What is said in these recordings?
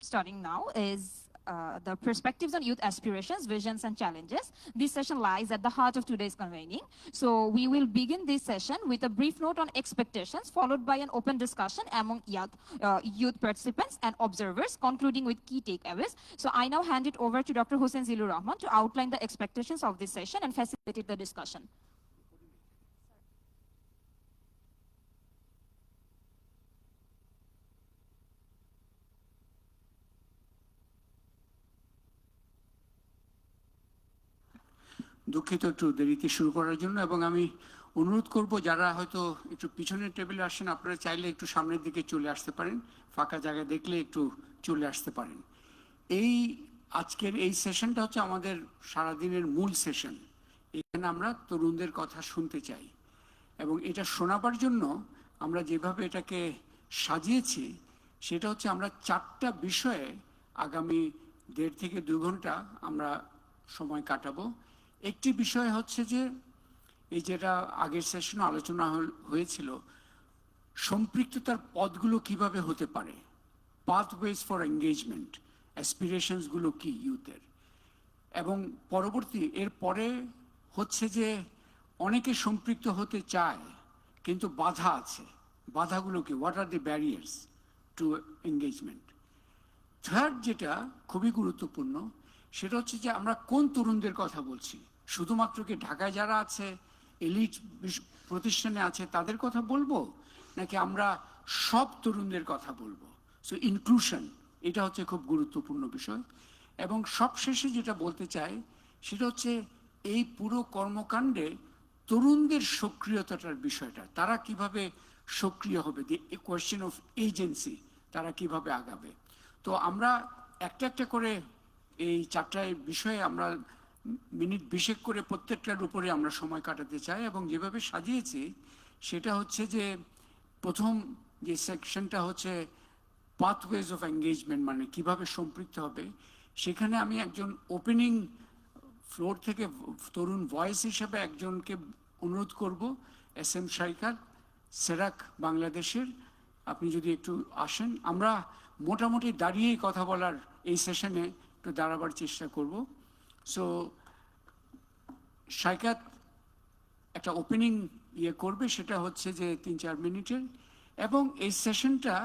starting now is the perspectives on youth aspirations, visions, and challenges. This session lies at the heart of today's convening. So we will begin this session with a brief note on expectations, followed by an open discussion among youth participants and observers, concluding with key takeaways. So I now hand it over to Dr. Hossein Zillur Rahman to outline the expectations of this session and facilitate the discussion. দুঃখিত একটু দেরিতে শুরু করার জন্য, এবং আমি অনুরোধ করব যারা হয়তো একটু পিছনের টেবিলে আসেন আপনারা চাইলে একটু সামনের দিকে চলে আসতে পারেন, ফাঁকা জায়গা দেখলে একটু চলে আসতে পারেন। এই আজকের এই সেশনটা হচ্ছে আমাদের সারাদিনের মূল সেশন। এখানে আমরা তরুণদের কথা শুনতে চাই, এবং এটা শোনাবার জন্য আমরা যেভাবে এটাকে সাজিয়েছি সেটা হচ্ছে আমরা 4টা বিষয়ে আগামী 1.5 থেকে 2 ঘন্টা আমরা সময় কাটাবো। একটি বিষয় হচ্ছে যে এই যেটা আগের সেশনে আলোচনা হয়েছিল, সম্পৃক্ততার পথগুলো কিভাবে হতে পারে, পাথওয়েজ ফর এঙ্গেজমেন্ট, অ্যাসপিরেশনসগুলো কি ইউথের, এবং পরবর্তী এর পরে হচ্ছে যে অনেকে সম্পৃক্ত হতে চায় কিন্তু বাধা আছে, বাধাগুলো কি, what are the barriers two engagement. Third যেটা খুবই গুরুত্বপূর্ণ সেটা হচ্ছে যে আমরা কোন তরুণদের কথা বলছি, শুধুমাত্র কি ঢাকায় যারা আছে এলিট প্রতিষ্ঠানে আছে তাদের কথা বলবো, নাকি আমরা সব তরুণদের কথা বলবো। সো ইনক্লুশন এটা হচ্ছে খুব গুরুত্বপূর্ণ বিষয়। এবং সবশেষে যেটা বলতে চাই সেটা হচ্ছে এই পুরো কর্মকাণ্ডে তরুণদের সক্রিয়তাটার বিষয়টা, তারা কিভাবে সক্রিয় হবে, দি কোয়েশ্চেন অফ এজেন্সি, তারা কিভাবে আগাবে। তো আমরা একটা একটা করে এই 4টায় বিষয়ে আমরা মিনিট 20 করে প্রত্যেকটার উপরে আমরা সময় কাটাতে চাই। এবং যেভাবে সাজিয়েছি সেটা হচ্ছে যে প্রথম যে সেকশনটা হচ্ছে পাথওয়েজ অফ এঙ্গেজমেন্ট, মানে কিভাবে সম্পৃক্ত হবে। সেখানে আমি একজন ওপেনিং ফ্লোর থেকে তরুণ ভয়েস হিসেবে একজনকে অনুরোধ করব, SM শাইকাত, সেরাক বাংলাদেশের। আপনি যদি একটু আসেন, আমরা মোটামুটি দাঁড়িয়েই কথা বলার এই সেশনে একটু দাঁড়াবার চেষ্টা করব। সো শাইকাত একটা ওপেনিং করবে, সেটা হচ্ছে যে 3-4 মিনিটের, এবং এই সেশনটা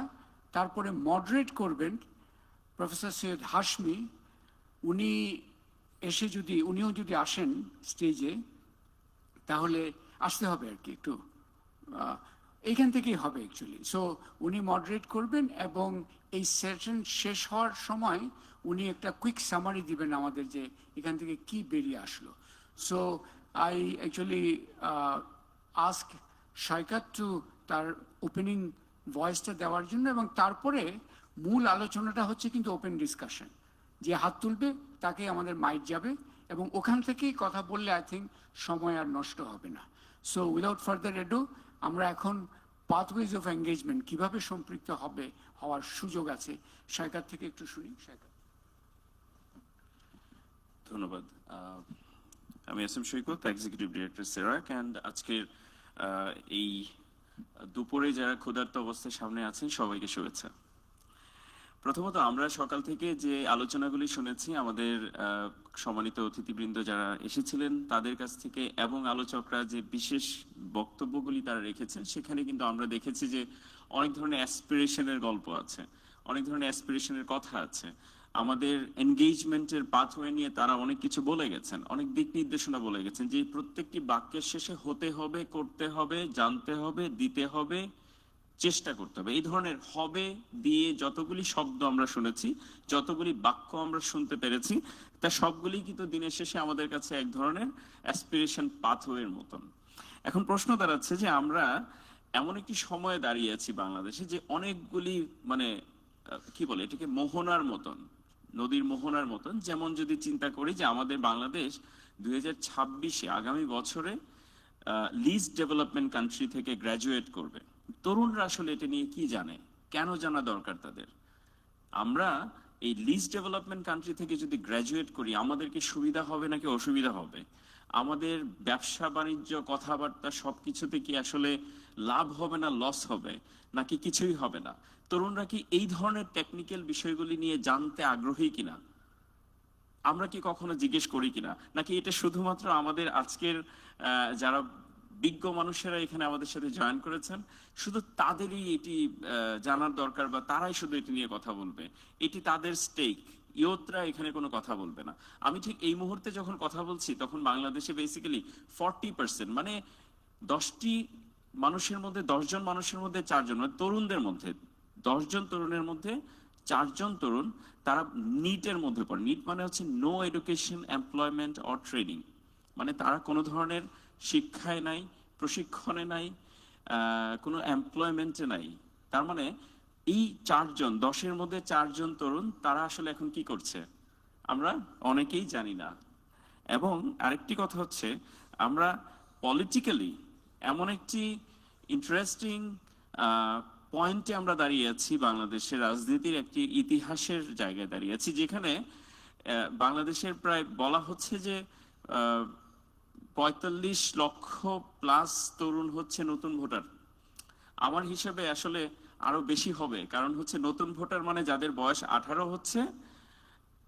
তারপরে মডারেট করবেন প্রফেসর সৈয়দ হাশমি। উনিও যদি আসেন স্টেজে, তাহলে আসতে হবে আর কি, একটু এইখান থেকেই হবে অ্যাকচুয়ালি। সো উনি মডারেট করবেন, এবং এই সেশন শেষ হওয়ার সময় উনি একটা কুইক সামারি দিবেন আমাদের যে এখান থেকে কি বেরিয়ে আসলো। So I actually ask Saikat to তার ওপেনিং ভয়েসটা দেওয়ার জন্য, এবং তারপরে মূল আলোচনাটা হচ্ছে কিন্তু ওপেন ডিসকাশন। যে হাত তুলবে তাকে আমাদের মাইক যাবে, এবং ওখান থেকেই কথা বললে আই থিঙ্ক সময় আর নষ্ট হবে না। সো উইদাউট ফার্দার এডু আমরা এখন পাথওয়েজ অফ এঙ্গেজমেন্ট কিভাবে সম্পৃক্ত হওয়ার সুযোগ আছে শাইকাত থেকে একটু শুনি। শাইকাত। ধন্যবাদ। আমি SM Saikat, executive director SERAC. And আজকের এই দুপুরে যারা ক্ষুধার্ত অবস্থায় সামনে আছেন সবাইকে শুভেচ্ছা। প্রথমত আমরা সকাল থেকে যে আলোচনাগুলি শুনেছি আমাদের সম্মানিত অতিথিবৃন্দ যারা এসেছিলেন তাদের কাছ থেকে, এবং আলোচকরা যে বিশেষ বক্তব্যগুলি তারা রেখেছেন, সেখানে কিন্তু আমরা দেখেছি যে অনেক ধরনের অ্যাসপিরেশনের গল্প আছে, অনেক ধরনের অ্যাসপিরেশনের কথা আছে। আমাদের এনগেজমেন্টের পাথওয়ে নিয়ে তারা অনেক কিছু বলে গেছেন, অনেক দিক নির্দেশনা বলে গেছেন, যে প্রত্যেকটি বাক্যের শেষে হতে হবে, করতে হবে, জানতে হবে, দিতে হবে, চেষ্টা করতে হবে, এই ধরনের হবে দিয়ে যতগুলি শব্দ আমরা শুনেছি, যতগুলি বাক্য আমরা শুনতে পেরেছি, তা সবগুলি কিন্তু দিনের শেষে আমাদের কাছে এক ধরনের অ্যাসপিরেশন পাথওয়ের মতন। এখন প্রশ্ন দাঁড়াচ্ছে যে আমরা এমন একটি সময়ে দাঁড়িয়ে আছি বাংলাদেশে যে অনেকগুলি মানে কি বলে এটাকে মোহনার মতন, নদীর মোহনার মতন। যেমন যদি চিন্তা করি যে আমাদের বাংলাদেশ 2026-এ আগামী বছরে লিস্ট ডেভেলপমেন্ট কান্ট্রি থেকে গ্র্যাজুয়েট করবে। তরুণরা আসলে এটা নিয়ে কি জানে, কেন জানা দরকার তাদের? আমরা এই লিস্ট ডেভেলপমেন্ট কান্ট্রি থেকে যদি গ্র্যাজুয়েট করি আমাদের কি সুবিধা হবে নাকি অসুবিধা হবে? আমাদের ব্যবসা বাণিজ্য কথাবার্তা সবকিছুতে কি আসলে লাভ হবে না লস হবে, নাকি কিছুই হবে না? তরুণরা কি এই ধরনের টেকনিক্যাল বিষয়গুলি নিয়ে জানতে আগ্রহী কিনা? আমরা কি কখনো জিজ্ঞেস করি কিনা, নাকি এটা শুধুমাত্র আমাদের আজকের যারা বিজ্ঞ মানুষেরা এখানে আমাদের সাথে জয়েন করেছেন শুধু তাদেরই এটি জানার দরকার, বা তারাই শুধু এটি নিয়ে কথা বলবে, এটি তাদের স্টেক, ইয়তরা এখানে কোনো কথা বলবে না? আমি ঠিক এই মুহূর্তে যখন কথা বলছি তখন বাংলাদেশে বেসিক্যালি 40%, মানে 10টি মানুষের মধ্যে 10জন মানুষের মধ্যে 4জন, মানে তরুণদের মধ্যে 10জন তরুণের মধ্যে 4জন তরুণ তারা নিটের মধ্যে পড়ে। নিট মানে হচ্ছে no education employment or training, মানে তারা কোনো ধরনের শিক্ষায় নাই, প্রশিক্ষণে নাই, কোনো এমপ্লয়মেন্টে নাই। তার মানে এই 4জন, 10-এর মধ্যে 4জন তরুণ তারা আসলে এখন কি করছে আমরা অনেকেই জানি না। এবং আরেকটি কথা হচ্ছে, আমরা পলিটিক্যালি এমন একটি ইন্টারেস্টিং পয়েন্টে আমরা দাঁড়িয়ে আছি, বাংলাদেশের রাজনীতির একটি ইতিহাসের জায়গায় দাঁড়িয়ে আছি, যেখানে বাংলাদেশের প্রায় বলা হচ্ছে যে 45 লক্ষ প্লাস তরুণ হচ্ছে নতুন ভোটার। আমার হিসেবে আসলে আরো বেশি হবে, কারণ হচ্ছে নতুন ভোটার মানে যাদের বয়স 18 হচ্ছে।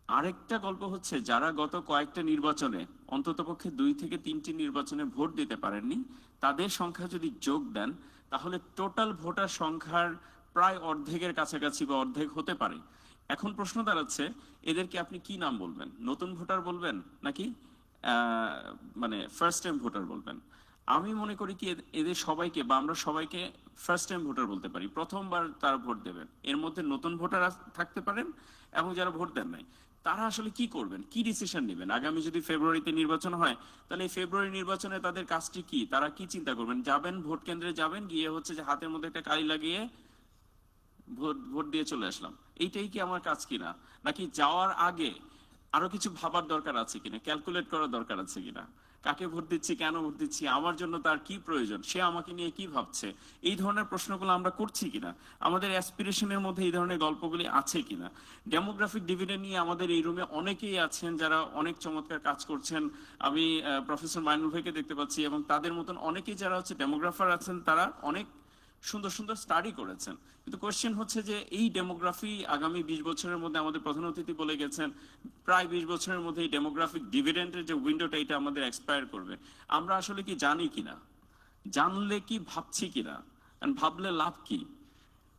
আরেকটা গল্প হচ্ছে, যারা গত কয়েকটা নির্বাচনে অন্ততপক্ষে 2 থেকে 3টি নির্বাচনে ভোট দিতে পারেননি, তাদের সংখ্যা যদি যোগ দেন তাহলে টোটাল ভোটার সংখ্যার প্রায় অর্ধেকের কাছাকাছি বা অর্ধেক হতে পারে। এখন প্রশ্ন দাঁড়াচ্ছে, এদেরকে আপনি কি নাম বলবেন? নতুন ভোটার বলবেন, নাকি মানে ফার্স্ট টাইম ভোটার বলবেন? আমি মনে করি কি এদের সবাইকে, বা আমরা সবাইকে ফার্স্ট টাইম ভোটার বলতে পারি। প্রথমবার তারা ভোট দেবেন, এর মধ্যে নতুন ভোটার থাকতে পারেন, এবং যারা ভোট দেন নাই তারা আসলে কি করবেন, কি ডিসিশন নেবেন? আগামী যদি ফেব্রুয়ারিতে নির্বাচন হয়, তাহলে এই ফেব্রুয়ারি নির্বাচনে তাদের কাজটি কি, তারা কি চিন্তা করবেন? যাবেন ভোট কেন্দ্রে, যাবেন, গিয়ে হচ্ছে যে হাতের মধ্যে একটা কালি লাগিয়ে ভোট ভোট দিয়ে চলে আসলাম, এইটাই কি আমার কাজ কিনা? নাকি যাওয়ার আগে আরো কিছু ভাবার দরকার আছে কিনা, ক্যালকুলেট করার দরকার আছে কিনা? কাকে ভোট দিচ্ছি, কেন ভোট দিচ্ছি, আমার জন্য তার কি প্রয়োজন, সে আমাকে নিয়ে কি ভাবছে, এই ধরনের প্রশ্নগুলো আমরা করছি কিনা? আমাদের অ্যাসপিরেশনের মধ্যে এই ধরনের গল্পগুলি আছে কিনা? ডেমোগ্রাফিক ডিভিডেন্ড নিয়ে আমাদের এই রুমে অনেকেই আছেন যারা অনেক চমৎকার কাজ করছেন। আমি প্রফেসর মাইনুল ভাইকে দেখতে পাচ্ছি, এবং তাদের মতন অনেকেই যারা হচ্ছে ডেমোগ্রাফার আছেন, তারা অনেক সুন্দর সুন্দর স্টাডি করেছেন। কিন্তু কোয়েশ্চেন হচ্ছে যে এই ডেমোগ্রাফি আগামী 20 বছরের মধ্যে, আমাদের প্রধান অতিথি বলে গেছেন, প্রায় 20 বছরের মধ্যে এই ডেমোগ্রাফিক ডিভিডেন্ডের যে উইন্ডোটা, এটা আমাদের এক্সপায়ার করবে। আমরা আসলে কি জানি কিনা, জানলে কি ভাবছি কিনা, ভাবলে লাভ কি?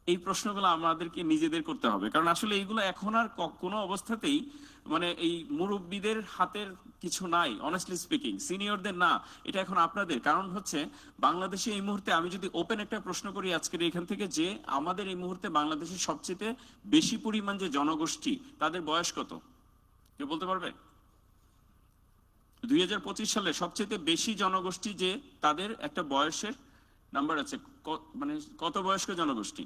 এই প্রশ্নগুলো আমাদেরকে নিজেদের করতে হবে, কারণ আসলে এইগুলো এখন আর কোনো অবস্থাতেই মানে এই মুরব্বীদের হাতের কিছু নাই, অনেস্টলি স্পিকিং, সিনিয়রদের না, এটা এখন আপনাদের। কারণ হচ্ছে বাংলাদেশে এই মুহূর্তে, আমি যদি ওপেন একটা প্রশ্ন করি আজকের এখান থেকে, যে আমাদের এই মুহূর্তে বাংলাদেশের সবচেয়ে বেশি পরিমাণ যে জনগোষ্ঠী, তাদের বয়স কত? কেউ বলতে পারবে? 2025 সালে সবচেয়ে বেশি জনগোষ্ঠী যে, তাদের একটা বয়সের নাম্বার আছে, মানে কত বয়স্ক জনগোষ্ঠী?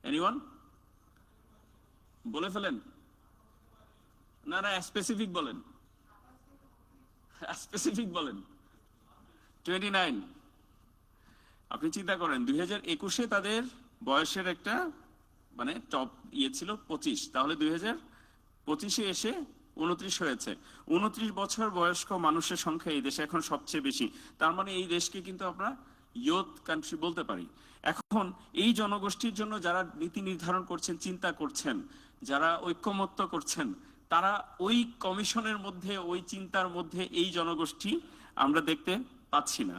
এনিওয়ান? বলে ফেলেন। না না, স্পেসিফিক বলেন, স্পেসিফিক বলেন। 29। আপনি চিন্তা করেন 2021-এ তাদের বয়সের একটা মানে টপ ইয়ে ছিল 25, তাহলে 2025-এ এসে 29 হয়েছে। 29 বছর বয়স্ক মানুষের সংখ্যা এই দেশে এখন সবচেয়ে বেশি। তার মানে এই দেশকে কিন্তু আমরা ইয়ুথ কান্ট্রি বলতে পারি। এখন এই জনগোষ্ঠীর জন্য যারা নীতি নির্ধারণ করছেন, চিন্তা করছেন, যারা ঐক্যমত্য করছেন, তারা ওই কমিশনের মধ্যে, ওই চিন্তার মধ্যে এই জনগোষ্ঠী আমরা দেখতে পাচ্ছি না।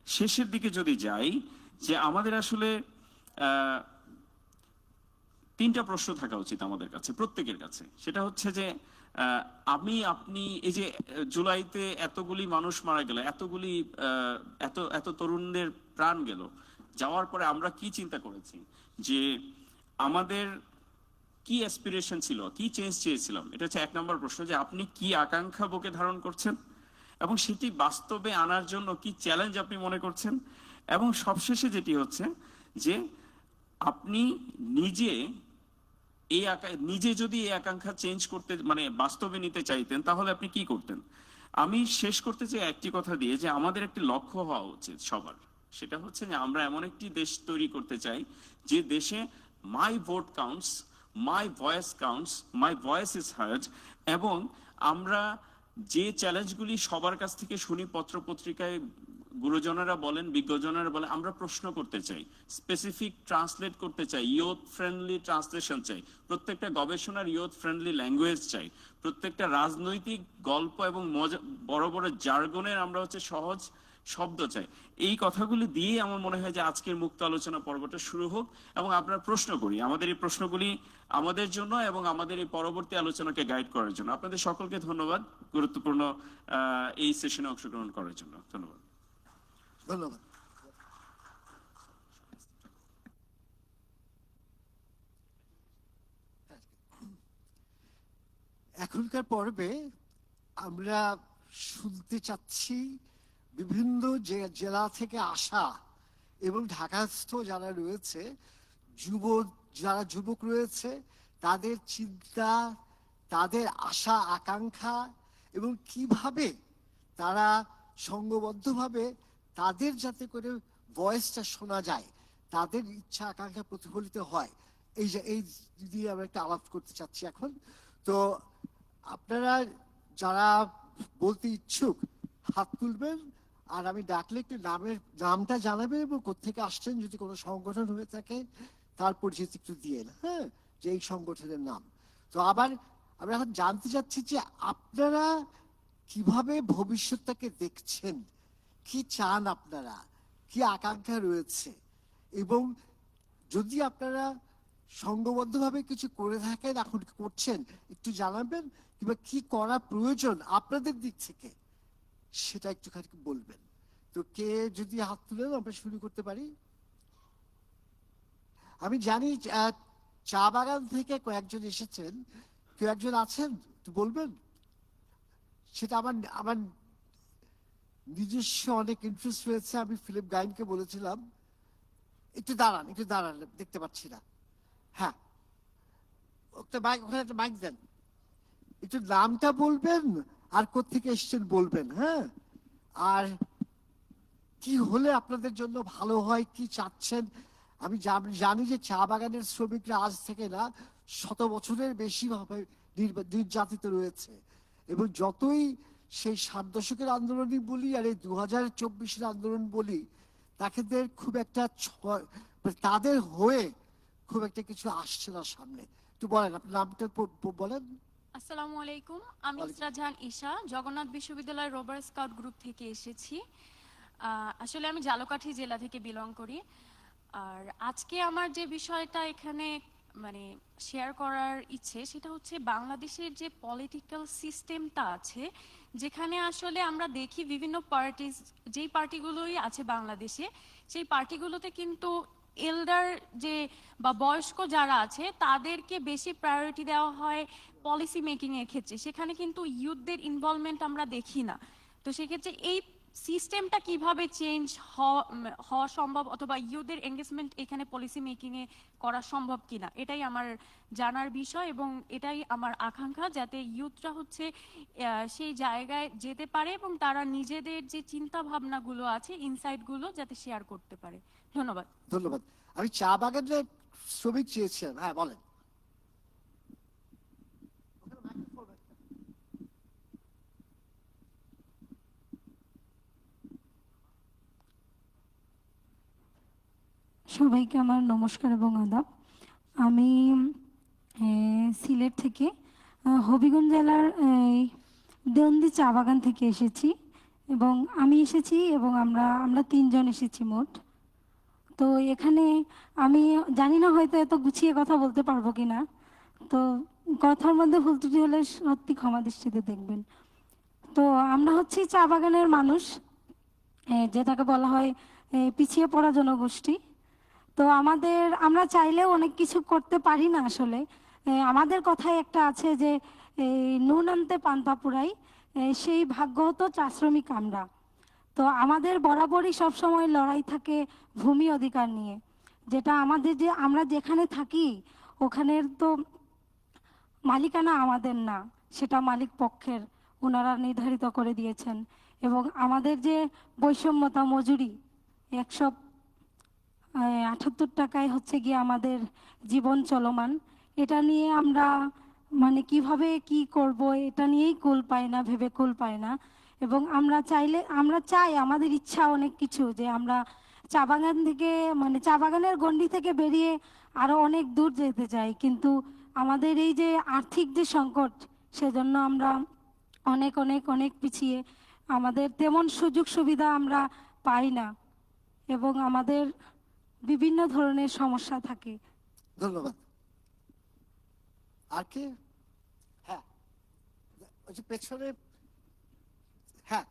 শেষের দিকে যদি যাই, যে আমাদের আসলে 3টা প্রশ্ন থাকা উচিত আমাদের কাছে, প্রত্যেকের কাছে। সেটা হচ্ছে যে আমি আপনি, এই যে জুলাইতে এতগুলি মানুষ মারা গেল, এতগুলি এত তরুণদের প্রাণ গেল, যাওয়ার পরে আমরা কি চিন্তা করেছি, যে আমাদের কি অ্যাসপিরেশন ছিল, কি চেঞ্জ চেয়েছিলাম? এটা হচ্ছে 1 নম্বর প্রশ্ন, যে আপনি কি আকাঙ্ক্ষা বুকে ধারণ করছেন, এবং সেটি বাস্তবে আনার জন্য কি চ্যালেঞ্জ আপনি মনে করছেন। এবং সবশেষে যেটি হচ্ছে, যে আপনি নিজে যদি এই আকাঙ্ক্ষা চেঞ্জ করতে, মানে বাস্তবে নিতে চাইতেন, তাহলে আপনি কি করতেন? আমি শেষ করতে চাই একটি কথা দিয়ে, যে আমাদের একটি লক্ষ্য হওয়া উচিত সবার। সেটা হচ্ছে যে আমরা এমন একটি দেশ তৈরি করতে চাই, যে দেশে মাই vote counts, my voice counts, my voice is hard, এবং আমরা যে চ্যালেঞ্জগুলি সবার কাছ থেকে শুনি পত্র পত্রিকায়, গুরুজনেরা বলেন, বিজ্ঞজনেরা বলেন, আমরা প্রশ্ন করতে চাই, স্পেসিফিক ট্রান্সলেট করতে চাই, ইয়ুথ ফ্রেন্ডলি ট্রান্সলেশন চাই, প্রত্যেকটা গবেষণার ইয়ুথ ফ্রেন্ডলি ল্যাঙ্গুয়েজ চাই, প্রত্যেকটা রাজনৈতিক গল্প এবং বড় বড় জার্গনের আমরা হচ্ছে সহজ শব্দ চাই। এই কথাগুলি দিয়ে আমার মনে হয় যে আজকের মুক্ত আলোচনা পর্বটা শুরু হোক এবং আপনারা প্রশ্ন করি। আমাদের এই প্রশ্নগুলি আমাদের জন্য এবং আমাদের এই পরবর্তী আলোচনাকে গাইড করার জন্য। আপনাদের সকলকে ধন্যবাদ গুরুত্বপূর্ণ এই সেশনে অংশগ্রহণ করার জন্য। ধন্যবাদ। ধন্যবাদ। এখনকার পর্বে আমরা শুনতে চাচ্ছি বিভিন্ন জেলা থেকে আসা এবং ঢাকাস্থ যারা রয়েছে, যারা যুবক রয়েছে, তাদের চিন্তা, তাদের আশা আকাঙ্ক্ষা এবং কিভাবে তারা সংঘবদ্ধভাবে তাদের যাতে করে ভয়েসটা শোনা যায়, তাদের ইচ্ছা আকাঙ্ক্ষা প্রতিফলিত হয়, এই দিয়ে আমরা একটা আলাপ করতে চাচ্ছি এখন। তো আপনারা যারা বলতে ইচ্ছুক হাত তুলবেন, আর আমি ডাকলে একটু নামটা জানাবেন এবং কোত্থেকে আসছেন, যদি কোনো সংগঠন হয়ে থাকে তার পরিচিতি একটু দিয়ে, হ্যাঁ, যে এই সংগঠনের নাম। তো আবার আমরা এখন জানতে চাচ্ছি যে আপনারা কিভাবে ভবিষ্যৎটাকে দেখছেন, কি চান আপনারা, কি আকাঙ্ক্ষা রয়েছে, এবং যদি আপনারা সংঘবদ্ধভাবে কিছু করে থাকেন, এখন করছেন, একটু জানাবেন, কিংবা কি করা প্রয়োজন আপনাদের দিক থেকে সেটা একটুখানি বলবেন। তো কে যদি হাত তুলেন আমরা শুরু করতে পারি। আমি জানি চা বাগান থেকে কয়েকজন এসেছেন, কেউ একজন আছেন একটু বলবেন? সেটা আমার নিজস্ব অনেক ইন্টারেস্ট রয়েছে। আমি ফিলিপ গাইনকে বলেছিলাম একটু দাঁড়ান, দেখতে পাচ্ছি না। হ্যাঁ, ওখানে একটা মাইক দেন, একটু নামটা বলবেন আর কোত্থেকে এসছেন বলবেন। হ্যাঁ, আর কি হলে আপনাদের জন্য ভালো হয়, কি চাচ্ছেন। আমি জানি যে চা বাগানের শ্রমিকরা আজ থেকে না 100 বছরের বেশি ভাবে নির্যাতিত রয়েছে, এবং যতই সেই 60 দশকের আন্দোলনই বলি আর এই 2024-এর আন্দোলন বলি, তাদের খুব একটা তাদের হয়ে খুব একটা কিছু আসছে না সামনে। একটু বলেন আপনার নামটা বলেন। আসসালামু আলাইকুম, আমি ইসরা জাহান ঈশা, জগন্নাথ বিশ্ববিদ্যালয়ের রোভার স্কাউট গ্রুপ থেকে এসেছি। আসলে আমি ঝালকাঠি জেলা থেকে বিলং করি। আর আজকে আমার যে বিষয়টা এখানে মানে শেয়ার করার ইচ্ছে, সেটা হচ্ছে বাংলাদেশের যে পলিটিক্যাল সিস্টেমটা আছে, যেখানে আসলে আমরা দেখি বিভিন্ন পার্টিজ, যেই পার্টিগুলোই আছে বাংলাদেশে, সেই পার্টিগুলোতে কিন্তু এল্ডার যে বা বয়স্ক যারা আছে তাদেরকে বেশি প্রায়োরিটি দেওয়া হয় পলিসি মেকিং এর ক্ষেত্রে। সেখানে কিন্তু ইউথদের ইনভলভমেন্ট আমরা দেখি না। তো সেক্ষেত্রে এই সিস্টেমটা কিভাবে চেঞ্জ হওয়া সম্ভব, অথবা ইউথদের এঙ্গেজমেন্ট এখানে পলিসি মেকিং এ করা সম্ভব কিনা, এটাই আমার জানার বিষয় এবং এটাই আমার আকাঙ্ক্ষা, যাতে ইউথরা হচ্ছে সেই জায়গায় যেতে পারে এবং তারা নিজেদের যে চিন্তা ভাবনাগুলো আছে, ইনসাইটগুলো যাতে শেয়ার করতে পারে। ধন্যবাদ। ধন্যবাদ। আমি চা বাগানের শ্রমিক চেয়েছিলাম। হ্যাঁ, বলেন। সবাইকে আমার নমস্কার এবং আদাব। আমি সিলেট থেকে হবিগঞ্জ জেলার দেওন্দী চা বাগান থেকে এসেছি, এবং আমি এসেছি এবং আমরা 3 জন এসেছি মোট। তো এখানে আমি জানি না হয়তো এত গুছিয়ে কথা বলতে পারবো কিনা, তো কথার মধ্যে ভুল ত্রুটি হলে সত্যি ক্ষমা দৃষ্টিতে দেখবেন। তো আমরা হচ্ছি চা বাগানের মানুষ, যেটাকে বলা হয় পিছিয়ে পড়া জনগোষ্ঠী। তো আমরা চাইলেও অনেক কিছু করতে পারি না আসলে। আমাদের কথায় একটা আছে যে নুন আনতে পান্তা পুরাই, সেই ভাগ্যহত চা শ্রমিক আমরা। তো আমাদের বরাবরই সবসময় লড়াই থাকে ভূমি অধিকার নিয়ে, যেটা আমরা যেখানে থাকি ওখানের তো মালিকানা আমাদের না, সেটা মালিক পক্ষের, ওনারা নির্ধারিত করে দিয়েছেন। এবং আমাদের যে বৈষম্যতা মজুরি 178 টাকায় হচ্ছে গিয়ে আমাদের জীবন চলমান, এটা নিয়ে আমরা মানে কিভাবে কি করব এটা নিয়েই কুল পায় না, ভেবে কুল পায় না। এবং আমরা চাই, আমাদের ইচ্ছা অনেক কিছু, যে আমরা চা বাগান থেকে, মানে চা বাগানের গণ্ডি থেকে বেরিয়ে আরো অনেক দূর যেতে চাই, কিন্তু আমাদের এই যে আর্থিক যে সংকট, সেজন্য আমরা অনেক অনেক অনেক পিছিয়ে, আমাদের তেমন সুযোগ সুবিধা আমরা পাই না এবং আমাদের বিভিন্ন ধরনের সমস্যা থাকে। ধন্যবাদ। আর কে? হ্যাঁ, ওই যে পেছনে, হ্যাঁ,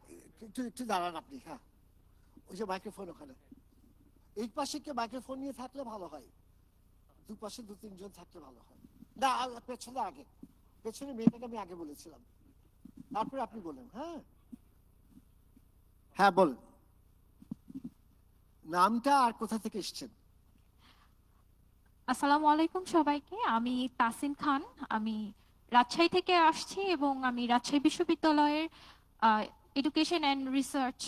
একটু একটু দাঁড়ান আপনি। হ্যাঁ, ওই যে মাইক্রোফোন ওখানে, এই পাশে কে মাইক্রোফোন নিয়ে থাকলে ভালো হয়, দুপাশে 2-3 জন থাকলে ভালো হয়। না, পেছনে আগে, পেছনে মেয়েটাকে আমি আগে বলেছিলাম, তারপরে আপনি বলেন। হ্যাঁ হ্যাঁ, বলেন নামটা আর কোথা থেকে এসেছেন। আসসালামু আলাইকুম সবাইকে। আমি তাসিন খান। আমি রাজশাহী থেকে আসছি এবং আমি রাজশাহী বিশ্ববিদ্যালয়ের এডুকেশন অ্যান্ড রিসার্চ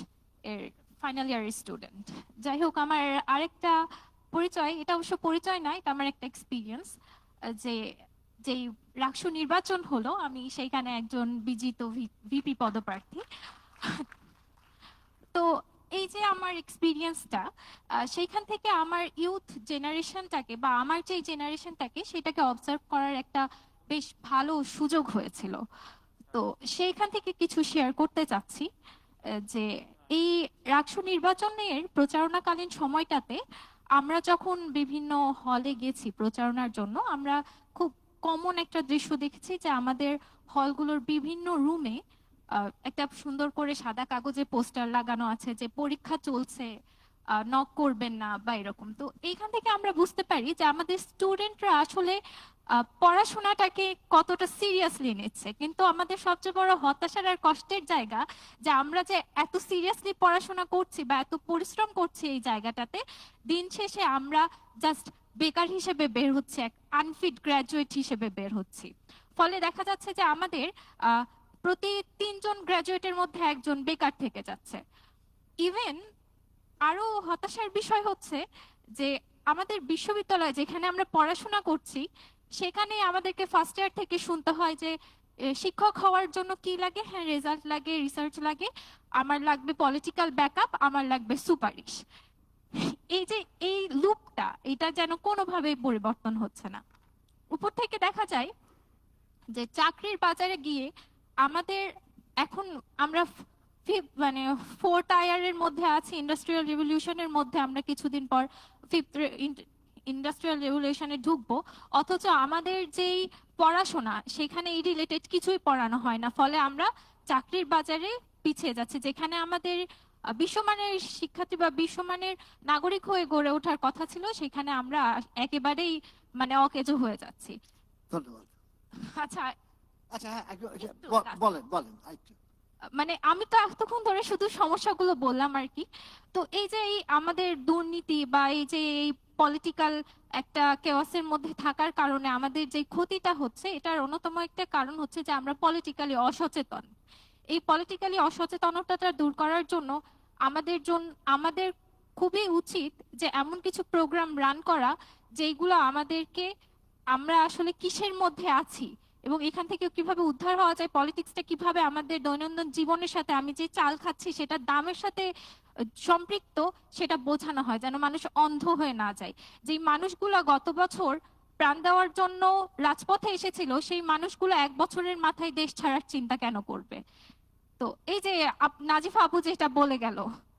এর ফাইনাল ইয়ারের স্টুডেন্ট। যাই হোক, আমার আরেকটা পরিচয়, এটা অবশ্য পরিচয় নয়, এটা আমার একটা এক্সপিরিয়েন্স, যে যেই রাকসু নির্বাচন হলো, আমি সেইখানে একজন বিজিত ভিপি পদপ্রার্থী। তো এই যে আমার এক্সপিরিয়েন্সটা, সেইখান থেকে আমার ইউথ জেনারেশনটাকে বা আমার যে জেনারেশনটাকে সেটাকে অবজার্ভ করার একটা বেশ ভালো সুযোগ হয়েছিল। তো সেইখান থেকে কিছু শেয়ার করতে চাচ্ছি, যে এই রাকসু নির্বাচনের প্রচারণাকালীন সময়টাতে আমরা যখন বিভিন্ন হলে গেছি প্রচারণার জন্য, আমরা খুব কমন একটা দৃশ্য দেখেছি যে আমাদের হলগুলোর বিভিন্ন রুমে একটা সুন্দর করে সাদা কাগজে পোস্টার লাগানো আছে যে পরীক্ষা চলছে, নক করবেন না বা এরকম। তো এইখান থেকে আমরা বুঝতে পারি যে আমাদের স্টুডেন্টরা আসলে পড়াশোনাটাকে কতটা সিরিয়াসলি নিচ্ছে। কিন্তু আমাদের সবচেয়ে বড় হতাশার আর কষ্টের জায়গা, যে আমরা যে এত সিরিয়াসলি পড়াশোনা করছি বা এত পরিশ্রম করছি এই জায়গাটাতে, দিন শেষে আমরা জাস্ট বেকার হিসেবে বের হচ্ছে, এক আনফিট গ্র্যাজুয়েট হিসেবে বের হচ্ছি। ফলে দেখা যাচ্ছে যে আমাদের প্রতি 3জন গ্র্যাজুয়েটের মধ্যে একজন বেকার থেকে যাচ্ছে। ইভেন আরো হতাশার বিষয় হচ্ছে যে আমাদের বিশ্ববিদ্যালয় যেখানে আমরা পড়াশোনা করছি, সেখানে আমাদেরকে ফার্স্ট ইয়ার থেকে শুনতে হয় যে শিক্ষক হওয়ার জন্য কি লাগে, হ্যাঁ রেজাল্ট লাগে, রিসার্চ লাগে, আমার লাগবে পলিটিক্যাল ব্যাকআপ, আমার লাগবে সুপারিশ। এই যে এই লুপটা, এটা যেন কোনোভাবেই পরিবর্তন হচ্ছে না। উপর থেকে দেখা যায় যে চাকরির বাজারে গিয়ে আমাদের এখন আমরা মানে 4th ইয়ারের মধ্যে আছি, ইন্ডাস্ট্রিয়াল রেভলিউশনের মধ্যে, আমরা কিছুদিন পর 5th ইন্ডাস্ট্রিয়াল রেভলিউশনে ঢুকবো, অথচ আমাদের যেই পড়াশোনা সেখানে এই রিলেটেড কিছুই পড়ানো হয় না। ফলে আমরা চাকরির বাজারে পিছিয়ে যাচ্ছি। যেখানে আমাদের বিশ্বমানের শিক্ষার্থী বা বিশ্বমানের নাগরিক হয়ে গড়ে ওঠার কথা ছিল, সেখানে আমরা একেবারেই মানে অকেজো হয়ে যাচ্ছি। ধন্যবাদ। আচ্ছা, আচ্ছা, হ্যাঁ, একটু বলেন বলেন আরেকটু। মানে আমি তো এতক্ষণ ধরে শুধু সমস্যাগুলো বললাম আর কি। তো এই যে এই আমাদের দুর্নীতি বা এই যে এই পলিটিক্যাল একটা কেওয়াসের মধ্যে থাকার কারণে আমাদের যে ক্ষতিটা হচ্ছে, এটার অন্যতম একটা কারণ হচ্ছে যে আমরা পলিটিক্যালি অসচেতন। এই পলিটিক্যালি অসচেতনতাটা দূর করার জন্য আমাদের খুবই উচিত যে এমন কিছু প্রোগ্রাম রান করা যেগুলো আমাদেরকে, আমরা আসলে কিসের মধ্যে আছি এবং এখান থেকে কিভাবে উদ্ধার হওয়া যায়, পলিটিক্সটা কিভাবে আমাদের দৈনন্দিন জীবনের সাথে, আমি যে চাল খাচ্ছি সেটার দামের সাথে সম্পৃক্ত, সেটা বোঝানো হয়, যেন মানুষ অন্ধ হয়ে না যায়। যেই মানুষগুলো গত বছর প্রাণ দেওয়ার জন্য রাজপথে এসেছিল, সেই মানুষগুলো 1 বছরের মাথায় দেশ ছাড়ার চিন্তা কেন করবে? তো এই যে নাজিফা আপু যেটা বলে গেল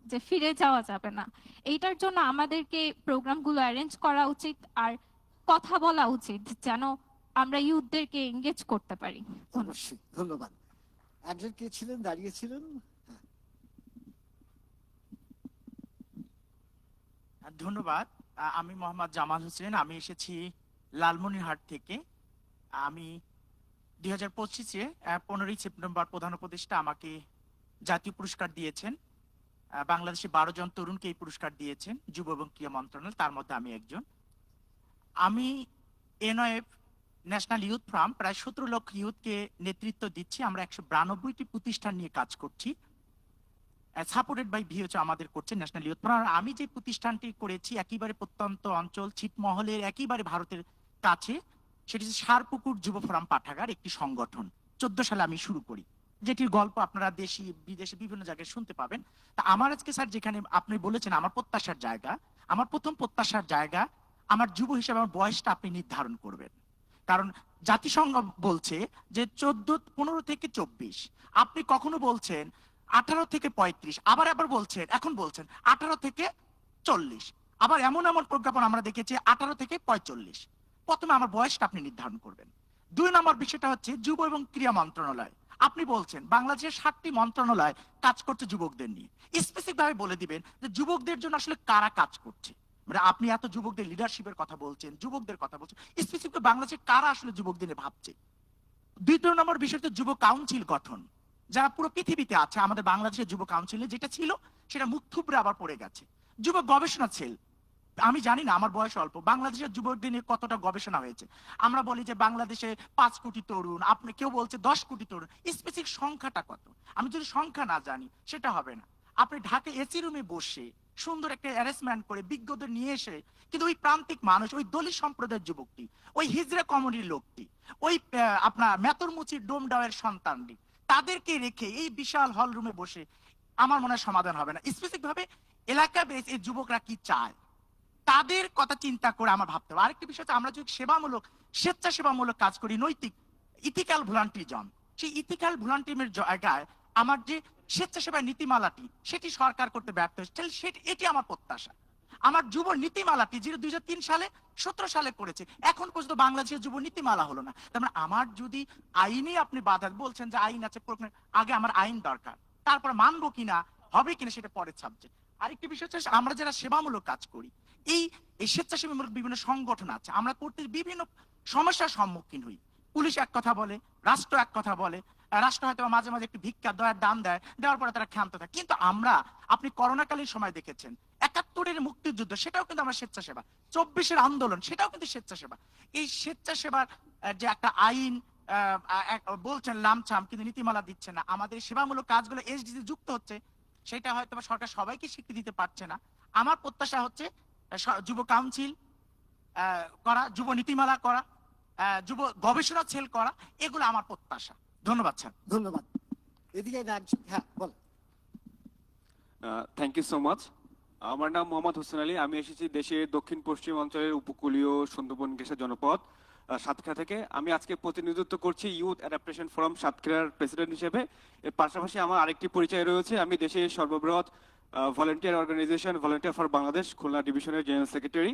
যে ফিরে যাওয়া যাবে না, এইটার জন্য আমাদেরকে প্রোগ্রামগুলো অ্যারেঞ্জ করা উচিত আর কথা বলা উচিত, যেন আমরা ইউথদেরকে এঙ্গেজ করতে পারি। অবশ্যই, ধন্যবাদ। একজন কে ছিলেন, দাঁড়িয়েছিলেন? ধন্যবাদ। আমি মোহাম্মদ জামাল হোসেন। আমি এসেছি লালমনিরহাট থেকে। আমি 2025-এ 15ই সেপ্টেম্বর প্রধান উপদেষ্টা আমাকে জাতীয় পুরস্কার দিয়েছেন। বাংলাদেশে 12 জন তরুণকে এই পুরস্কার দিয়েছেন যুব এবং ক্রীড়া মন্ত্রণালয়, তার মধ্যে আমি একজন। আমি এনওএফ ন্যাশনাল ইউথ ফোরাম প্রায় 17 লক্ষ ইউথকে নেতৃত্ব দিচ্ছি। আমরা 192টি প্রতিষ্ঠান নিয়ে কাজ করছি, সাপোর্টেড বাই ভিওচ আমাদের করছে ন্যাশনাল ইউথ ফোরাম। আমি যে প্রতিষ্ঠানটি করেছি একেবারে প্রত্যন্ত অঞ্চল ছিটমহলের, একেবারে ভারতের কাছে, সেটি হচ্ছে সারপুকুর যুব ফোরাম পাঠাগার, একটি সংগঠন। 14 সালে আমি শুরু করি, যেটির গল্প আপনারা দেশি বিদেশে বিভিন্ন জায়গায় শুনতে পাবেন। তা আমার আজকে স্যার যেখানে আপনি বলেছেন আমার প্রত্যাশার জায়গা, আমার প্রথম প্রত্যাশার জায়গা, আমার যুব হিসেবে আমার বয়সটা আপনি নির্ধারণ করবেন। কারণ জাতিসংঘ বলছে যে 15 থেকে 24, আপনি কখনো বলছেন 18 থেকে 35, আবার বলছেন, এখন বলছেন 18 থেকে 40, আবার এমন প্রজ্ঞাপন আমরা দেখেছি 18 থেকে 45। প্রথমে আমার বয়সটা আপনি নির্ধারণ করবেন। 2 নম্বর বিষয়টা হচ্ছে যুব এবং ক্রীড়া মন্ত্রণালয়। আপনি বলছেন বাংলাদেশের 7টি মন্ত্রণালয় কাজ করছে যুবকদের নিয়ে, স্পেসিফিক ভাবে বলে দিবেন যে যুবকদের জন্য আসলে কারা কাজ করছে। মানে আপনি এত যুবকদের লিডারশিপের কথা বলছেন, যুবকদের কথা বলছেন, স্পেসিফিক বাংলাদেশে কারা আসলে যুবকদের নিয়ে ভাবছে। 2 নম্বর বিষয় হচ্ছে যুব কাউন্সিল গঠন, যারা পুরো পৃথিবীতে আছে। আমাদের বাংলাদেশের যুব কাউন্সিলে যেটা ছিল সেটা মুখ থুবড়ে আবার পড়ে গেছে। যুব গবেষণা সেল, আমি জানি না, আমার বয়স অল্প, বাংলাদেশের যুবকদের নিয়ে কতটা গবেষণা হয়েছে। আমরা বলি যে বাংলাদেশে 5 কোটি তরুণ, আপনি কেউ বলছে 10 কোটি তরুণ, স্পেসিফিক সংখ্যাটা কত আমি যদি সংখ্যা না জানি সেটা হবে না। আপনি ঢাকা এসি রুমে বসে সুন্দর একটা অ্যারেঞ্জমেন্ট করে বিজ্ঞদের নিয়ে এসে, কিন্তু ওই প্রান্তিক মানুষ, ওই দলিত সম্প্রদায়ের যুবকটি, ওই হিজড়া কমিউনিটির লোকটি, ওই আপনার মেতরমুচির ডোমডাওয়ের সন্তানটি, তাদেরকে রেখে এই বিশাল হল রুমে বসে আমার মনে হয় সমাধান হবে না। স্পেসিফিক ভাবে এলাকা বেস এই যুবকরা কি চায় তাদের কথা চিন্তা করে আমার ভাবতে হবে। আরেকটি বিষয় হচ্ছে আমরা যদি সেবামূলক, স্বেচ্ছাসেবামূলক কাজ করি, নৈতিক ইথিক্যাল ভলান্টিজম, সেই ইথিক্যাল ভলান্টিজমের জায়গায় আমার যে স্বেচ্ছাসেবা নীতিমালাটি সেটি সরকার করতে ব্যর্থ হচ্ছে, সেটি এটি আমার প্রত্যাশা। আমার যুব নীতিমালাটি যেটা 2003 সালে 17 সালে করেছে, এখন পর্যন্ত বাংলাদেশের যুব নীতিমালা হলো না। তার মানে আমার যদি আইনে আপনি বাধা বলছেন যে আইন আছে, আগে আমার আইন দরকার, তারপর মানবো কিনা হবে কিনা সেটা পরের সাবজেক্ট। আরেকটি বিষয় হচ্ছে আমরা যারা সেবামূলক কাজ করি, এই স্বেচ্ছাসেবামূলক বিভিন্ন সংগঠন আছে, আমরা করতে বিভিন্ন সমস্যার সম্মুখীন হই। পুলিশ এক কথা বলে, রাষ্ট্র এক কথা বলে, রাষ্ট্র হয়তো মাঝে মাঝে একটু ভিক্ষা দয়ার দান দেয়, দেওয়ার পরে তারা ক্ষান্ত থাকে। কিন্তু আমরা, আপনি করোনাকালীন সময় দেখেছেন, 71-এর মুক্তিযুদ্ধ সেটাও কিন্তু আমরা স্বেচ্ছাসেবা, 24-এর আন্দোলন সেটাও কিন্তু স্বেচ্ছাসেবা। এই স্বেচ্ছাসেবার যে একটা আইন বলছেন লামছাম, কিন্তু নীতিমালা দিচ্ছে না। আমাদের সেবামূলক কাজগুলো এসডিজি যুক্ত হচ্ছে, সেটা হয়তো সরকার সবাইকে স্বীকৃতি দিতে পারছে না। আমার প্রত্যাশা হচ্ছে যুব কাউন্সিল করা, যুব নীতিমালা করা, যুব গবেষণা সেল করা, এগুলো আমার প্রত্যাশা। ধন্যবাদ স্যার। ধন্যবাদ। এদিকে হ্যাঁ বল। Thank you so much. আমার নাম মোহাম্মদ হোসেন আলী। আমি এসেছি দেশের দক্ষিণ পশ্চিম অঞ্চলের উপকূলীয় সুন্দরবন ঘেঁষা জনপদ সাতক্ষীরা থেকে। আমি আজকে প্রতিনিধিত্ব করছি ইউথ অ্যাডাপ্টেশন ফোরাম সাতক্ষীরার প্রেসিডেন্ট হিসেবে। এর পাশাপাশি আমার আরেকটি পরিচয় রয়েছে, আমি দেশের সর্ববৃহৎ volunteer organisation volunteer for Bangladesh Khulna ডিভিশনের জেনারেল সেক্রেটারি।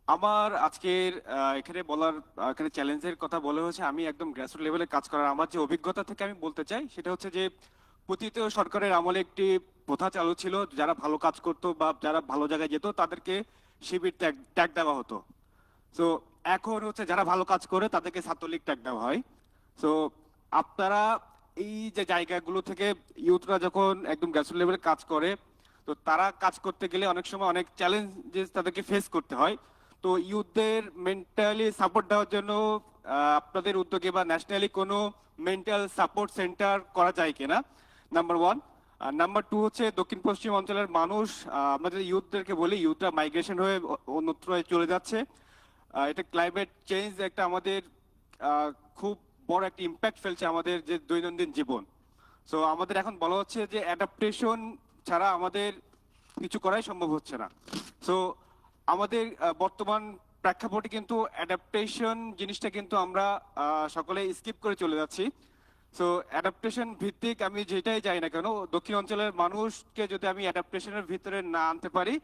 আমার আজকের এখানে এখানে চ্যালেঞ্জের কথা বলা হয়েছে। আমি একদম গ্রাসরুট লেভেলে কাজ করার আমার যে অভিজ্ঞতা থেকে আমি বলতে চাই সেটা হচ্ছে যে পতিত সরকারের আমলে একটি প্রথা চালু ছিল, যারা ভালো কাজ করতো বা যারা ভালো জায়গায় যেত তাদেরকে শিবির ট্যাগ দেওয়া হতো। তো এখন হচ্ছে যারা ভালো কাজ করে তাদেরকে ছাত্রলীগ ট্যাগ দেওয়া হয়। তো আপনারা এই যে জায়গাগুলো থেকে ইউথরা যখন একদম গ্রাসরুট লেভেলে কাজ করে, তো তারা কাজ করতে গেলে অনেক সময় অনেক চ্যালেঞ্জেস তাদেরকে ফেস করতে হয়। তো ইউথদের মেন্টালি সাপোর্ট দেওয়ার জন্য আপনাদের উদ্যোগে বা ন্যাশনালি কোনো মেন্টাল সাপোর্ট সেন্টার করা যায় কিনা, নাম্বার 1। আর নাম্বার 2 হচ্ছে দক্ষিণ পশ্চিম অঞ্চলের মানুষ, আমাদের ইউথদেরকে বলি ইউথরা মাইগ্রেশন হয়ে অন্যত্র চলে যাচ্ছে। এটা ক্লাইমেট চেঞ্জ একটা আমাদের খুব বড় একটা ইম্প্যাক্ট ফেলছে আমাদের যে দৈনন্দিন জীবন। সো আমাদের এখন বলা হচ্ছে যে অ্যাডাপ্টেশন ছাড়া আমাদের কিছু করাই সম্ভব হচ্ছে না। সো আমাদের বর্তমান প্রেক্ষাপটে কিন্তু অ্যাডাপ্টেশন জিনিসটা কিন্তু আমরা সকলে স্কিপ করে চলে যাচ্ছি। সো অ্যাডাপ্টেশন ভিত্তিক আমি যেটাই যাই না কেন, দক্ষিণ অঞ্চলের মানুষকে যদি আমি অ্যাডাপ্টেশনের ভিতরে না আনতে পারি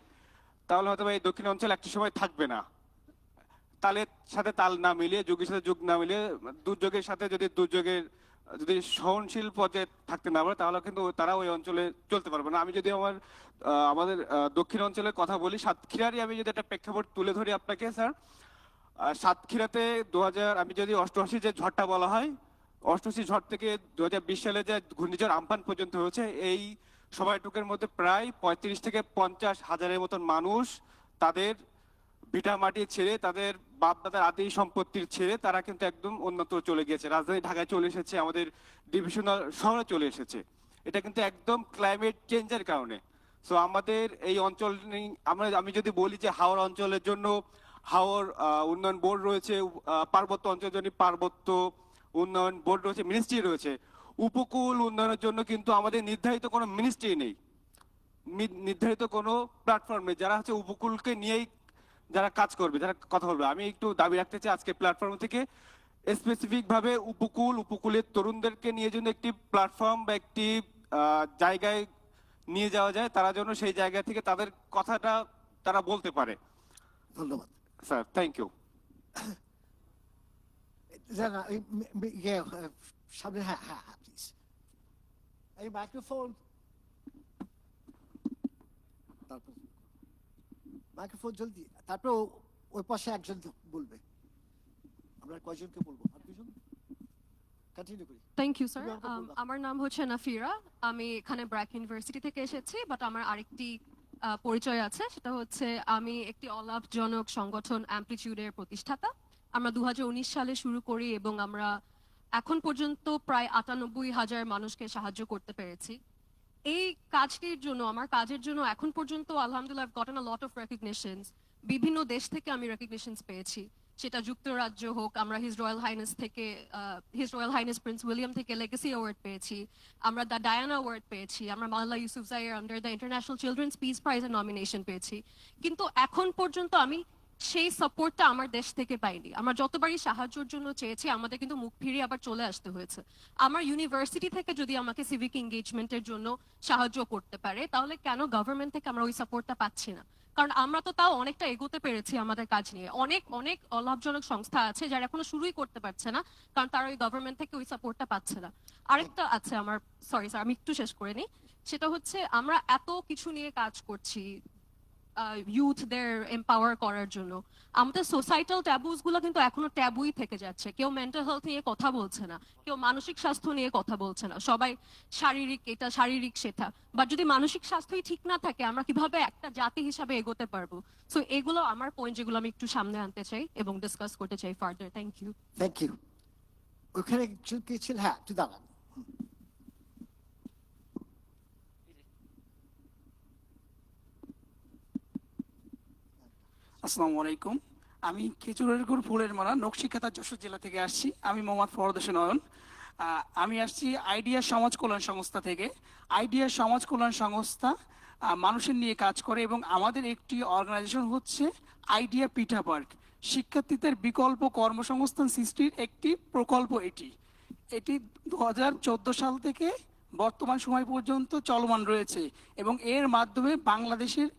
তাহলে হয়তো এই দক্ষিণ অঞ্চল একটা সময় থাকবে না। তালের সাথে তাল না মিলিয়ে, যুগের সাথে যুগ না মিলিয়ে, দুর্যোগের সাথে যদি সহনশীল পর্যায়ে থাকতে না পারে তাহলে কিন্তু তারা ওই অঞ্চলে চলতে পারবে না। আমি যদি আমাদের দক্ষিণ অঞ্চলের কথা বলি, সাতক্ষীরারই আমি যদি একটা প্রেক্ষাপট তুলে ধরি আপনাকে স্যার। সাতক্ষীরাতে আমি যদি 88 যে ঝড়টা বলা হয়, 88 ঝড় থেকে 2020 সালে যে ঘূর্ণিঝড় আমফান পর্যন্ত হয়েছে, এই সময়টুকুর মধ্যে প্রায় 35 থেকে 50 হাজারের মতন মানুষ তাদের ভিটা মাটি ছেড়ে, তাদের বাপ দাদার আদি সম্পত্তির ছেড়ে তারা কিন্তু একদম অন্যত্র চলে গিয়েছে, রাজধানী ঢাকায় চলে এসেছে, আমাদের ডিভিশনাল শহরে চলে এসেছে। এটা কিন্তু একদম ক্লাইমেট চেঞ্জের কারণে। সো আমাদের এই অঞ্চল আমি যদি বলি যে হাওড়া অঞ্চলের জন্য হাওর উন্নয়ন বোর্ড রয়েছে, পার্বত্য অঞ্চলের জন্য পার্বত্য উন্নয়ন বোর্ড রয়েছে, মিনিস্ট্রি রয়েছে। উপকূল উন্নয়নের জন্য কিন্তু আমাদের নির্ধারিত কোনো মিনিস্ট্রি নেই, নির্ধারিত কোনো প্ল্যাটফর্ম নেই যারা হচ্ছে উপকূলকে নিয়েই যারা কাজ করবে, যারা কথা বলবে। আমি একটু দাবি রাখতে চাই আজকে প্ল্যাটফর্ম থেকে স্পেসিফিক ভাবে উপকূলের তরুণদেরকে নিয়ে জন্য একটি প্ল্যাটফর্ম বা একটি জায়গায় নিয়ে যাওয়া যায়, তারা যেন সেই জায়গা থেকে তাদের কথাটা তারা বলতে পারে। ধন্যবাদ স্যার, থ্যাংক ইউ। সামনে, হ্যাঁ হ্যাঁ হ্যাঁ প্লিজ, এই মাইক্রোফোন, তারপর মাইক্রোফোন জলদি, তারপর ওই পাশে একজন বলবে। আমরা কয়জনকে বলবো? আর দুজন কন্টিনিউ করি। Thank you sir. তুমি আমাকে বলবা। আমার নাম হচ্ছে নাফিরা, আমি এখানে ব্র্যাক ইউনিভার্সিটি থেকে এসেছি, বাট আমার আরেকটি পরিচয় আছে, সেটা হচ্ছে আমি একটি অলাভজনক সংগঠন অ্যাম্পলিটিউডের প্রতিষ্ঠাতা। আমরা 2019 সালে শুরু করি এবং আমরা এখন পর্যন্ত প্রায় 98,000 মানুষকে সাহায্য করতে পেরেছি। এই কাজটির জন্য, আমার কাজের জন্য এখন পর্যন্ত আলহামদুলিল্লাহ I've gotten a lot of recognitions। বিভিন্ন দেশ থেকে আমি রেকগনিশনস পেয়েছি, সেটা যুক্তরাজ্য হোক, আমরা his royal highness Prince William থেকে লেগেসি অ্যাওয়ার্ড পেয়েছি, আমরা দ্য ডায়ানা অ্যাওয়ার্ড পেয়েছি, আমরা মালালা ইউসুফজাইয়ের under the international children's peace প্রাইজের নমিনেশন পেয়েছি। কিন্তু এখন পর্যন্ত আমি সেই সাপোর্টটা আমার দেশ থেকে পাইনি। আমরা যতবারই সাহায্যের জন্য চেয়েছি আমাদের কিন্তু মুখ ফিরিয়ে আবার চলে আসতে হয়েছে। আমার ইউনিভার্সিটি থেকে যদি আমাকে সিভিক এঙ্গেজমেন্টের জন্য সাহায্য করতে পারে, তাহলে কেন গভর্নমেন্ট থেকে আমরা ওই সাপোর্টটা পাচ্ছি না? কারণ আমরা তো তাও অনেকটা এগোতে পেরেছি আমাদের কাজ নিয়ে। অনেক অনেক অলাভজনক সংস্থা আছে যারা এখনো শুরুই করতে পারছে না, কারণ তারা ওই গভর্নমেন্ট থেকে ওই সাপোর্টটা পাচ্ছে না। আরেকটা আছে আমার, সরি স্যার আমি একটু শেষ করে নিই, সেটা হচ্ছে আমরা এত কিছু নিয়ে কাজ করছি ইউথদের এম্পাওয়ার করার জন্য, আমাদের সোসাইটাল ট্যাবুস গুলো কিন্তু এখনো ট্যাবুই থেকে যাচ্ছে। কেউ মেন্টাল হেলথ নিয়ে কথা বলছে না, কেউ মানসিক স্বাস্থ্য নিয়ে কথা বলছে না, সবাই শারীরিক এটা শারীরিক সেটা। বাট যদি মানসিক স্বাস্থ্যই ঠিক না থাকে আমরা কিভাবে একটা জাতি হিসাবে এগোতে পারবো? সো এগুলো আমার পয়েন্ট, যেগুলো আমি একটু সামনে আনতে চাই এবং ডিসকাস করতে চাই further. Thank you. Thank you. ওখানে একজন কে ছিল? হ্যাঁ, একটু দাঁড়ান। আসসালামু আলাইকুম, আমি খেজুরের গুড় ফুলের মালা নকশিকাতা যশোর জেলা থেকে আসছি। আমি মোহাম্মদ ফরদ হোসেন নয়ন। আমি আসছি আইডিয়া সমাজ কল্যাণ সংস্থা থেকে। আইডিয়া সমাজ কল্যাণ সংস্থা মানুষের নিয়ে কাজ করে এবং আমাদের একটি অর্গানাইজেশন হচ্ছে আইডিয়া পিঠা পার্ক, শিক্ষার্থীদের বিকল্প কর্মসংস্থান সৃষ্টির একটি প্রকল্প। এটি 2014 সাল থেকে বর্তমান সময় পর্যন্ত চলমান রয়েছে এবং এর মাধ্যমে বাংলাদেশের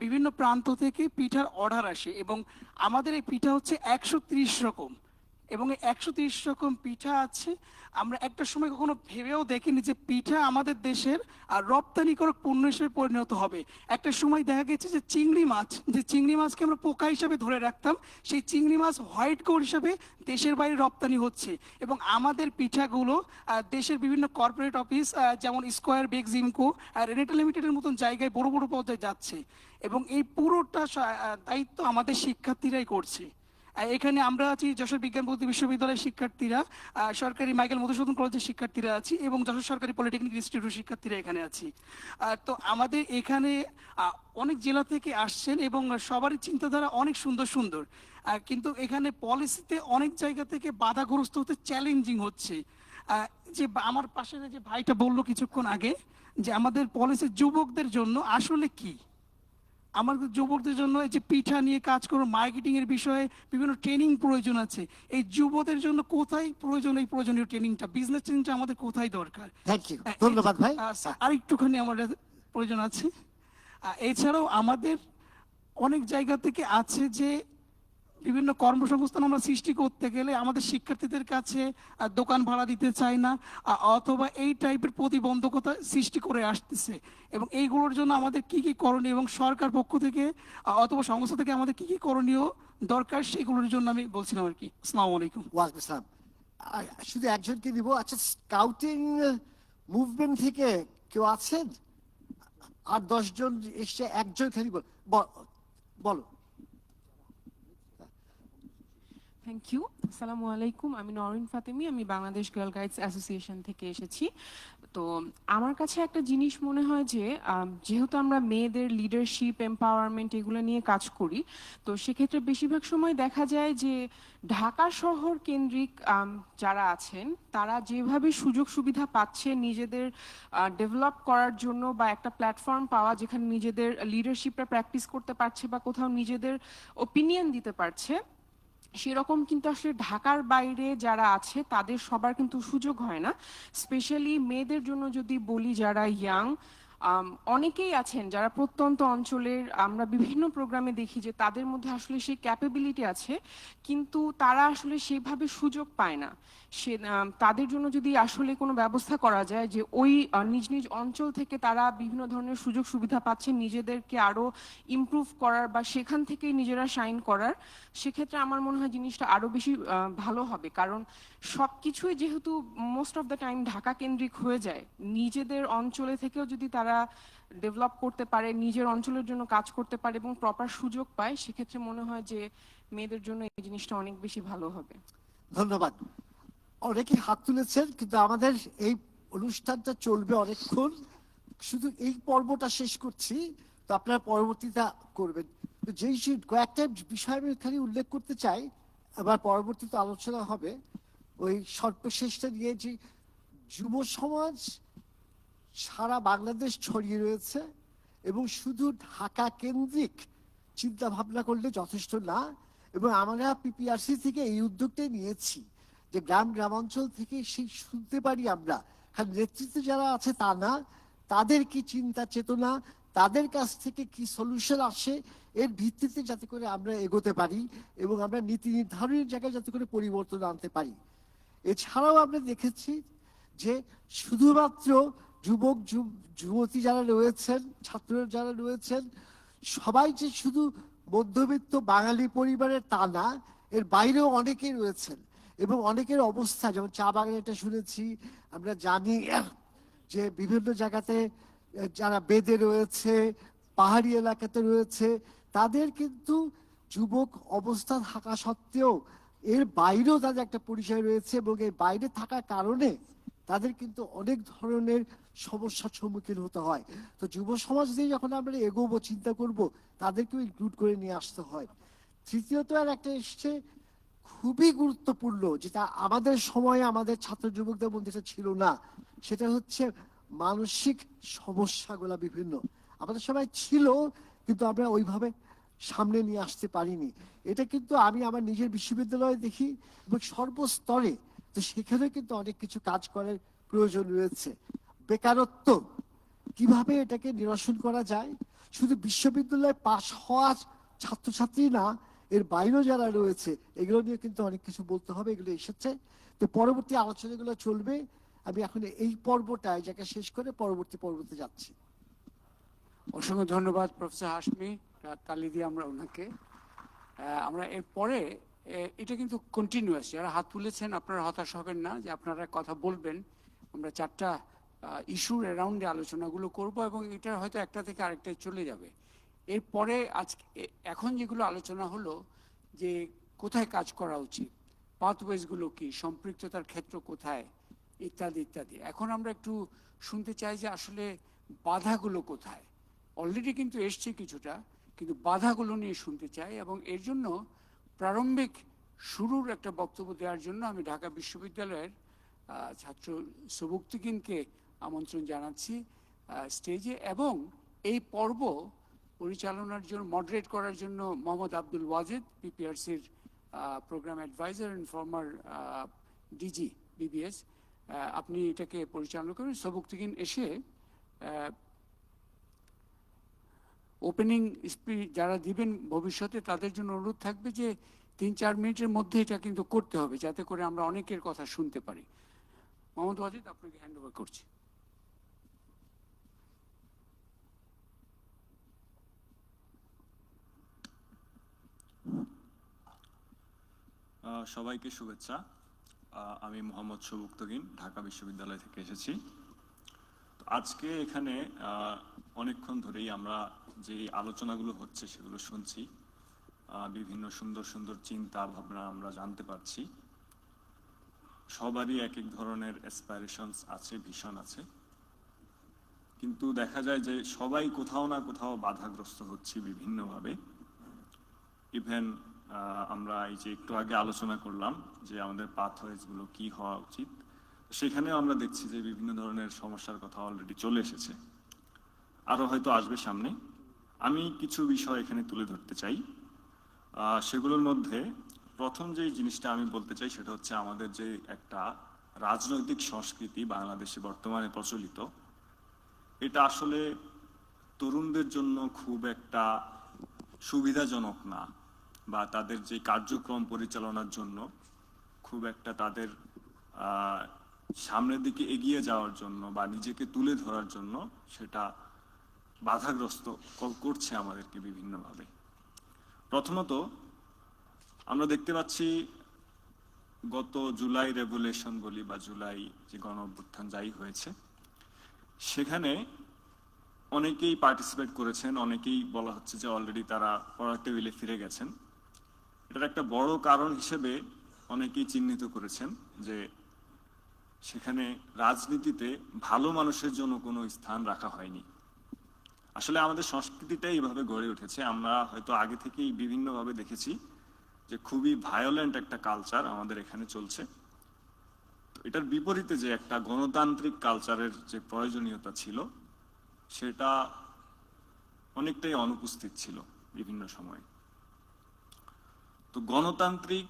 বিভিন্ন প্রান্ত থেকে পিঠার অর্ডার আসে এবং আমাদের এই পিঠা হচ্ছে 130 রকম এবং এই 130 রকম পিঠা আছে। আমরা একটা সময় কখনো ভেবেও দেখিনি যে পিঠা আমাদের দেশের রপ্তানিকরক পণ্য হিসেবে পরিণত হবে। একটা সময় দেখা গেছে যে চিংড়ি মাছকে আমরা পোকা হিসাবে ধরে রাখতাম, সেই চিংড়ি মাছ হোয়াইট গোল্ড হিসাবে দেশের বাইরে রপ্তানি হচ্ছে এবং আমাদের পিঠাগুলো দেশের বিভিন্ন কর্পোরেট অফিস যেমন স্কয়ার বেক জিমকো রেনেটা লিমিটেডের মতন জায়গায় বড় বড় পর্যায়ে যাচ্ছে এবং এই পুরোটা দায়িত্ব আমাদের শিক্ষার্থীরাই করছে। এখানে আমরা আছি যশোর বিজ্ঞান প্রযুক্তি বিশ্ববিদ্যালয়ের শিক্ষার্থীরা, সরকারি মাইকেল মধুসূদন কলেজের শিক্ষার্থীরা আছি এবং যশোর সরকারি পলিটেকনিক ইনস্টিটিউটের শিক্ষার্থীরা এখানে আছি। তো আমাদের এখানে অনেক জেলা থেকে আসছেন এবং সবারই চিন্তাধারা অনেক সুন্দর সুন্দর, কিন্তু এখানে পলিসিতে অনেক জায়গা থেকে বাধাগ্রস্ত হতে চ্যালেঞ্জিং হচ্ছে। যে আমার পাশে যে ভাইটা বললো কিছুক্ষণ আগে যে আমাদের পলিসি যুবকদের জন্য আসলে কি, আমাদের যুবকদের জন্য এই যে পিঠা নিয়ে কাজ করো, মার্কেটিং এর বিষয়ে বিভিন্ন ট্রেনিং প্রয়োজন আছে। এই যুবকদের জন্য কোথায় প্রয়োজন এই প্রয়োজনীয় ট্রেনিংটা, বিজনেস ট্রেনিংটা আমাদের কোথায় দরকার? থ্যাংক ইউ, ধন্যবাদ ভাই। আর একটুখানি আমাদের প্রয়োজন আছে। এছাড়াও আমাদের অনেক জায়গা থেকে আছে যে বিভিন্ন কর্মসংস্থান আমরা সৃষ্টি করতে গেলে আমাদের শিক্ষার্থীদের কাছে দোকান ভাড়া দিতে চায় না অথবা এই টাইপের প্রতিবন্ধকতা সৃষ্টি করে আসতেছে এবং এইগুলোর জন্য আমাদের কি কি করণীয় এবং সরকার পক্ষ থেকে অথবা সংস্থা থেকে আমাদের কি কি করণীয় দরকার সেগুলোর জন্য আমি বলছিলাম আর কি। আসসালামু আলাইকুম। ওয়ালাইকুম আসসালাম। শুধু একজনকে দিব। আচ্ছা, স্কাউটিং মুভমেন্ট থেকে কেউ আছেন? আর 10 জন এসে একজন খালি বলো। Thank you. আসসালামু আলাইকুম, আমি নরিন ফাতেমি, আমি বাংলাদেশ গার্ল গাইডস অ্যাসোসিয়েশন থেকে এসেছি। তো আমার কাছে একটা জিনিস মনে হয় যে যেহেতু আমরা মেয়েদের লিডারশিপ এম্পাওয়ারমেন্ট এগুলো নিয়ে কাজ করি, তো সেক্ষেত্রে বেশিরভাগ সময় দেখা যায় যে ঢাকা শহর কেন্দ্রিক যারা আছেন তারা যেভাবে সুযোগ সুবিধা পাচ্ছে নিজেদের ডেভেলপ করার জন্য, বা একটা প্ল্যাটফর্ম পাওয়া যেখানে নিজেদের লিডারশিপটা প্র্যাকটিস করতে পারছে বা কোথাও নিজেদের ওপিনিয়ন দিতে পারছে, সেরকম কিন্তু আসলে ঢাকার বাইরে যারা আছে তাদের সবার কিন্তু সুযোগ হয় না। স্পেশালি মেয়েদের জন্য যদি বলি, যারা ইয়াং অনেকেই আছেন যারা প্রত্যন্ত অঞ্চলের, আমরা বিভিন্ন প্রোগ্রামে দেখি যে তাদের মধ্যে আসলে সেই ক্যাপাবিলিটি আছে, কিন্তু তারা আসলে সেভাবে সুযোগ পায় না। সে তাদের জন্য যদি আসলে কোনো ব্যবস্থা করা যায় যে ওই নিজ নিজ অঞ্চল থেকে তারা বিভিন্ন ধরনের সুযোগ সুবিধা পাচ্ছে নিজেদেরকে আরো ইমপ্রুভ করার বা সেখান থেকেই নিজেরা শাইন করার, সেক্ষেত্রে আমার মনে হয় জিনিসটা আরো বেশি ভালো হবে। কারণ সবকিছুই যেহেতু most of the time Dhaka কেন্দ্রিক হয়ে যায়, নিজেদের অঞ্চলে থেকেও যদি তারা ডেভেলপ করতে পারে, নিজের অঞ্চলের জন্য কাজ করতে পারে এবং প্রপার সুযোগ পায়, সেক্ষেত্রে মনে হয় যে মেয়েদের জন্য এই জিনিসটা অনেক বেশি ভালো হবে। ধন্যবাদ। অনেকে হাত তুলেছেন, কিন্তু আমাদের এই অনুষ্ঠানটা চলবে অনেকক্ষণ। শুধু এই পর্বটা শেষ করছি, তো আপনারা পরবর্তীটা করবেন। তো যেই কয়েকটা বিষয় আমি এখানে উল্লেখ করতে চাই, আবার পরবর্তীতে আলোচনা হবে। ওই সর্বশেষটা নিয়ে যে যুব সমাজ সারা বাংলাদেশ ছড়িয়ে রয়েছে, এবং শুধু ঢাকা কেন্দ্রিক চিন্তা ভাবনা করলে যথেষ্ট না। এবং আমরা পিপিআরসি থেকে এই উদ্যোগটাই নিয়েছি যে গ্রামাঞ্চল থেকে সেই শুনতে পারি আমরা, খালি নেতৃত্বে যারা আছে তা না, তাদের কি চিন্তা চেতনা, তাদের কাছ থেকে কি সলিউশন আসে, এর ভিত্তিতে যাতে করে আমরা এগোতে পারি এবং আমরা নীতি নির্ধারণের জায়গায় যাতে করে পরিবর্তন আনতে পারি। এছাড়াও আমরা দেখেছি যে শুধুমাত্র যুবক যুবতী যারা রয়েছেন, ছাত্র যারা রয়েছেন, সবাই যে শুধু মধ্যবিত্ত বাঙালি পরিবারের তা না, এর বাইরেও অনেকেই রয়েছেন। এবং অনেকের অবস্থা, যেমন চা বাগানে এটা শুনেছি, আমরা জানি যে বিভিন্ন জায়গাতে যারা বেদে রয়েছে, পাহাড়ি এলাকাতে রয়েছে, তাদের কিন্তু যুবক অবস্থা থাকা সত্ত্বেও এর বাইরেও তাদের একটা পরিচয় রয়েছে, এবং এর বাইরে থাকার কারণে তাদের কিন্তু অনেক ধরনের সমস্যার সম্মুখীন হতে হয়। তো যুব সমাজ দিয়ে যখন আমরা এগোবো, চিন্তা করব, তাদেরকেও ইনক্লুড করে নিয়ে আসতে হয়। তৃতীয়ত আর একটা এসছে খুবই গুরুত্বপূর্ণ, যেটা আমাদের সময়ে আমাদের ছাত্র যুবকদের মধ্যে ছিল না, সেটা হচ্ছে মানসিক সমস্যাগুলো বিভিন্ন আমাদের সবাই ছিল, কিন্তু আমরা ওইভাবে সামনে নিয়ে আসতে পারিনি। এটা কিন্তু আমি আমার নিজের বিশ্ববিদ্যালয়ে দেখি এবং সর্বস্তরে, তো সেখানে কিন্তু অনেক কিছু কাজ করার প্রয়োজন রয়েছে। বেকারত্ব কিভাবে এটাকে নিরসন করা যায়, শুধু বিশ্ববিদ্যালয়ে পাশ হওয়া ছাত্রছাত্রী না, এর বাইরেও যারা রয়েছে, এগুলো নিয়ে কিন্তু অনেক কিছু বলতে হবে। এগুলো এসেছে, তো পরবর্তী আলোচনাগুলো চলবে। আমি এখন এই পর্বটায় যাকে শেষ করে পরবর্তী পর্বতে যাচ্ছি। অসংখ্য ধন্যবাদ প্রফেসর হাশমি, তালি দিয়ে আমরা ওনাকে। আমরা এরপরে এটা কিন্তু কন্টিনিউয়াস, যারা হাত তুলেছেন আপনারা হতাশ হবেন না, যে আপনারা কথা বলবেন। আমরা 4টা ইস্যুর অ্যারাউন্ডে আলোচনাগুলো করব, এবং এটা হয়তো একটা থেকে আরেকটায় চলে যাবে। এরপরে আজকে এখন যেগুলো আলোচনা হলো, যে কোথায় কাজ করা উচিত, পাথওয়েজগুলো কি, সম্পৃক্ততার ক্ষেত্র কোথায়, ইত্যাদি ইত্যাদি। এখন আমরা একটু শুনতে চাই যে আসলে বাধাগুলো কোথায়। অলরেডি কিন্তু এসছে কিছুটা, কিন্তু বাধাগুলো নিয়ে শুনতে চাই। এবং এর জন্য প্রারম্ভিক শুরুর একটা বক্তব্য দেওয়ার জন্য আমি ঢাকা বিশ্ববিদ্যালয়ের ছাত্র সবুক্তিকিনকে আমন্ত্রণ জানাচ্ছি স্টেজে, এবং এই পর্ব পরিচালনার জন্য, মডারেট করার জন্য মোহাম্মদ আব্দুল ওয়াজেদ, পিপিআরসির programme advisor and former DG BBS, আপনি এটাকে পরিচালনা করবেন। সবুক্তিকিন এসে ওপেনিং স্পিচ যারা দিবেন ভবিষ্যতে, তাদের জন্য অনুরোধ থাকবে যে 3-4 মিনিটের মধ্যে এটা কিন্তু করতে হবে, যাতে করে আমরা অনেকের কথা শুনতে পারি। মোহাম্মদ ওয়াজিদ, আপনাকে হ্যান্ড ওভার করছি। সবাইকে শুভেচ্ছা। আমি মোহাম্মদ সবুক্তগিন, ঢাকা বিশ্ববিদ্যালয় থেকে এসেছি। আজকে এখানে অনেকক্ষণ ধরেই আমরা যে আলোচনাগুলো হচ্ছে সেগুলো শুনছি। বিভিন্ন সুন্দর সুন্দর চিন্তা ভাবনা আমরা জানতে পারছি। সবারই এক এক ধরনের অ্যাসপাইরেশনস আছে, ভিশন আছে, কিন্তু দেখা যায় যে সবাই কোথাও না কোথাও বাধাগ্রস্ত হচ্ছি বিভিন্নভাবে। ইভেন আমরা এই যে একটু আগে আলোচনা করলাম যে আমাদের পাথওয়েজ গুলো কি হওয়া উচিত, সেখানেও আমরা দেখছি যে বিভিন্ন ধরনের সমস্যার কথা অলরেডি চলে এসেছে, আরো হয়তো আসবে সামনে। আমি কিছু বিষয় এখানে তুলে ধরতে চাই। সেগুলোর মধ্যে প্রথম যে জিনিসটা আমি বলতে চাই সেটা হচ্ছে আমাদের যে একটা রাজনৈতিক সংস্কৃতি বাংলাদেশে বর্তমানে প্রচলিত, এটা আসলে তরুণদের জন্য খুব একটা সুবিধাজনক না, বা তাদের যে কার্যক্রম পরিচালনার জন্য খুব একটা তাদের সামনের দিকে এগিয়ে যাওয়ার জন্য বা নিজেকে তুলে ধরার জন্য সেটা বাধাগ্রস্ত করছে আমাদেরকে বিভিন্নভাবে। প্রথমত আমরা দেখতে পাচ্ছি গত জুলাই রেভলিউশন বলি বা জুলাই যে গণ অভ্যুত্থান যাই হয়েছে, সেখানে অনেকেই পার্টিসিপেট করেছেন, অনেকেই বলা হচ্ছে যে অলরেডি তারা পড়ার টেবিলে ফিরে গেছেন। এটার একটা বড় কারণ হিসেবে অনেকেই চিহ্নিত করেছেন যে সেখানে রাজনীতিতে ভালো মানুষের জন্য কোনো স্থান রাখা হয়নি। আসলে আমাদের সংস্কৃতিটাই এইভাবে গড়ে উঠেছে। আমরা হয়তো আগে থেকেই বিভিন্নভাবে দেখেছি যে খুবই ভায়োলেন্ট একটা কালচার আমাদের এখানে চলছে। এটার বিপরীতে যে একটা গণতান্ত্রিক কালচারের যে প্রয়োজনীয়তা ছিল সেটা অনেকটাই অনুপস্থিত ছিল বিভিন্ন সময়ে। তো গণতান্ত্রিক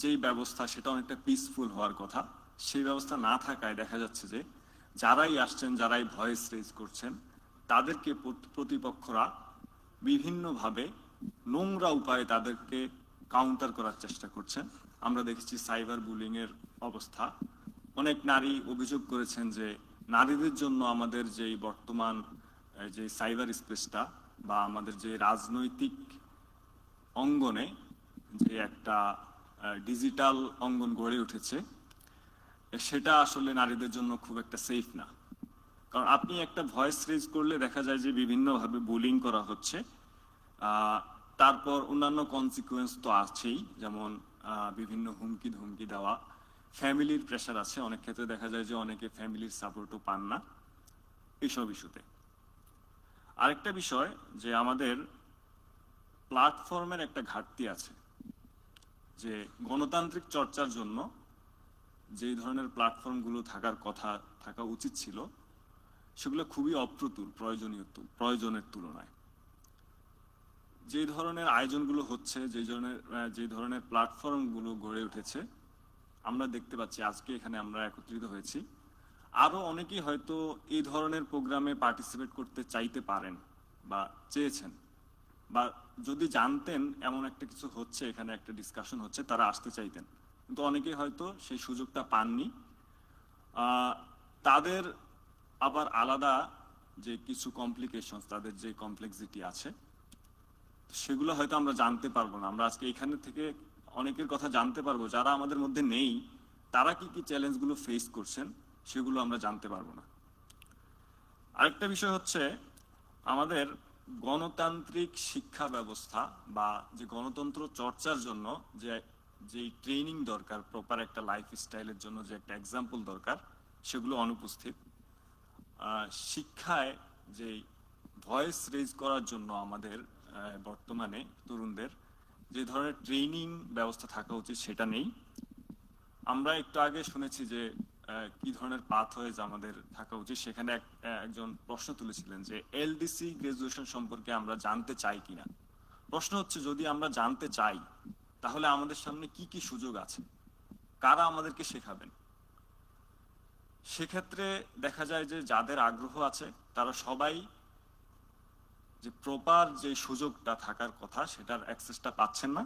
যেই ব্যবস্থা সেটা অনেকটা পিসফুল হওয়ার কথা, সেই ব্যবস্থা না থাকায় দেখা যাচ্ছে যে যারাই আসছেন, যারাই ভয়েস রেজ করছেন, তাদেরকে প্রতিপক্ষরা বিভিন্নভাবে নোংরা উপায়ে তাদেরকে কাউন্টার করার চেষ্টা করছেন। আমরা দেখেছি সাইবার বুলিং এর অবস্থা। অনেক নারী অভিযোগ করেছেন যে নারীদের জন্য আমাদের যে বর্তমান যে সাইবার স্পেসটা বা আমাদের যে রাজনৈতিক অঙ্গনে যে একটা ডিজিটাল অঙ্গন গড়ে উঠেছে, সেটা আসলে নারীদের জন্য খুব একটা সেফ না। কারণ আপনি একটা ভয়েস রেজ করলে দেখা যায় যে বিভিন্নভাবে বুলিং করা হচ্ছে, তারপর অন্যান্য কনসিকুয়েন্স তো আছেই, যেমন বিভিন্ন হুমকি ধমকি দেওয়া, ফ্যামিলির প্রেশার আছে। অনেক ক্ষেত্রে দেখা যায় যে অনেকে ফ্যামিলির সাপোর্টও পান না এইসব ইস্যুতে। আরেকটা বিষয় যে আমাদের প্ল্যাটফর্মের একটা ঘাটতি আছে, যে গণতান্ত্রিক চর্চার জন্য যে ধরনের প্ল্যাটফর্মগুলো থাকার কথা, থাকা উচিত ছিল, সেগুলো খুবই অপ্রতুল প্রয়োজনের তুলনায়। যে ধরনের আয়োজনগুলো হচ্ছে, যে ধরনের প্ল্যাটফর্মগুলো গড়ে উঠেছে, আমরা দেখতে পাচ্ছি আজকে এখানে আমরা একত্রিত হয়েছি, আরো অনেকেই হয়তো এই ধরনের প্রোগ্রামে পার্টিসিপেট করতে চাইতে পারেন বা চেয়েছেন, বা যদি জানতেন এমন একটা কিছু হচ্ছে, এখানে একটা ডিসকাশন হচ্ছে, তারা আসতে চাইতেন, কিন্তু অনেকেই হয়তো সেই সুযোগটা পাননি। তাদের আবার আলাদা যে কিছু কমপ্লিকেশন, তাদের যে কমপ্লেক্সিটি আছে, সেগুলো হয়তো আমরা জানতে পারবো না। আমরা আজকে এখানে থেকে অনেকের কথা জানতে পারবো যারা আমাদের মধ্যে নেই, তারা কি কি চ্যালেঞ্জগুলো ফেস করছেন সেগুলো আমরা জানতে পারবো না। আরেকটা বিষয় হচ্ছে আমাদের গণতান্ত্রিক শিক্ষা ব্যবস্থা বা যে গণতন্ত্র চর্চার জন্য যে ট্রেনিং দরকার, প্রপার একটা লাইফ স্টাইলের জন্য যে একটা এক্সাম্পল দরকার, সেগুলো অনুপস্থিত। শিক্ষায় যে ভয়েস রেজ করার জন্য আমাদের বর্তমানে তরুণদের যে ধরনের ট্রেনিং ব্যবস্থা থাকা উচিত সেটা নেই। আমরা একটু আগে শুনেছি যে কি ধরনের পাথওয়েজ আমাদের থাকা উচিত। সেখানে একজন প্রশ্ন তুলেছিলেন যে এলডিসি গ্রাজুয়েশন সম্পর্কে আমরা জানতে চাই কিনা। প্রশ্ন হচ্ছে, যদি আমরা জানতে চাই তাহলে আমাদের সামনে কি কি সুযোগ আছে, কারা আমাদেরকে শেখাবেন? সেক্ষেত্রে দেখা যায় যে যাদের আগ্রহ আছে তারা সবাই যে প্রপার যে সুযোগটা থাকার কথা সেটার অ্যাক্সেসটা পাচ্ছেন না।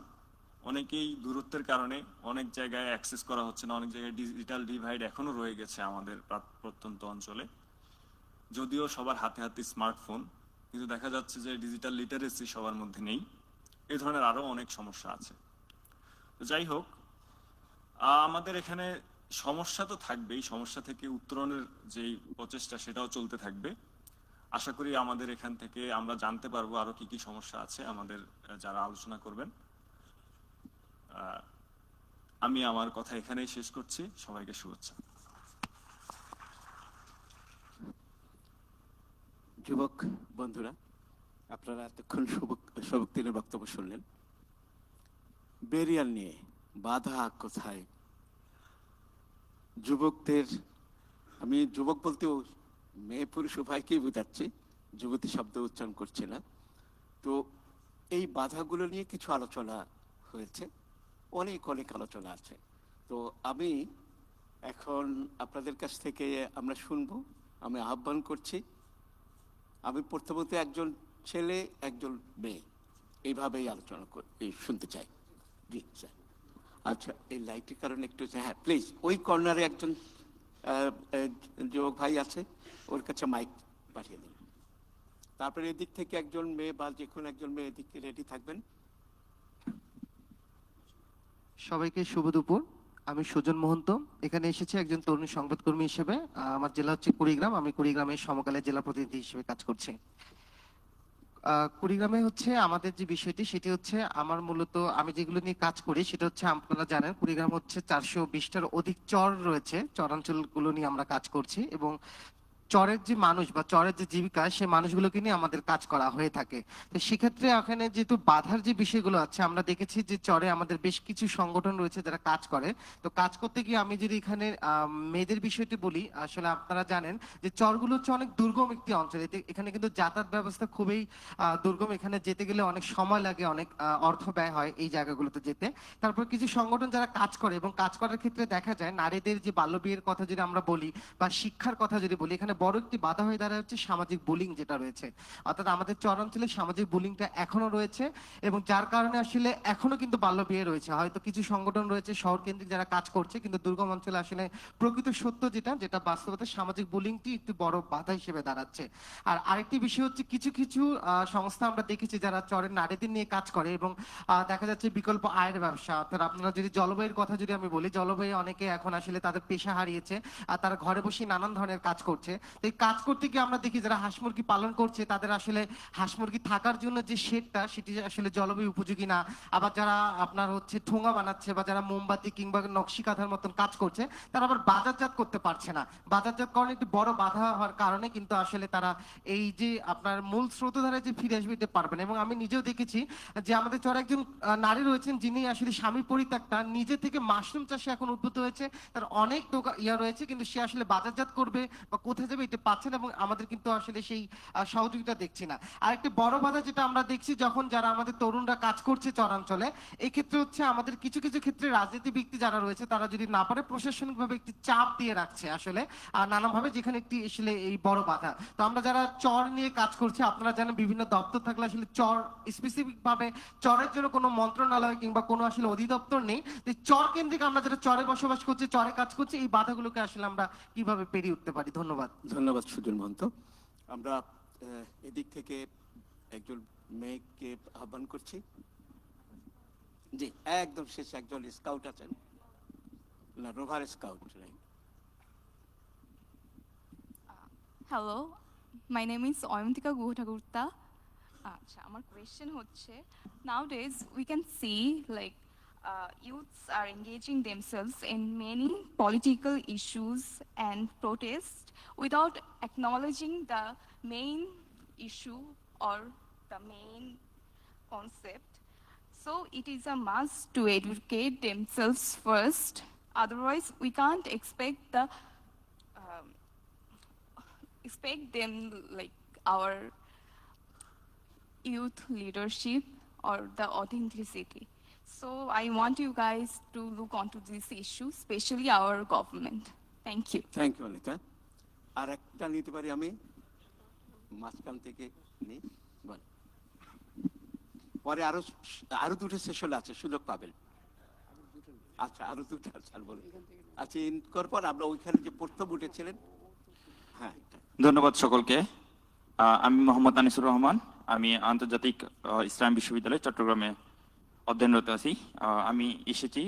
অনেকেই দূরত্বের কারণে অনেক জায়গায় অ্যাক্সেস করা হচ্ছে না, অনেক জায়গায় ডিজিটাল ডিভাইড এখনো রয়ে গেছে আমাদের প্রত্যন্ত অঞ্চলে। যদিও সবার হাতে হাতে স্মার্টফোন, কিন্তু দেখা যাচ্ছে যে ডিজিটাল লিটারেসি সবার মধ্যে নেই। এই ধরনের আরো অনেক সমস্যা আছে। তো যাই হোক, আমাদের এখানে সমস্যা তো থাকবেই, সমস্যা থেকে উত্তরণের যেই প্রচেষ্টা সেটাও চলতে থাকবে। আশা করি আমাদের এখান থেকে আমরা জানতে পারবো আরো কি কি সমস্যা আছে আমাদের যারা আলোচনা করবেন। আমি আমার কথা এখানেই শেষ করছি। সবাইকে শুভেচ্ছা। যুবক বন্ধুরা, আপনারা এতক্ষণ সবুক্তিনের বক্তব্য শুনলেন। ব্যারিয়ার নিয়ে বাধা কোথায়? যুবকদের, আমি যুবক বলতেও মেয়ে পুরুষ উভয়কেই বোঝাচ্ছি, যুবতী শব্দ উচ্চারণ করছি না। তো এই বাধাগুলো নিয়ে কিছু আলোচনা হয়েছে, অনেক অনেক আলোচনা আছে। তো আমি এখন আপনাদের কাছ থেকে আমরা শুনবো। আমি আহ্বান করছি, আমি প্রথমত একজন ছেলে একজন মেয়ে এইভাবেই আলোচনা শুনতে চাই। জি স্যার। আচ্ছা, এই লাইটের কারণে একটু, হ্যাঁ প্লিজ, ওই কর্নারে একজন যুবক ভাই আছে, ওর কাছে মাইক পাঠিয়ে দিন। তারপরে এদিক থেকে একজন মেয়ে বা যে কোনো একজন মেয়ে এদিকে রেডি থাকবেন। সবাইকে শুভ দুপুর। আমি সুজন মহন্ত, এখানে এসেছি একজন তরুণ সংবাদকর্মী হিসেবে। আমার জেলা হচ্ছে কুড়িগ্রাম। আমি কুড়িগ্রামের সমকালে জেলা প্রতিনিধি হিসেবে কাজ করছি। কুড়িগ্রামে হচ্ছে আমাদের যে বিষয়টি, সেটি হচ্ছে আমার মূলত আমি যেগুলো নিয়ে কাজ করি সেটা হচ্ছে, আপনারা জানেন কুড়িগ্রাম হচ্ছে 420টার অধিক চর রয়েছে, চরাঞ্চলগুলো নিয়ে আমরা কাজ করছি এবং চরের যে মানুষ বা চরের যে জীবিকা, সেই মানুষগুলোকে নিয়ে আমাদের কাজ করা হয়ে থাকে। তো সেক্ষেত্রে এখানে যেহেতু বাধার যে বিষয়গুলো আছে, আমরা দেখেছি যে চরে আমাদের বেশ কিছু সংগঠন রয়েছে যারা কাজ করে। তো কাজ করতে গিয়ে আমি যদি এখানে মেয়েদের বিষয়টি বলি, আসলে আপনারা জানেন যে চরগুলো হচ্ছে অনেক দুর্গম একটি অঞ্চল। এখানে কিন্তু যাতায়াত ব্যবস্থা খুবই দুর্গম। এখানে যেতে গেলে অনেক সময় লাগে, অনেক অর্থ ব্যয় হয় এই জায়গাগুলোতে যেতে। তারপর কিছু সংগঠন যারা কাজ করে এবং কাজ করার ক্ষেত্রে দেখা যায় নারীদের যে বাল্যবিয়ের কথা যদি আমরা বলি বা শিক্ষার কথা যদি বলি, এখানে বড় একটি বাধা হয়ে দাঁড়ায় হচ্ছে সামাজিক বুলিং যেটা রয়েছে। অর্থাৎ আমাদের চরাঞ্চলে সামাজিক বুলিংটা এখনো রয়েছে এবং যার কারণে আসলে এখনো কিন্তু বাল্য বিয়ে রয়েছে। হয়তো কিছু সংগঠন রয়েছে শহর কেন্দ্রিক যারা কাজ করছে, কিন্তু দুর্গম অঞ্চলে আসলে প্রকৃত সত্য যেটা বাস্তবতা, সামাজিক বুলিংটি একটি বড় বাধা হিসেবে দাঁড়াচ্ছে। আর আরেকটি বিষয় হচ্ছে, কিছু কিছু সংস্থা আমরা দেখেছি যারা চরের নারীদের নিয়ে কাজ করে এবং দেখা যাচ্ছে বিকল্প আয়ের ব্যবসা। অর্থাৎ আপনারা যদি জলবায়ুর কথা যদি আমি বলি, জলবায়ু অনেকে এখন আসলে তাদের পেশা হারিয়েছে আর তারা ঘরে বসে নানান ধরনের কাজ করছে। এই কাজ করতে গিয়ে আমরা দেখি যারা হাঁস মুরগি পালন করছে তাদের আসলে হাঁস মুরগি থাকার জন্য যে শেডটা, সেটি আসলে জলবায়ু উপযোগী না। আবার যারা আপনার হচ্ছে ঠোঙা বানাচ্ছে বা যারা মোমবাতি কিংবা নকশি কাঁথার মতন কাজ করছে, তারা আবার বাজারজাত করতে পারছে না। বাজারজাতকরণে একটি বড় বাধা হওয়ার কারণে কিন্তু আসলে তারা এই যে আপনার মূল স্রোতধারায় যে ফিরে আসবে এটা পারবে না। এবং আমি নিজেও দেখেছি যে আমাদের চরে একজন নারী রয়েছেন যিনি আসলে স্বামী পরিত্যক্তা, নিজে থেকে মাশরুম চাষে এখন উদ্বুদ্ধ হয়েছে। তার অনেক রয়েছে, কিন্তু সে আসলে বাজারজাত করবে বা কোথায় যাবে এটা পাচ্ছে না এবং আমাদের কিন্তু আসলে সেই সহযোগিতা দেখছি না। আরেকটি বড় বাধা যেটা আমরা দেখছি, যখন যারা আমাদের তরুণরা কাজ করছে চরাঞ্চলে, এই ক্ষেত্রে হচ্ছে আমাদের কিছু কিছু ক্ষেত্রে রাজনীতি ব্যক্তি যারা রয়েছে তারা যদি না পারে প্রশাসনিকভাবে একটি চাপ দিয়ে রাখছে আসলে নানাভাবে, যেখানে একটি আসলে এই বড় বাধা। তো আমরা যারা চর নিয়ে কাজ করছি, আপনারা জানেন বিভিন্ন দপ্তর থাকলে আসলে চর স্পেসিফিক ভাবে চরের জন্য কোনো মন্ত্রণালয় কিংবা কোনো আসলে অধিদপ্তর নেই। চর কেন্দ্রিক আমরা যারা চরে বসবাস করছি, চরে কাজ করছি, এই বাধাগুলোকে আসলে আমরা কিভাবে পেরিয়ে উঠতে পারি? ধন্যবাদ। ধন্যবাদ সুজন মহন্ত। আমরা এদিক থেকে একজন মেয়েকে আহ্বান করছি। জি, একদম শেষে একজন স্কাউট আছেন, না rover scout. Hello, my name is Ayantika Guha Thakurta. আচ্ছা, আমার কোয়েশ্চেন হচ্ছে, nowadays we can see like youths are engaging themselves in many political issues and protests without acknowledging the main issue or the main concept. So it is a must to educate themselves first. Otherwise, we can't expect them like our youth leadership or the authenticity. So I want you guys to look onto this issue, especially our government. Thank you. Thank you Anita. আর একটা নিতে পারি আমি মাঝখান থেকে নিই, বল। পরে আরো দুটো সেশন আছে, সুযোগ পাবেন। আচ্ছা, আরো দুটো স্যার বলুন। আচ্ছা, ইনকর পর আমরা ওইখানে যে প্রথম উঠেছিলেন। হ্যাঁ, ধন্যবাদ সকলকে। আমি মোহাম্মদ আনিসুর রহমান। আমি আন্তর্জাতিক ইসলাম বিশ্ববিদ্যালয় চট্টগ্রামে অধ্যয়নরত আছি। আমি এসেছি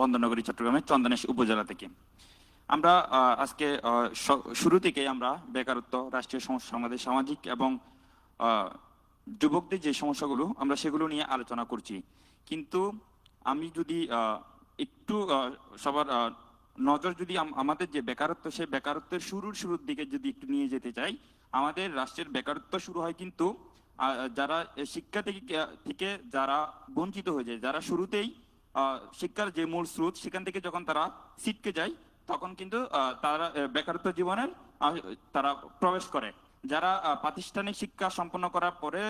বন্দরনগরী চট্টগ্রামের চন্দনেশ উপজেলা থেকে। আমরা আজকে শুরু থেকে আমরা বেকারত্ব, রাষ্ট্রীয় সমস্যা, আমাদের সামাজিক এবং যুবকদের যে সমস্যাগুলো আমরা সেগুলো নিয়ে আলোচনা করছি। কিন্তু আমি যদি একটু সবার নজর যদি আমাদের যে বেকারত্ব, সেই বেকারত্বের শুরুর দিকে যদি একটু নিয়ে যেতে চাই, আমাদের রাষ্ট্রের বেকারত্ব শুরু হয় কিন্তু যারা শিক্ষা থেকে যারা বঞ্চিত হয়ে যায়, যারা শুরুতেই শিক্ষার যে মূল স্রোত সেখান থেকে যখন তারা ছিটকে যায়, তখন কিন্তু তারা বেকারত্ব জীবনের তারা প্রবেশ করে। যারা প্রাতিষ্ঠানিক শিক্ষা সম্পন্ন করার পরে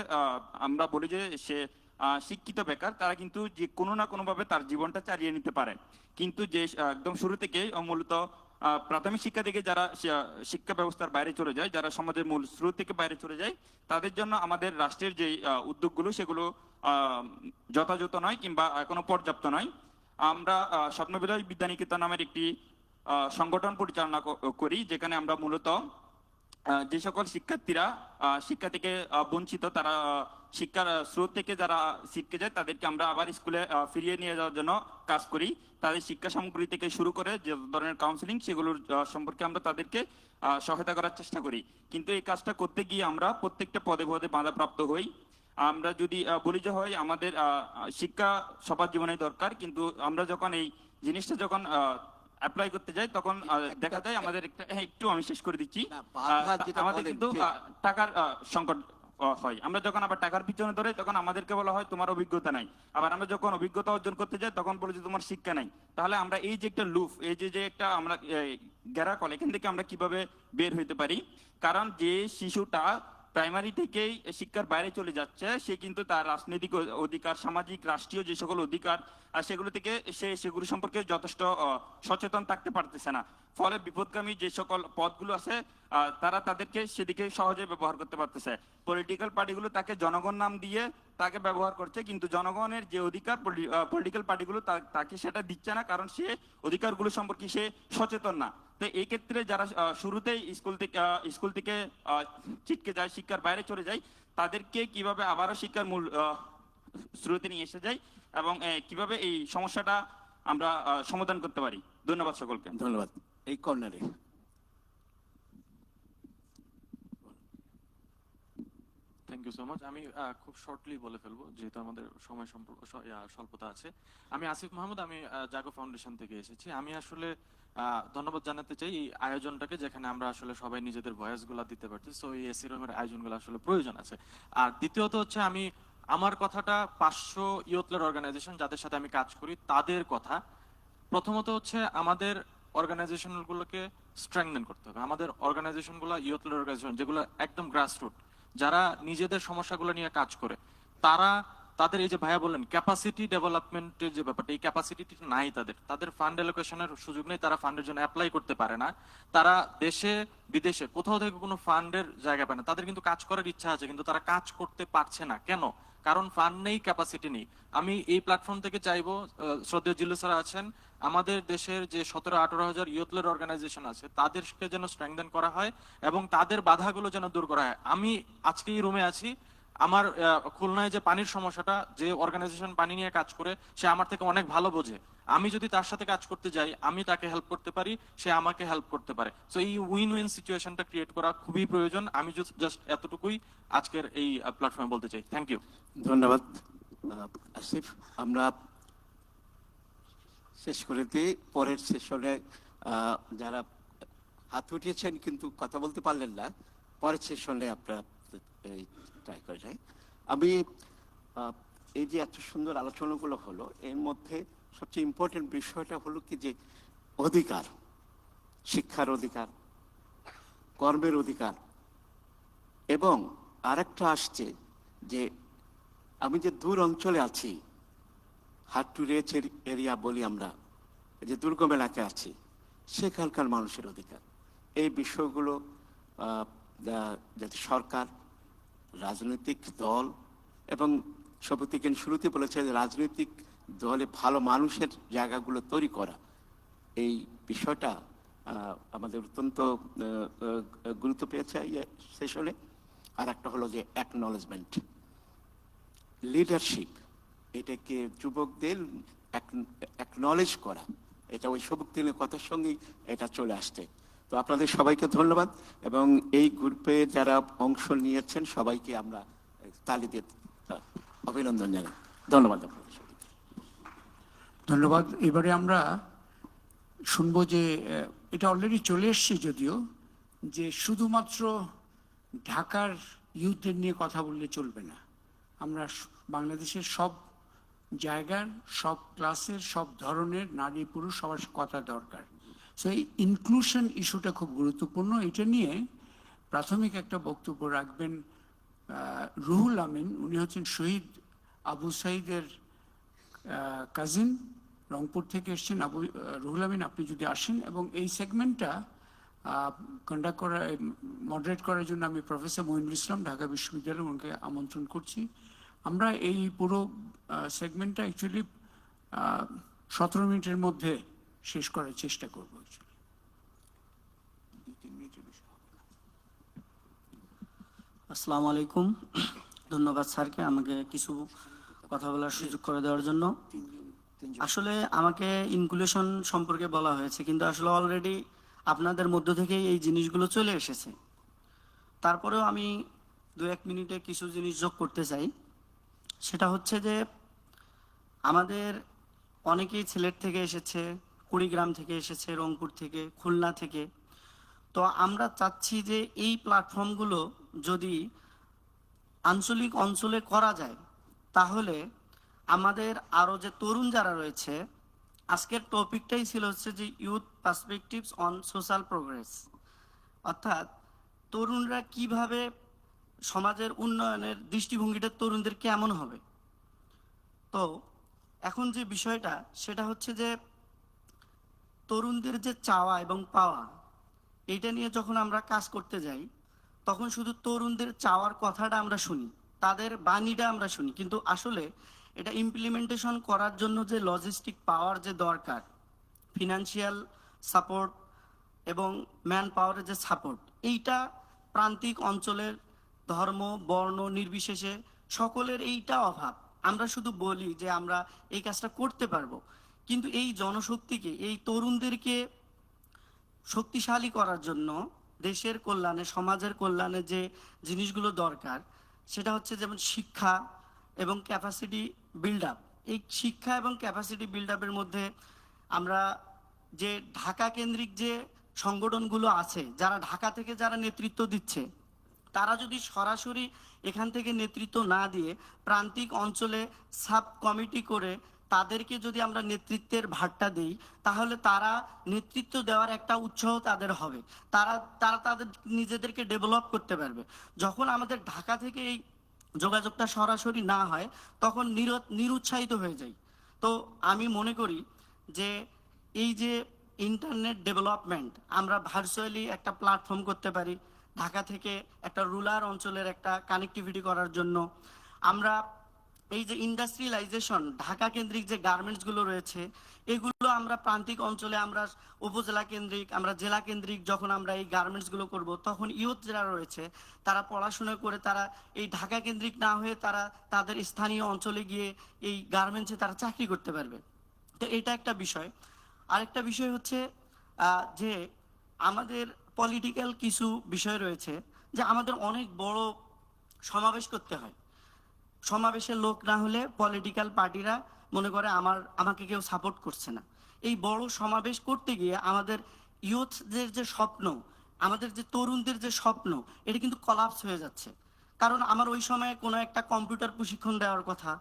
আমরা বলি যে সে শিক্ষিত বেকার, তারা কিন্তু যে কোনো না কোনো ভাবে তার জীবনটা চালিয়ে নিতে পারে। কিন্তু যে একদম শুরু থেকে মূলত প্রাথমিক শিক্ষা থেকে যারা শিক্ষা ব্যবস্থার বাইরে চলে যায়, যারা সমাজের মূল স্রোত থেকে বাইরে চলে যায়, তাদের জন্য আমাদের রাষ্ট্রের যে উদ্যোগগুলো সেগুলো যথাযথ নয় কিংবা এখনো পর্যাপ্ত নয়। আমরা স্বপ্নবিদয় বিদ্যানিকেতন নামের একটি সংগঠন পরিচালনা করি, যেখানে আমরা মূলত যে সকল শিক্ষার্থীরা শিক্ষা থেকে বঞ্চিত, তারা শিক্ষার স্রোত থেকে যারা ছিটকে যায়, তাদেরকে আমরা আবার স্কুলে ফিরিয়ে নিয়ে যাওয়ার জন্য কাজ করি। তাদের শিক্ষা সামগ্রী থেকে শুরু করে যে ধরনের কাউন্সিলিং, সেগুলোর সম্পর্কে আমরা তাদেরকে সহায়তা করার চেষ্টা করি। কিন্তু এই কাজটা করতে গিয়ে আমরা প্রত্যেকটা পদে পদে বাধাপ্রাপ্ত হই। আমরা যদি বলি যে হয় আমাদের শিক্ষা সবার জীবনে দরকার, কিন্তু আমরা যখন এই জিনিসটা যখন অ্যাপ্লাই করতে যাই, তখন দেখা যায় আমাদের একটু আমি শেষ করে দিচ্ছি, আমাদের কিন্তু টাকার সংকট হয়। আমরা যখন আবার টাকার পিছনে ধরে, তখন আমাদেরকে বলা হয় তোমার অভিজ্ঞতা নাই। আবার আমরা যখন অভিজ্ঞতা অর্জন করতে যাই, তখন বলে যে তোমার শিক্ষা নাই। তাহলে আমরা এই যে একটা লুপ, এই যে একটা আমরা গ্যারাকল, এখান থেকে আমরা কিভাবে বের হইতে পারি? কারণ যে শিশুটা প্রাইমারি থেকেই শিক্ষার বাইরে চলে যাচ্ছে, সে কিন্তু তার রাজনৈতিক অধিকার, সামাজিক রাষ্ট্রীয় যে সকল অধিকার সেগুলো থেকে সেগুলো সম্পর্কে যথেষ্ট সচেতন থাকতে পারতেছে না। ফলে বিপদগামী যে সকল পদগুলো আছে তারা তাদেরকে সেদিকে সহজে ব্যবহার করতে পারতেছে। পলিটিক্যাল পার্টিগুলো তাকে জনগণ নাম দিয়ে তাকে ব্যবহার করছে, কিন্তু জনগণের যে অধিকার পলিটিক্যাল পার্টিগুলো তাকে সেটা দিচ্ছে না, কারণ সে অধিকারগুলো সম্পর্কে সে সচেতন না। তো এই ক্ষেত্রে যারা শুরুতেই স্কুল থেকে ছিটকে যায়, শিক্ষার বাইরে চলে যায়, তাদেরকে কিভাবে আবারও শিক্ষার মূল স্রোতে নিয়ে এসে যায় এবং কিভাবে এই সমস্যাটা আমরা সমাধান করতে পারি। ধন্যবাদ সকলকে। ধন্যবাদ। এই কর্নারে থ্যাংক ইউ সো মাচ। আমি খুব শর্টলি বলে ফেলবো, যেহেতু আমাদের সময় স্বল্পতা আছে। আমি আসিফ মাহমুদ, আমি জাগো ফাউন্ডেশন থেকে এসেছি। আমি আসলে ধন্যবাদ জানাতে চাই এই আয়োজনটাকে, যেখানে আমরা আসলে সবাই নিজেদের ভয়েস গুলা দিতে পারছি। সো এই এসি রুমের আয়োজনগুলো আসলে প্রয়োজন আছে। আর দ্বিতীয়ত হচ্ছে, আমি আমার কথাটা 500 ইয়ুথ-লেড অর্গানাইজেশন যাদের সাথে আমি কাজ করি তাদের কথা। প্রথমত হচ্ছে আমাদের অর্গানাইজেশনগুলোকে স্ট্রেংথেন করতে হবে। আমাদের অর্গানাইজেশনগুলো ইয়ুথ-লেড অর্গানাইজেশন, যেগুলো একদম গ্রাসরুট, যারা নিজেদের সমস্যাগুলো নিয়ে কাজ করে, তাদের এই যে ভাইয়া বললেন ক্যাপাসিটি ডেভেলপমেন্টের যে ব্যাপারটা, এই ক্যাপাসিটি নাই তাদের ফান্ড অ্যালোকেশনের সুযোগ নেই, তারা ফান্ডের জন্য অ্যাপ্লাই করতে পারে না, তারা দেশে বিদেশে কোথাও থেকে কোনো ফান্ডের জায়গা পায় না। তাদের কিন্তু কাজ করার ইচ্ছা আছে, কিন্তু তারা কাজ করতে পারছে না। কেন? কারণ ফান্ড নেই, ক্যাপাসিটি নেই। আমি এই প্ল্যাটফর্ম থেকে চাইবো, শ্রদ্ধেয় জিল্লু স্যার আছেন, আমাদের দেশের যে 17-18 হাজার ইয়ুথ-লেড অর্গানাইজেশন আছে তাদেরকে যেন স্ট্রেংথেন করা হয় এবং তাদের বাধাগুলো যেন দূর করা হয়। আমি আজকে এই রুমে আছি, আমার খুলনায় যে পানির সমস্যাটা, যে অর্গানাইজেশন পানি নিয়ে কাজ করে, সে আমার থেকে অনেক ভালো বোঝে। আমি যদি তার সাথে কাজ করতে যাই, আমি তাকে হেল্প করতে পারি, সে আমাকে হেল্প করতে পারে। সো এই উইন উইন সিচুয়েশনটা ক্রিয়েট করা খুবই প্রয়োজন। আমি জাস্ট এতটুকুই আজকের এই প্ল্যাটফর্মে বলতে চাই। Thank you. ধন্যবাদ আসিফ। আমরা শেষ করে দিই। পরের সেশনে যারা হাত উঠিয়েছেন কিন্তু কথা বলতে পারলেন না, পরের সেশনে আপনারা ট্রাই করে যাই। আমি এই যে এত সুন্দর আলোচনাগুলো হলো, এর মধ্যে সবচেয়ে ইম্পর্টেন্ট বিষয়টা হলো কি, যে অধিকার, শিক্ষার অধিকার, কর্মের অধিকার, এবং আরেকটা আসছে যে আমি যে দূর অঞ্চলে আছি, হার্ড টু রিচ এরিয়া বলি আমরা, যে দুর্গম এলাকায় আছি, সেখানকার মানুষের অধিকার। এই বিষয়গুলো যাতে সরকার, রাজনৈতিক দল, এবং শপথিকেন শুরুতে বলেছে যে রাজনৈতিক দলে ভালো মানুষের জায়গাগুলো তৈরি করা, এই বিষয়টা আমাদের অত্যন্ত গুরুত্ব পেয়েছে এই সেশনে। আর একটা হলো যে অ্যাকনলেজমেন্ট, লিডারশিপ, এটাকে যুবকদের অ্যাকনলেজ করা, এটা ওই শপথিকের কথার সঙ্গেই এটা চলে আসছে। তো আপনাদের সবাইকে ধন্যবাদ, এবং এই গ্রুপে যারা অংশ নিয়েছেন সবাইকে আমরা তালি দিয়ে অভিনন্দন জানাই। ধন্যবাদ আপনাদের। ধন্যবাদ। এবারে আমরা শুনবো যে এটা অলরেডি চলে এসছে যদিও, যে শুধুমাত্র ঢাকার ইউথদের নিয়ে কথা বললে চলবে না। আমরা বাংলাদেশের সব জায়গার, সব ক্লাসের, সব ধরনের নারী পুরুষ সবার কথা দরকার। সো এই ইনক্লুশন ইস্যুটা খুব গুরুত্বপূর্ণ। এটা নিয়ে প্রাথমিক একটা বক্তব্য রাখবেন রুহুল আমিন। উনি হচ্ছেন শহীদ আবু সাইদের কাজিন, রংপুর থেকে এসছেন। রুহুল আমিন, আপনি যদি আসেন, এবং এই সেগমেন্টটা কন্ডাক্ট করা, মডারেট করার জন্য আমি প্রফেসর মঈনুল ইসলাম, ঢাকা বিশ্ববিদ্যালয়, ওনাকে আমন্ত্রণ করছি। আমরা এই পুরো সেগমেন্টটা অ্যাকচুয়ালি 17 মিনিটের মধ্যে শেষ করার চেষ্টা করব। আসসালামু আলাইকুম। ধন্যবাদ স্যারকে আমাকে কিছু কথা বলার সুযোগ করে দেওয়ার জন্য। আসলে আমাকে ইনক্লুশন সম্পর্কে বলা হয়েছে, কিন্তু আসলে অলরেডি আপনাদের মধ্য থেকেই এই জিনিসগুলো চলে এসেছে। তারপরেও আমি 2-1 মিনিটে কিছু জিনিস যোগ করতে চাই। সেটা হচ্ছে যে আমাদের অনেকেই সিলেট থেকে এসেছে, কুড়িগ্রাম থেকে এসেছে, রংপুর থেকে, খুলনা থেকে। তো আমরা চাচ্ছি যে এই প্ল্যাটফর্মগুলো যদি আঞ্চলিক অঞ্চলে করা যায়, তাহলে আমাদের আরো যে তরুণ যারা রয়েছে, আজকের টপিকটাই ছিল হচ্ছে যে youth perspectives on social progress, অর্থাৎ তরুণরা কিভাবে সমাজের উন্নয়নের দৃষ্টিভঙ্গিটা তরুণদের কেমন হবে। তো এখন যে বিষয়টা সেটা হচ্ছে যে তরুণদের যে চাওয়া এবং পাওয়া, এইটা নিয়ে যখন আমরা কাজ করতে যাই, তখন শুধু তরুণদের চাওয়ার কথাটা আমরা শুনি, তাদের বাণীটা আমরা শুনি, কিন্তু আসলে এটা ইমপ্লিমেন্টেশন করার জন্য যে লজিস্টিক পাওয়ার যে দরকার, ফিনান্সিয়াল সাপোর্ট এবং ম্যান পাওয়ারের যে সাপোর্ট, এইটা প্রান্তিক অঞ্চলের ধর্ম বর্ণ নির্বিশেষে সকলের এইটা অভাব। আমরা শুধু বলি যে আমরা এই কাজটা করতে পারবো, কিন্তু এই জনশক্তিকে, এই তরুণদেরকে শক্তিশালী করার জন্য দেশের কল্যাণে, সমাজের কল্যাণে যে জিনিসগুলো দরকার, সেটা হচ্ছে যেমন শিক্ষা এবং ক্যাপাসিটি বিল্ড আপ। এই শিক্ষা এবং ক্যাপাসিটি বিল্ড আপের মধ্যে আমরা যে ঢাকা কেন্দ্রিক যে সংগঠনগুলো আছে, যারা ঢাকা থেকে যারা নেতৃত্ব দিচ্ছে, তারা যদি সরাসরি এখান থেকে নেতৃত্ব না দিয়ে প্রান্তিক অঞ্চলে সাব কমিটি করে তাদেরকে যদি আমরা নেতৃত্বের ভারটা দেই, তাহলে তারা নেতৃত্ব দেওয়ার একটা উৎসাহ তাদের হবে, তারা তাদের নিজেদেরকে ডেভেলপ করতে পারবে। যখন আমাদের ঢাকা থেকে এই যোগাযোগটা সরাসরি না হয়, তখন নিরুৎসাহিত হয়ে যায়। তো আমি মনে করি যে এই যে ইন্টারনেট ডেভেলপমেন্ট, আমরা ভার্চুয়ালি একটা প্ল্যাটফর্ম করতে পারি ঢাকা থেকে একটা রুরাল অঞ্চলের একটা কানেক্টিভিটি করার জন্য। আমরা এই যে ইন্ডাস্ট্রিয়ালাইজেশন, ঢাকা কেন্দ্রিক যে গার্মেন্টসগুলো রয়েছে, এগুলো আমরা প্রান্তিক অঞ্চলে, আমরা উপজেলা কেন্দ্রিক, আমরা জেলা কেন্দ্রিক যখন আমরা এই গার্মেন্টসগুলো করব, তখন ইউথ যারা রয়েছে তারা পড়াশোনা করে তারা এই ঢাকা কেন্দ্রিক না হয়ে তারা তাদের স্থানীয় অঞ্চলে গিয়ে এই গার্মেন্টসে তারা চাকরি করতে পারবে। তো এটা একটা বিষয়। আরেকটা বিষয় হচ্ছে যে আমাদের পলিটিক্যাল কিছু বিষয় রয়েছে, যে আমাদের অনেক বড় সমাবেশ করতে হয়। সমাবেশের লোক না হলে পলিটিক্যাল পার্টিরা মনে করে আমাকে কেউ সাপোর্ট করছে না। এই বড় সমাবেশ করতে গিয়ে আমাদের ইউথদের যে স্বপ্ন, আমাদের যে তরুণদের যে স্বপ্ন, এটা কিন্তু কলাপস হয়ে যাচ্ছে। কারণ আমার ওই সময়ে কোনো একটা কম্পিউটার প্রশিক্ষণ দেওয়ার কথা,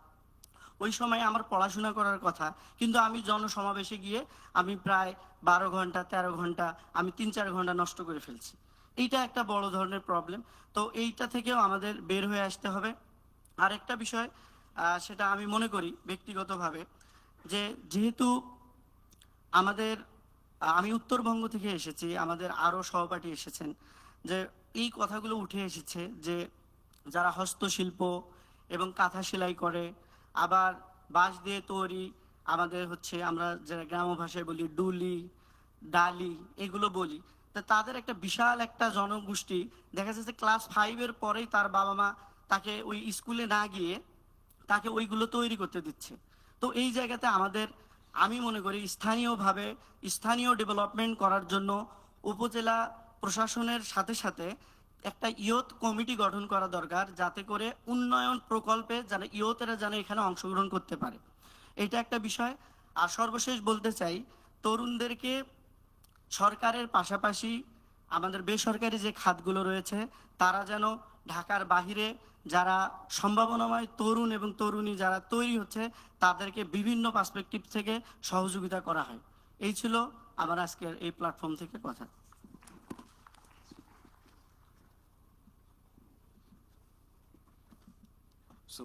ওই সময় আমার পড়াশোনা করার কথা, কিন্তু আমি জনসমাবেশে গিয়ে আমি প্রায় 12 ঘন্টা 13 ঘন্টা আমি 3-4 ঘন্টা নষ্ট করে ফেলছি। এইটা একটা বড় ধরনের প্রবলেম। তো এইটা থেকেও আমাদের বের হয়ে আসতে হবে। আরেকটা বিষয়, সেটা আমি মনে করি ব্যক্তিগতভাবে, যে যেহেতু আমি উত্তরবঙ্গ থেকে এসেছি, আমাদের আরো সহপাঠী এসেছেন, যে এই কথাগুলো উঠে এসেছে যে যারা হস্তশিল্প এবং কাঁথা সেলাই করে, আবার বাঁশ দিয়ে তৈরি, আমাদের হচ্ছে আমরা যারা গ্রাম্য ভাষায় বলি ডুলি, ডালি, এগুলো বলি, তো তাদের একটা বিশাল একটা জনগোষ্ঠী দেখা যাচ্ছে ক্লাস 5-এর পরেই তার বাবা মা তাকে ওই স্কুলে না গিয়ে তাকে ওইগুলো তৈরি করতে দিচ্ছে। তো এই জায়গাতে আমি মনে করি স্থানীয়ভাবে স্থানীয় ডেভেলপমেন্ট করার জন্য উপজেলা প্রশাসনের সাথে সাথে একটা ইয়ুথ কমিটি গঠন করা দরকার, যাতে করে উন্নয়ন প্রকল্পে যেন ইয়ুথেরা যেন এখানে অংশগ্রহণ করতে পারে। এটা একটা বিষয়। আর সর্বশেষ বলতে চাই, তরুণদেরকে সরকারের পাশাপাশি আমাদের বেসরকারি যে খাতগুলো রয়েছে তারা যেন ঢাকার বাহিরে যারা সম্ভাবনাময় তরুণ এবং তরুণী যারা তৈরি হচ্ছে তাদেরকে বিভিন্ন পার্সপেক্টিভ থেকে সহযোগিতা করা হয়। এই ছিল আমার আজকের এই প্ল্যাটফর্ম থেকে কথা। সো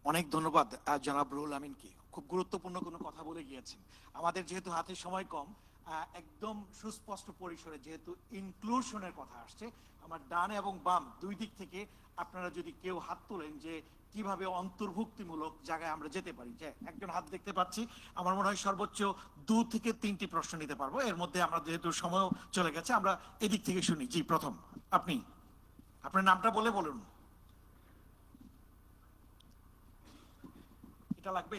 অনেক ধন্যবাদ জনাব রুহুল আমিনকে, খুব গুরুত্বপূর্ণ কোনো কথা বলে গিয়েছেন। আমাদের যেহেতু হাতে সময় কম, একদম সুস্পষ্ট পরিসরে যেহেতু ইনক্লুশনের কথা আসছে, আমার ডান এবং বাম দুই দিক থেকে আপনারা যদি কেউ হাত তোলেন যে কিভাবে অন্তর্ভুক্তিমূলক জায়গায় আমরা যেতে পারি। যে একজন হাত দেখতে পাচ্ছি, আমার মনে হয় সর্বোচ্চ 2 থেকে 3টি প্রশ্ন নিতে পারবো। এর মধ্যে আমরা যেহেতু সময় চলে গেছে, আমরা এদিক থেকে শুনি। জি, প্রথম আপনি আপনার নামটা বলুন। এটা লাগবে?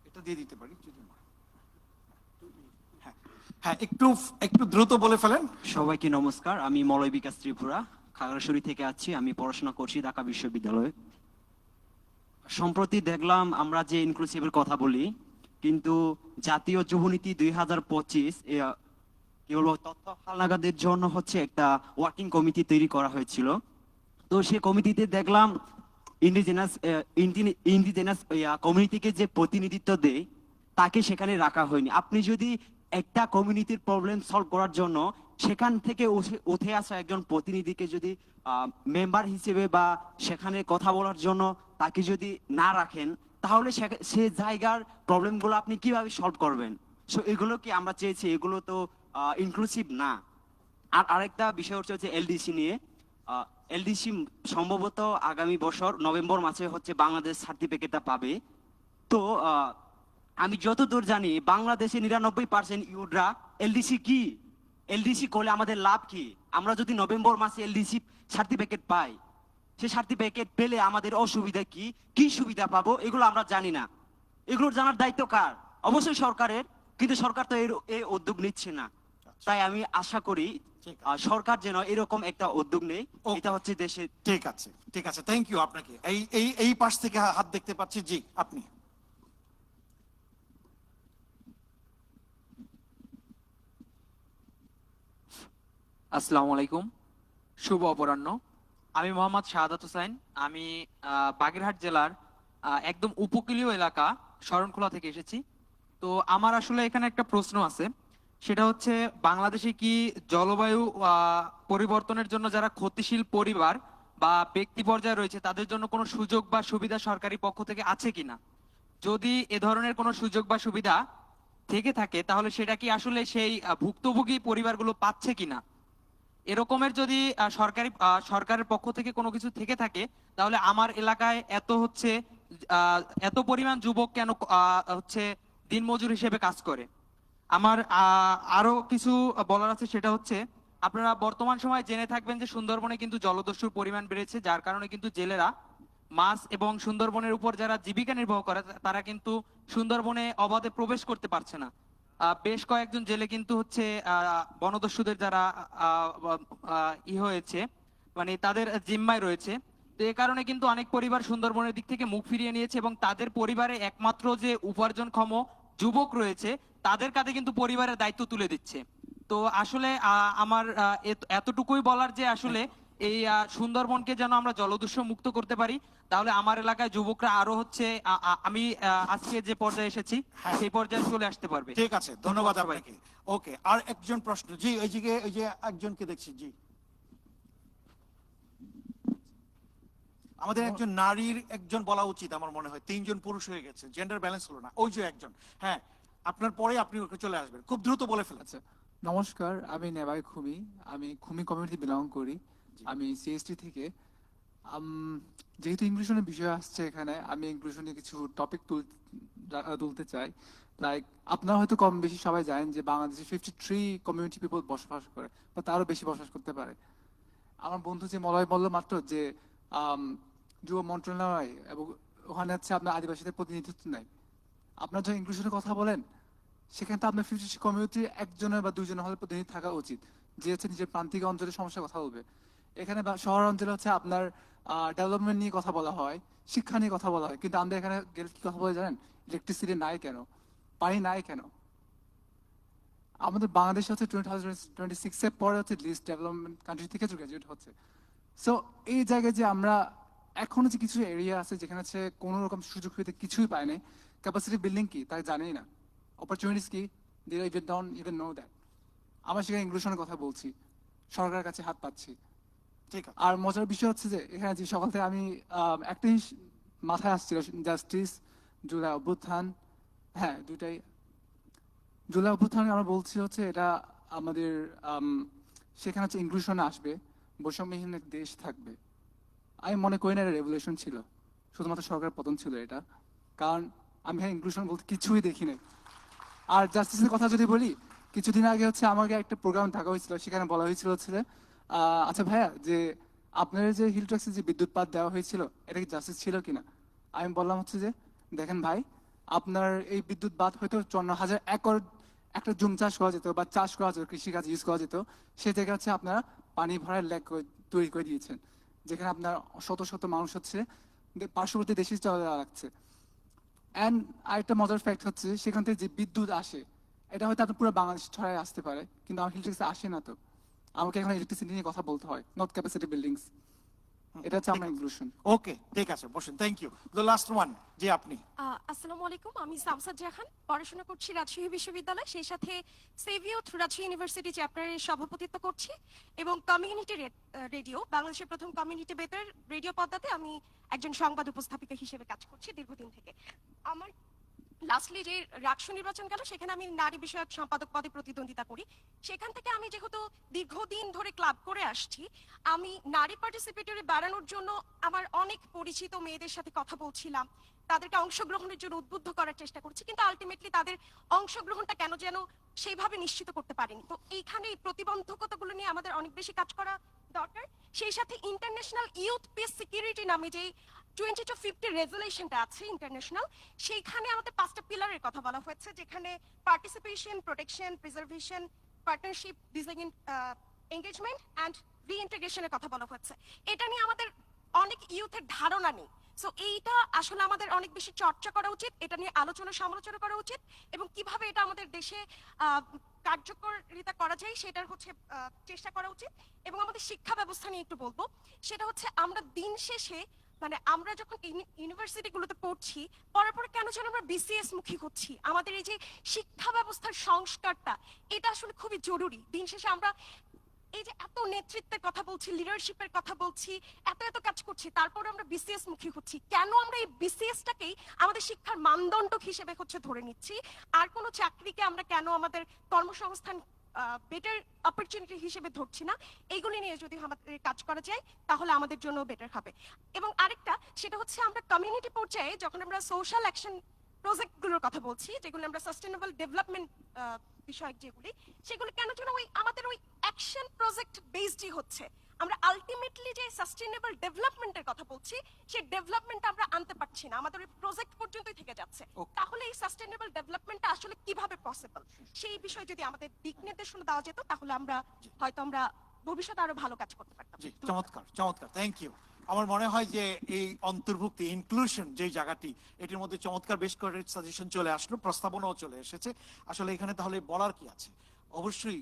এটা দিয়ে দিতে পারি যদি হ্যাঁ হ্যাঁ, একটু দ্রুত বলে ফেলেন। সবাইকে নমস্কার, আমি মলয় বিকাশ ত্রিপুরা, খাগড়াছড়ি থেকে আছি। আমি পড়াশোনা করছি ঢাকা বিশ্ববিদ্যালয়ে। সম্প্রতি দেখলাম আমরা যে ইনক্লুসিভের কথা বলি, কিন্তু জাতীয় যুবনীতি 2025 কেবল তথ্য হালনাগাদের জন্য হচ্ছে একটা ওয়ার্কিং কমিটি তৈরি করা হয়েছিল। তো সেই কমিটিতে দেখলাম ইন্ডিজেনাস কমিউনিটিকে যে প্রতিনিধিত্ব দেয় তাকে সেখানে রাখা হয়নি। আপনি যদি একটা কমিউনিটির প্রবলেম সলভ করার জন্য সেখান থেকে উঠে আসা একজন প্রতিনিধিকে যদি মেম্বার হিসেবে বা সেখানে কথা বলার জন্য তাকে যদি না রাখেন, তাহলে সে জায়গার প্রবলেমগুলো আপনি কিভাবে সলভ করবেন? সো এগুলো কি আমরা চেয়েছি, এগুলো তো ইনক্লুসিভ না। আর আরেকটা বিষয় হচ্ছে এলডিসি নিয়ে। এলডিসি সম্ভবত আগামী বছর নভেম্বর মাসে হচ্ছে বাংলাদেশ সার্টিফিকেটটা পাবে। তো আমি যতদূর জানি বাংলাদেশে 99% ইউডরা এলডিসি কি, এলডিসি করলে আমাদের লাভ কি? আমরা যদি নভেম্বর মাসে এলডিসি সার্টিফিকেট পাই, সে সার্টিফিকেট পেলে আমাদের অসুবিধা কি, কি সুবিধা পাবো, এগুলো আমরা জানি না। এগুলোর জানার দায়িত্ব কার? অবশ্যই সরকারের, কিন্তু সরকার তো এই উদ্যোগ নিচ্ছে না। তাই আমি আশা করি সরকার যেন এরকম একটা উদ্যোগ নেই। এটা হচ্ছে দেশে। ঠিক আছে, ঠিক আছে, থ্যাংক ইউ আপনাকে। এই পাশ থেকে হাত দেখতে পাচ্ছি। জি, আপনি। আসসালামু আলাইকুম, শুভ অপরাহ্ন। আমি মোহাম্মদ শাহাদাত হোসেন। আমি বাগেরহাট জেলার একদম উপকূলীয় এলাকা শরণখোলা থেকে এসেছি। তো আমার আসলে এখানে একটা প্রশ্ন আছে, সেটা হচ্ছে বাংলাদেশে কি জলবায়ু পরিবর্তনের জন্য যারা ক্ষতিশীল পরিবার বা ব্যক্তি পর্যায়ে রয়েছে তাদের জন্য কোনো সুযোগ বা সুবিধা সরকারি পক্ষ থেকে আছে কিনা? যদি এ ধরনের কোনো সুযোগ বা সুবিধা থেকে থাকে তাহলে সেটা কি আসলে সেই ভুক্তভোগী পরিবারগুলো পাচ্ছে কিনা? এরকমের যদি সরকারের পক্ষ থেকে কোনো কিছু থেকে থাকে, তাহলে আমার এলাকায় এত পরিমাণ যুবক কেন হচ্ছে দিনমজুর হিসেবে কাজ করে? আমার আরো কিছু বলার আছে, সেটা হচ্ছে আপনারা বর্তমান সময়ে জেনে থাকবেন যে সুন্দরবনে কিন্তু জলদস্যুর পরিমাণ বেড়েছে, যার কারণে কিন্তু জেলেরা মাছ এবং সুন্দরবনের উপর যারা জীবিকা নির্বাহ করে তারা কিন্তু সুন্দরবনে অবাধে প্রবেশ করতে পারছে না। বেশ কয়েকজন জেলে কিন্তু হচ্ছে বনদস্যুদের যারা হয়েছে, মানে তাদের জিম্মায় রয়েছে। তো এ কারণে কিন্তু অনেক পরিবার সুন্দরবনের দিক থেকে মুখ ফিরিয়ে নিয়েছে এবং তাদের পরিবারে একমাত্র যে উপার্জনক্ষম যুবক রয়েছে তাদের কাঁধে কিন্তু পরিবারের দায়িত্ব তুলে দিচ্ছে। তো আসলে আমার এতটুকুই বলার যে আসলে এই সুন্দরবনকে যেন আমরা জলদস্যু মুক্ত করতে পারি, তাহলে আমার এলাকায় যুবকরা আরো হচ্ছে আমি আজকে যে পর্যায়ে এসেছি সেই পর্যায়ে চলে আসতে পারবে। ঠিক আছে, ধন্যবাদ আপনাকে। ওকে, আর একজন প্রশ্ন। জি, ওই যে একজনকে দেখছি। জি, আমাদের একজন নারীর একজন বলা উচিত আমার মনে হয়, 3 জন পুরুষ হয়ে গেছে, জেন্ডার ব্যালেন্স হলো না। ওই যে একজন, হ্যাঁ, আপনার পরে আপনি ওকে চলে আসবেন, খুব দ্রুত বলে ফেলেছে। নমস্কার, আমি নেবাই খুমি। আমি খুমি কমিউনিটি বিলং করি। আমি সিএসটি থেকে। যেহেতু ইনক্লুশনের বিষয় আসছে এখানে, আমি ইনক্লুশনে কিছু টপিক তুলতে চাই। লাইক আপনারা হয়তো কম বেশি সবাই জানেন যে বাংলাদেশে 53 কমিউনিটি পিপল বসবাস করে বা তারও বেশি বসবাস করতে পারে। আমার বন্ধু যে মলয় বলল মাত্র যে যুব মন্ত্রণালয় এবং ওখানে হচ্ছে আপনার আদিবাসীদের প্রতিনিধিত্ব নেই। আপনার যখন ইনক্লুশনের কথা বলেন সেখানে তো আপনার 53 কমিউনিটির একজনের বা দুইজনের হলে প্রতিনিধি থাকা উচিত। যে হচ্ছে নিজের প্রান্তিক অঞ্চলের সমস্যার কথা বলবে। এখানে শহর অঞ্চলে হচ্ছে আপনার ডেভেলপমেন্ট নিয়ে কথা বলা হয়, শিক্ষা নিয়ে কথা বলা হয়, কিন্তু আমরা এখানে গেলে কি কথা বলে জানেন? ইলেকট্রিসিটি নাই কেন, পানি নাই কেন? আমাদের বাংলাদেশ হচ্ছে 2026 এর পরে হচ্ছে লিস্ট ডেভেলপমেন্ট কান্ট্রি থেকে গ্রাজুয়েট হচ্ছে। সো এই জায়গায় যে আমরা এখনো যে কিছু এরিয়া আছে যেখানে হচ্ছে কোনো রকম সুযোগ সুবিধা কিছুই পায় নাই, ক্যাপাসিটি বিল্ডিং কি তাই জানেই না, অপরচুনিটিস কি they don't even know that. আমরা সেখানে ইনক্লুশনের কথা বলছি, সরকারের কাছে হাত পাচ্ছি। ঠিক আছে। আর মজার বিষয় হচ্ছে যে এখানে যে সকাল থেকে আমি একটা জিনিস মাথায় আসছিল, জাস্টিস, জুলাই অভ্যুত্থান, হ্যাঁ দুটাই। জুলাই অভ্যুত্থান আমরা বলছি হচ্ছে এটা আমাদের সেখানে হচ্ছে ইনক্লুশন আসবে, বৈষম্যহীন এক দেশ থাকবে। আমি মনে করি না এটা রেভলিউশন ছিল, শুধুমাত্র সরকারের পতন ছিল এটা। কারণ আমি এখানে ইনক্লুশন বলতে কিছুই দেখি নাই। আর জাস্টিসের কথা যদি বলি, কিছুদিন আগে হচ্ছে আমাকে একটা প্রোগ্রাম থাকা হয়েছিল, সেখানে বলা হয়েছিল হচ্ছে আচ্ছা ভাইয়া, যে আপনার যে হিল ট্যাক্সে যে বিদ্যুৎ পাত দেওয়া হয়েছিল এটা কি জাস্টিস ছিল কিনা? আমি বললাম হচ্ছে যে দেখেন ভাই, আপনার এই বিদ্যুৎ বাদ হয়তো 54,000 একর একটা জুম চাষ করা যেত বা চাষ করা যেত, কৃষিকাজ ইউজ করা যেত, সেই জায়গায় হচ্ছে আপনারা পানি ভরার লেক তৈরি করে দিয়েছেন, যেখানে আপনার শত শত মানুষ হচ্ছে পার্শ্ববর্তী দেশে চলে যাচ্ছে। অ্যান্ড আরেকটা মজার ফ্যাক্ট হচ্ছে সেখান থেকে যে বিদ্যুৎ আসে এটা হয়তো আপনার পুরো বাংলাদেশ ছড়ায় আসতে পারে, কিন্তু আমার হিল ট্যাক্সে আসে না। তো আমাকে এখন ইলেকট্রিসিটি নিয়ে কথা বলতে হয়, নট ক্যাপাসিটি বিল্ডিংস। এটা হচ্ছে আমার ইনক্লুশন। ওকে, ঠিক আছে, বসেন। Thank you. The last one, যে আপনি। আসসালামু আলাইকুম, আমি সামসাদ জাহান, পড়াশোনা করছি রাজশাহী বিশ্ববিদ্যালয়, সেই সাথে সেভ ইউথ রাজশাহী ইউনিভার্সিটি চ্যাপ্টারের সভাপতিত্ব করছি এবং কমিউনিটি রেডিও, বাংলাদেশের প্রথম কমিউনিটি বেতার রেডিও পদ্মাতে আমি একজন সংবাদ উপস্থাপিকা হিসেবে কাজ করছি দীর্ঘদিন থেকে। আমার লাস্টলি যে রাকসু নির্বাচন গেল সেখানে আমি নারী বিষয়ক সম্পাদক পদে প্রতিদ্বন্দ্বিতা করি। সেখান থেকে আমি যেহেতু দীর্ঘদিন ধরে ক্লাব করে আসছি, আমি নারী পার্টিসিপেটরি বাড়ানোর জন্য আমার অনেক পরিচিত মেয়েদের সাথে কথা বলছিলাম, তাদেরকে অংশগ্রহণের জন্য উদ্বুদ্ধ করার চেষ্টা করছি, কিন্তু আলটিমেটলি তাদের অংশগ্রহণটা কেন যেন সেইভাবে নিশ্চিত করতে পারিনি। তো এইখানে এই প্রতিবন্ধকতাগুলো নিয়ে আমাদের অনেক বেশি কাজ করা দরকার। সেই সাথে ইন্টারন্যাশনাল ইউথ পিস সিকিউরিটি নামে যে 20-50 রেজুলেশনটা আছে ইন্টারন্যাশনাল, সেইখানে আমাদের 5টা পিলারের কথা বলা হয়েছে, যেখানে participation, protection, preservation, partnership, design, engagement and রিইন্টিগ্রেশনের কথা বলা হয়েছে। এটা নিয়ে আমাদের অনেক ইউথের ধারণা নেই। সো এইটা আসলে আমাদের অনেক বেশি চর্চা করা উচিত, এটা নিয়ে আলোচনা সমালোচনা করা উচিত, এবং কিভাবে এটা আমাদের দেশে কার্যকরিতা করা যায় সেটার হচ্ছে চেষ্টা করা উচিত। এবং আমাদের শিক্ষা ব্যবস্থা নিয়ে একটু বলবো, সেটা হচ্ছে আমরা দিন শেষে মানে আমরা যখন ইউনিভার্সিটিগুলোতে পড়ছি, পড়ার পরে কেন যেন আমরা বিসিএস মুখী হচ্ছি। আমাদের এই যে শিক্ষা ব্যবস্থার সংস্কারটা, এটা আসলে খুবই জরুরি। দিন শেষে আমরা এই যে এত নেতৃত্বের কথা বলছি, লিডারশিপের কথা বলছি, এত এত কাজ করছি, তারপরে আমরা বিসিএস মুখী হচ্ছি কেন? আমরা এই বিসিএসটাকেই আমাদের শিক্ষার মানদণ্ড হিসেবে হচ্ছে ধরে নিচ্ছি, আর কোনো চাকরিকে আমরা কেন আমাদের কর্মসংস্থান বেটার অপরচুনিটি হিসেবে ধরছি না? এইগুলি নিয়ে যদি আমাদের কাজ করা যায় তাহলে আমাদের জন্য বেটার হবে। এবং আরেকটা, সেটা হচ্ছে আমরা কমিউনিটি পর্যায়ে যখন আমরা সোশ্যাল অ্যাকশন প্রজেক্টগুলোর কথা বলছি, যেগুলো আমরা সাস্টেনেবল ডেভেলপমেন্ট বিষয়ক যেগুলি, সেগুলো কেন যেন ওই আমাদের ওই অ্যাকশন প্রজেক্ট বেসডই হচ্ছে। আমরা আলটিমেটলি যে সাস্টেনেবল ডেভেলপমেন্টের কথা বলছি, সেই ডেভেলপমেন্ট আমরা আনতে পারছি না, আমাদের ওই প্রজেক্ট পর্যন্তই থেকে যাচ্ছে। তাহলে এই সাস্টেনেবল ডেভেলপমেন্টটা আসলে কিভাবে পসিবল, সেই বিষয়ে যদি আমাদের দিক নির্দেশনা দেওয়া যেত, তাহলে আমরা হয়তো আমরা ভবিষ্যতে আরো ভালো কাজ করতে পারতাম। জি, চমৎকার চমৎকার, থ্যাংক ইউ। আমার মনে হয় যে এই অন্তর্ভুক্তি, ইনক্লুশন যে জায়গাটি, এটির মধ্যে চমৎকার বেশ কয়েকটি সাজেশন চলে আসলো, প্রস্তাবনাও চলে এসেছে। আসলে এখানে তাহলে বলার কি আছে? অবশ্যই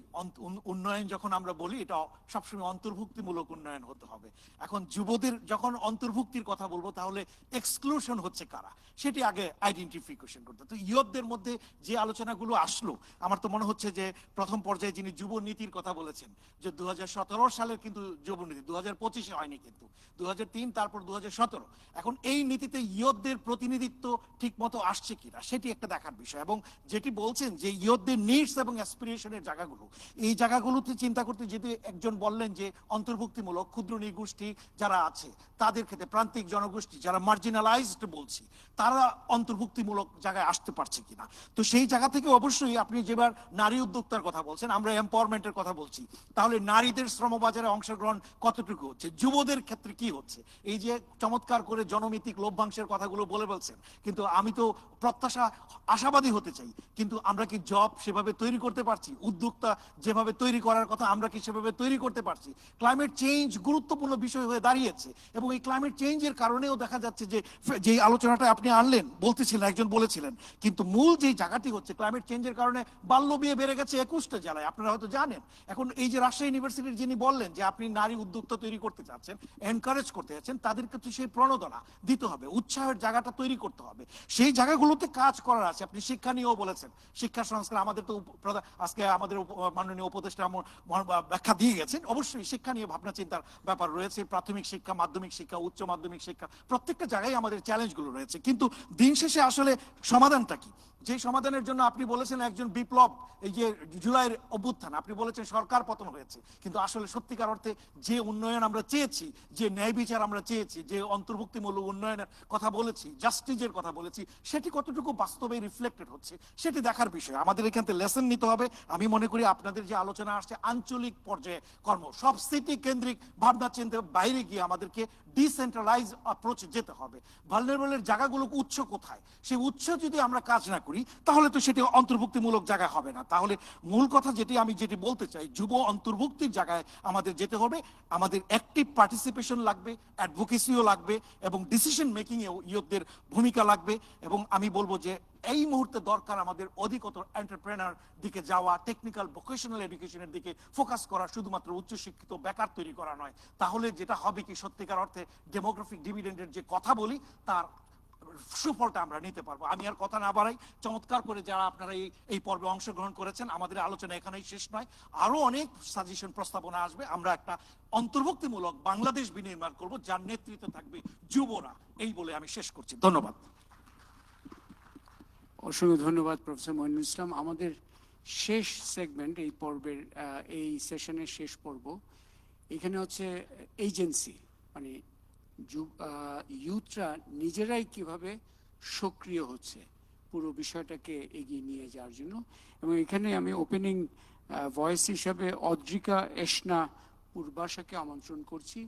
উন্নয়ন যখন আমরা বলি, এটা সবসময় অন্তর্ভুক্তিমূলক উন্নয়ন হতে হবে। এখন যুবদের যখন অন্তর্ভুক্তির কথা বলবো, তাহলে এক্সক্লুশন হচ্ছে কারা, সেটি আগে আইডেন্টিফিকেশন করতে। তো ইয়তদের মধ্যে যে আলোচনাগুলো আসলো, আমার তো মনে হচ্ছে যে প্রথম পর্যায়ে যিনি যুব নীতির কথা বলেছেন, যে 2017 সালের কিন্তু যুব নীতি, 2025-এ হয়নি, কিন্তু 2003, তারপর 2017। এখন এই নীতিতে ইয়তদের প্রতিনিধিত্ব ঠিক মতো আসছে কিনা, সেটি একটা দেখার বিষয়। এবং যেটি বলছেন যে ইয়তদের নিডস এবং অ্যাসপিরেশনের জায়গাগুলো, এই জায়গাগুলোতে চিন্তা করতে যদি একজন বললেন যে অন্তর্ভুক্তিমূলক ক্ষুদ্র নৃগোষ্ঠী যারা আছে তাদের ক্ষেত্রে, প্রান্তিক জনগোষ্ঠী যারা মার্জিনালাইজড বলছি, তারা অন্তর্ভুক্তিমূলক জায়গায় আসতে পারছে কিনা। তো সেই জায়গা থেকে অবশ্যই আপনি যেবার নারী উদ্যোক্তার কথা বলছেন, আমরা এম্পাওয়ারমেন্টের কথা বলছি, তাহলে নারীদের শ্রমবাজারে অংশগ্রহণ কতটুকু হচ্ছে, যুবদের ক্ষেত্রে কি হচ্ছে? এই যে চমৎকার করে জনমিতিক লভ্যাংশের কথাগুলো বলে বলছেন, কিন্তু আমি তো আশাবাদী হতে চাই, কিন্তু আমরা কি জব সেভাবে তৈরি করতে পারছি? উদ্যোক্তা যেভাবে তৈরি করার কথা আমরা কি সেভাবে তৈরি করতে পারছি? ক্লাইমেট চেঞ্জ গুরুত্বপূর্ণ বিষয় হয়ে দাঁড়িয়েছে এবং এই ক্লাইমেট চেঞ্জের কারণেও দেখা যাচ্ছে যে আলোচনাটা আপনি আনলেন, বলতেছিলেন, একজন বলেছিলেন, কিন্তু মূল যে জায়গাটি হচ্ছে ক্লাইমেট চেঞ্জের কারণে বাল্য বিয়ে বেড়ে গেছে 21টা জেলায়, আপনারা হয়তো জানেন। এখন এই যে রাজশাহী ইউনিভার্সিটির যিনি বললেন যে আপনি নারী উদ্যোক্তা তৈরি করতে চাচ্ছেন, এনকারেজ করতে চাচ্ছেন, তাদেরকে তো সেই প্রণোদনা দিতে হবে, উৎসাহের জায়গাটা তৈরি করতে হবে, সেই জায়গাগুলোতে কাজ করার আছে। আপনি শিক্ষা নিয়েও বলেছেন, শিক্ষা সংস্কার আমাদের তো আজকে আমাদের মাননীয় উপদেষ্টা ব্যাখ্যা দিয়ে গেছেন। অবশ্যই শিক্ষা নিয়ে ভাবনা চিন্তার ব্যাপার রয়েছে, প্রাথমিক শিক্ষা, মাধ্যমিক শিক্ষা, উচ্চ মাধ্যমিক শিক্ষা, প্রত্যেকটা জায়গায় আমাদের চ্যালেঞ্জগুলো রয়েছে। কিন্তু দিন শেষে আসলে সমাধানটা কি? যে সমাধানের জন্য আপনি বলেছেন একজন বিপ্লব, এই যে জুলাইয়ের অভ্যুত্থান, আপনি বলেছেন সরকার পতন হয়েছে, কিন্তু আসলে সত্যিকার অর্থে যে উন্নয়ন আমরা চেয়েছি, যে ন্যায় বিচার আমরা চেয়েছি, যে অন্তর্ভুক্তিমূলক উন্নয়নের কথা বলেছি, জাস্টিসের কথা বলেছি, সেটি কতটুকু বাস্তবে রিফ্লেক্টেড হচ্ছে সেটি দেখার বিষয়। আমাদের এখান থেকে লেসন নিতে হবে। আমি মনে করি আপনাদের যে আলোচনা আসছে আঞ্চলিক পর্যায়ে কর্ম, সব সিটি কেন্দ্রিক ভাবনা চিন্তার বাইরে গিয়ে আমাদেরকে ডিসেন্ট্রালাইজ অ্যাপ্রোচ যেতে হবে। ভালনারেবলের জায়গাগুলোকে উৎস কোথায়, সেই উৎস যদি আমরা কাজ না করি তাহলে তো সেটি অন্তর্ভুক্তিমূলক জায়গায় হবে না। তাহলে মূল কথা যেটি বলতে চাই, যুব অন্তর্ভুক্তির জায়গায় আমাদের যেতে হবে। আমাদের অ্যাক্টিভ পার্টিসিপেশন লাগবে, অ্যাডভোকেসিও লাগবে এবং ডিসিশন মেকিংয়েও ইয়ুথদের ভূমিকা লাগবে। এবং আমি বলবো যে এই মুহূর্তে দরকার আমাদের অধিকতর এন্টারপ্রেনার দিকে যাওয়া, টেকনিক্যাল ভোকেশনাল এডুকেশনের দিকে ফোকাস করা, শুধুমাত্র উচ্চশিক্ষিত বেকার তৈরি করা নয়। তাহলে যেটা হবে কি, সত্যিকার অর্থে ডেমোগ্রাফিক ডিভিডেন্ডের যে কথা বলি তার সুফলটা আমরা নিতে পারবো। আমি আর কথা না বাড়াই, চমৎকার করে যারা আপনারা এই পর্বে অংশগ্রহণ করেছেন, আমাদের আলোচনা এখানেই শেষ নয়, আরো অনেক সাজেশন প্রস্তাবনা আসবে। আমরা একটা অন্তর্ভুক্তিমূলক বাংলাদেশ বিনির্মাণ করব যার নেতৃত্বে থাকবে যুবরা। এই বলে আমি শেষ করছি, ধন্যবাদ। অসংখ্য ধন্যবাদ প্রফেসর মঈনুল ইসলাম। আমাদের শেষ সেগমেন্ট এই পর্বের, এই সেশনের শেষ পর্ব, এখানে হচ্ছে এজেন্সি, মানে ইউথরা নিজেরাই কিভাবে সক্রিয় হচ্ছে পুরো বিষয়টাকে এগিয়ে নিয়ে যাওয়ার জন্য। এবং এখানে আমি ওপেনিং ভয়েস হিসাবে অদ্রিকা এশনা পূর্বাশাকে আমন্ত্রণ করছি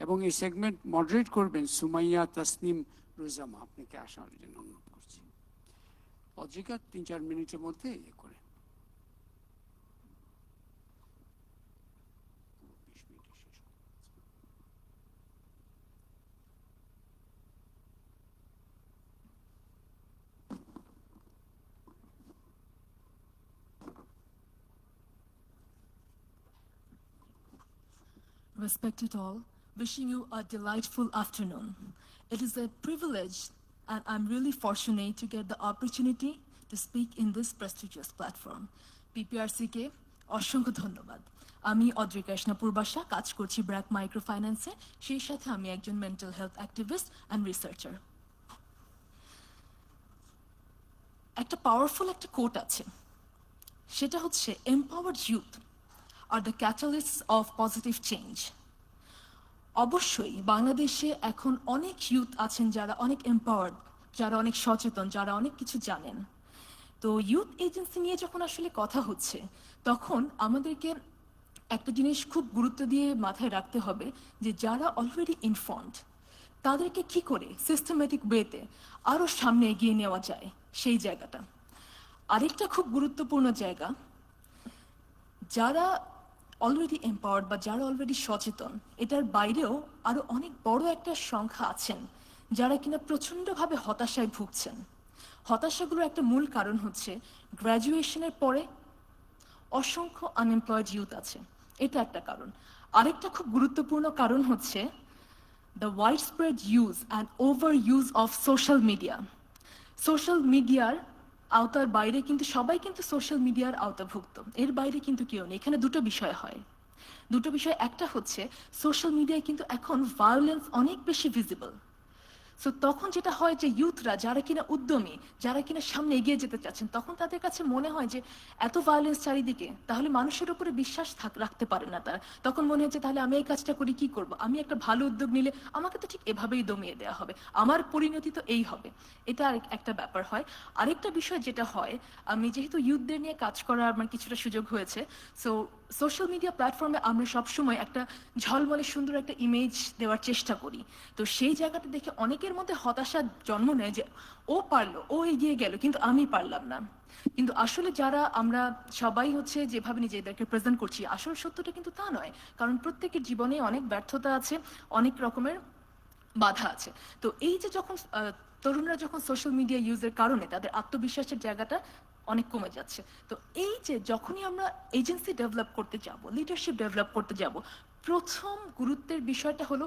এবং এই সেগমেন্ট মডারেট করবেন সুমাইয়া তাসনিম রোজামা। আপনাকে আসার জন্য অনুরোধ করছি। অদ্রিকা 3-4 মিনিটের মধ্যে করে। Respected all, wishing you a delightful afternoon. It is a privilege and I'm really fortunate to get the opportunity to speak in this prestigious platform. PPRC-কে অসংখ্য ধন্যবাদ। আমি অদ্রিকা এশনা পূর্বাশা, কাজ করছি ব্র্যাক মাইক্রো ফাইন্যান্সে, সেই সাথে আমি একজন mental health activist and researcher. একটা পাওয়ারফুল একটা কোট আছে, সেটা হচ্ছে empowered youth are the catalysts of positive change. অবশ্যই বাংলাদেশে এখন অনেক ইউথ আছেন যারা অনেক এম্পাওয়ার্ড, যারা অনেক সচেতন, যারা অনেক কিছু জানেন। তো ইউথ এজেন্সি নিয়ে যখন আসলে কথা হচ্ছে, তখন আমাদেরকে একটা জিনিস খুব গুরুত্ব দিয়ে মাথায় রাখতে হবে যে যারা অলরেডি ইনফর্মড তাদেরকে কি করে সিস্টেমেটিক ওয়েতে আরও সামনে এগিয়ে নেওয়া যায়, সেই জায়গাটা। আরেকটা খুব গুরুত্বপূর্ণ জায়গা, যারা অলরেডি এম্পাওয়ার্ড বা যারা অলরেডি সচেতন, এটার বাইরেও আরো অনেক বড় একটা সংখ্যা আছেন যারা কিনা প্রচন্ডভাবে হতাশায় ভুগছেন। হতাশাগুলোর একটা মূল কারণ হচ্ছে গ্র্যাজুয়েশনের পরে অসংখ্য আনএমপ্লয়েড ইউথ আছে, এটা একটা কারণ। আরেকটা খুব গুরুত্বপূর্ণ কারণ হচ্ছে the wide spread use and over use of social media. Social মিডিয়ার আওতার বাইরে কিন্তু সবাই কিন্তু সোশ্যাল মিডিয়ার আওতাভুক্ত, এর বাইরে কিন্তু কেউ নেই। এখানে দুটো বিষয় হয়, দুটো বিষয়। একটা হচ্ছে সোশ্যাল মিডিয়ায় কিন্তু এখন ভায়োলেন্স অনেক বেশি ভিজিবল। সো তখন যেটা হয় যে ইউথরা যারা কিনা উদ্যমী, যারা কিনা সামনে এগিয়ে যেতে চাচ্ছেন, তখন তাদের কাছে মনে হয় যে এত ভায়োলেন্স চারিদিকে, তাহলে মানুষের উপরে বিশ্বাস রাখতে পারে না তারা। তখন মনে হচ্ছে তাহলে আমি এই কাজটা করি কি করব, আমি একটা ভালো উদ্যোগ নিলে আমাকে তো ঠিক এভাবেই দমিয়ে দেওয়া হবে, আমার পরিণতি তো এই হবে। এটা একটা ব্যাপার হয়। আরেকটা বিষয় যেটা হয়, আমি যেহেতু ইউথদের নিয়ে কাজ করার আমার কিছুটা সুযোগ হয়েছে, সো সোশ্যাল মিডিয়া প্ল্যাটফর্মে আমরা সবসময় একটা ঝলমলে সুন্দর একটা ইমেজ দেওয়ার চেষ্টা করি। তো সেই জায়গাটা দেখে অনেকের মধ্যে হতাশা জন্ম নেয় যে ও পারলো, ও এগিয়ে গেল, কিন্তু আমি পারলাম না। কিন্তু আসলে যারা আমরা সবাই হচ্ছে যেভাবে নিজেদেরকে প্রেজেন্ট করছি, আসল সত্যটা কিন্তু তা নয়। কারণ প্রত্যেকের জীবনে অনেক ব্যর্থতা আছে, অনেক রকমের বাধা আছে। তো এই যে যখন তরুণরা যখন সোশ্যাল মিডিয়া ইউজের কারণে তাদের আত্মবিশ্বাসের জায়গাটা অনেক কমে যাচ্ছে, তো এই যে যখনই আমরা এজেন্সি ডেভেলপ করতে যাব, লিডারশিপ ডেভেলপ করতে যাব, প্রথম গুরুত্বের বিষয়টা হলো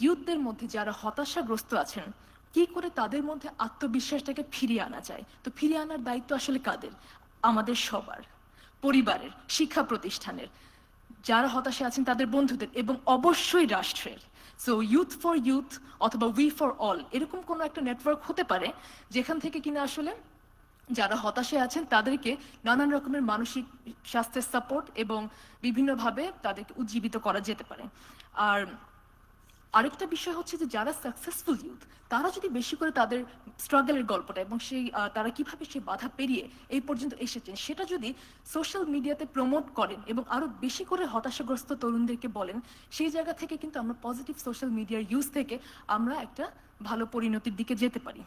ইউথদের মধ্যে যারা হতাশাগ্রস্ত আছেন, কি করে তাদের মধ্যে আত্মবিশ্বাসটাকে ফিরিয়ে আনা যায়। তো ফিরিয়ে আনার দায়িত্ব আসলে কাদের? আমাদের সবার, পরিবারের, শিক্ষা প্রতিষ্ঠানের, যারা হতাশে আছেন তাদের বন্ধুদের, এবং অবশ্যই রাষ্ট্রের। সো ইউথ ফর ইউথ অথবা উই ফর অল, এরকম কোনো একটা নেটওয়ার্ক হতে পারে যেখান থেকে কিনা আসলে যারা হতাশে আছেন তাদেরকে নানান রকমের মানসিক স্বাস্থ্যের সাপোর্ট এবং বিভিন্নভাবে তাদেরকে উজ্জীবিত করা যেতে পারে। আর আরেকটা বিষয় হচ্ছে যে যারা সাকসেসফুল ইউথ, তারা যদি বেশি করে তাদের স্ট্রাগলের গল্পটা এবং সেই তারা কিভাবে সেই বাধা পেরিয়ে এই পর্যন্ত এসেছেন সেটা যদি সোশ্যাল মিডিয়াতে প্রমোট করেন এবং আরো বেশি করে হতাশাগ্রস্ত তরুণদেরকে বলেন, সেই জায়গা থেকে কিন্তু আমরা পজিটিভ সোশ্যাল মিডিয়ার ইউজ থেকে আমরা একটা ভালো পরিণতির দিকে যেতে পারি।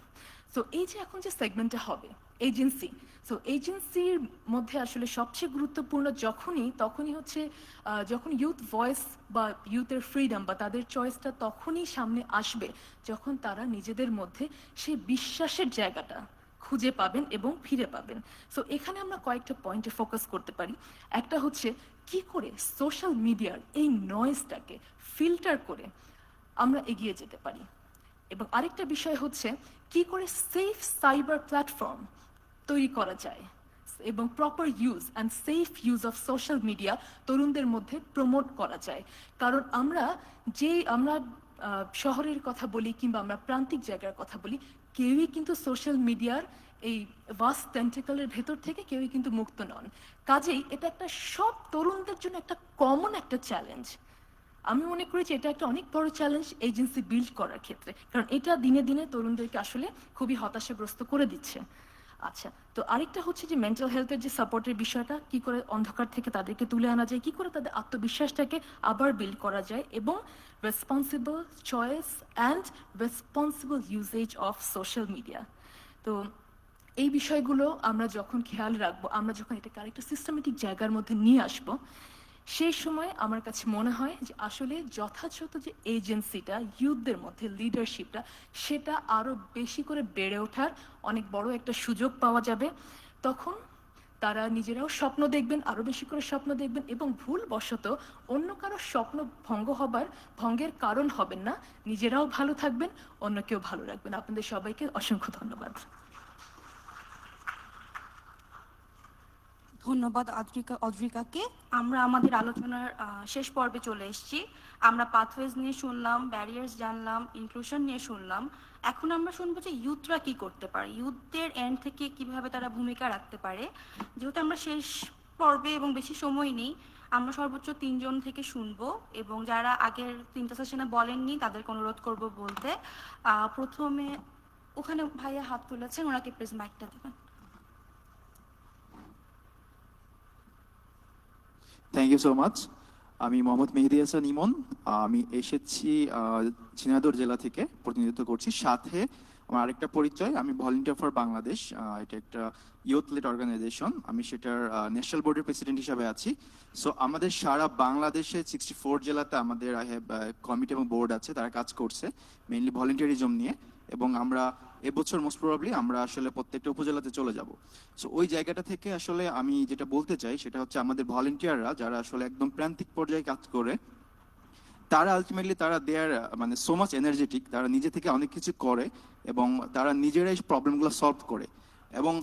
সো এই যে এখন যে সেগমেন্টটা হবে এজেন্সি, সো এজেন্সির মধ্যে আসলে সবচেয়ে গুরুত্বপূর্ণ তখনই হচ্ছে যখন ইউথ ভয়েস বা ইউথের ফ্রিডম বা তাদের চয়েসটা তখনই সামনে আসবে যখন তারা নিজেদের মধ্যে সেই বিশ্বাসের জায়গাটা খুঁজে পাবেন এবং ফিরে পাবেন। সো এখানে আমরা কয়েকটা পয়েন্টে ফোকাস করতে পারি। একটা হচ্ছে কি করে সোশ্যাল মিডিয়ার এই নয়েজটাকে ফিল্টার করে আমরা এগিয়ে যেতে পারি, এবং আরেকটা বিষয় হচ্ছে কি করে সেফ সাইবার প্ল্যাটফর্ম তৈরি করা যায় এবং proper use and safe use of social media তরুণদের মধ্যে প্রমোট করা যায়। কারণ আমরা শহরের কথা বলি কিংবা আমরা প্রান্তিক জায়গার কথা বলি, কেউই কিন্তু সোশ্যাল মিডিয়ার এই ভাস্ট টেন্টিকলের ভেতর থেকে কেউই কিন্তু মুক্ত নন। কাজেই এটা একটা সব তরুণদের জন্য একটা কমন একটা চ্যালেঞ্জ। আমি মনে করি যে এটা একটা অনেক বড় চ্যালেঞ্জ এজেন্সি বিল্ড করার ক্ষেত্রে, কারণ এটা দিনে দিনে তরুণদেরকে আসলে খুবই হতাশাগ্রস্ত করে দিচ্ছে। আচ্ছা, তো আরেকটা হচ্ছে যে মেন্টাল হেলথের যে সাপোর্টের বিষয়টা, কি করে অন্ধকার থেকে তাদেরকে তুলে আনা যায়, কি করে তাদের আত্মবিশ্বাসটাকে আবার বিল্ড করা যায়, এবং responsible choice and responsible uses of social media. তো এই বিষয়গুলো আমরা যখন খেয়াল রাখবো, আমরা যখন এটাকে আরেকটা সিস্টেমেটিক জায়গার মধ্যে নিয়ে আসবো, সেই সময় আমার কাছে মনে হয় যে আসলে যথাযথ যে এজেন্সিটা ইউথদের মধ্যে লিডারশিপটা সেটা আরো বেশি করে বেড়ে ওঠার অনেক বড় একটা সুযোগ পাওয়া যাবে। তখন তারা নিজেরাও স্বপ্ন দেখবেন, আরো বেশি করে স্বপ্ন দেখবেন, এবং ভুলবশত অন্য কারো স্বপ্ন ভঙ্গের কারণ হবেন না, নিজেরাও ভালো থাকবেন, অন্যকেও ভালো রাখবেন। আপনাদের সবাইকে অসংখ্য ধন্যবাদ। ধন্যবাদ অদ্রিকাকে। আমরা আমাদের আলোচনার শেষ পর্বে চলে এসেছি। আমরা পাথওয়েজ নিয়ে শুনলাম, ব্যারিয়ার্স জানলাম, ইনক্লুশন নিয়ে শুনলাম। এখন আমরা শুনবো যে ইউথরা কি করতে পারে, ইউথদের এন্ড থেকে কিভাবে তারা ভূমিকা রাখতে পারে। যেহেতু আমরা শেষ পর্বে এবং বেশি সময় নেই, আমরা সর্বোচ্চ 3 জন থেকে শুনবো, এবং যারা আগের 3টা সেশনে বলেননি তাদেরকে অনুরোধ করব বলতে। প্রথমে ওখানে ভাইয়া হাত তুলেছেন, ওনাকে প্লিজ মাইকটা দেবেন। Thank you so much. আমি মোহাম্মদ মেহেদি হাসান ইমন। আমি এসেছি ঝিনাইদহ জেলা থেকে, প্রতিনিধিত্ব করছি। সাথে আমার আরেকটা পরিচয়, আমি ভলেন্টিয়ার ফর বাংলাদেশ, এটা একটা ইউথ লিড অর্গানাইজেশন। আমি সেটার ন্যাশনাল বোর্ডের প্রেসিডেন্ট হিসাবে আছি। সো আমাদের সারা বাংলাদেশে 64 জেলাতে আমাদের কমিটি এবং বোর্ড আছে, তারা কাজ করছে মেইনলি ভলেন্টিয়ারিজম নিয়ে। এবং আমরা এবছর মোস্ট প্রবাবলি আমরা আসলে প্রত্যেকটা উপজেলাতে চলে যাব। সো ওই জায়গাটা থেকে আসলে আমি যেটা বলতে চাই সেটা হচ্ছে আমাদের ভলেন্টিয়াররা যারা আসলে একদম প্রান্তিক পর্যায়ে কাজ করে, তারা আলটিমেটলি তারা দেয়ার মানে সো মাচ এনার্জেটিক, তারা নিজে থেকে অনেক কিছু করে এবং তারা নিজেরাই প্রবলেমগুলো সলভ করে। এবং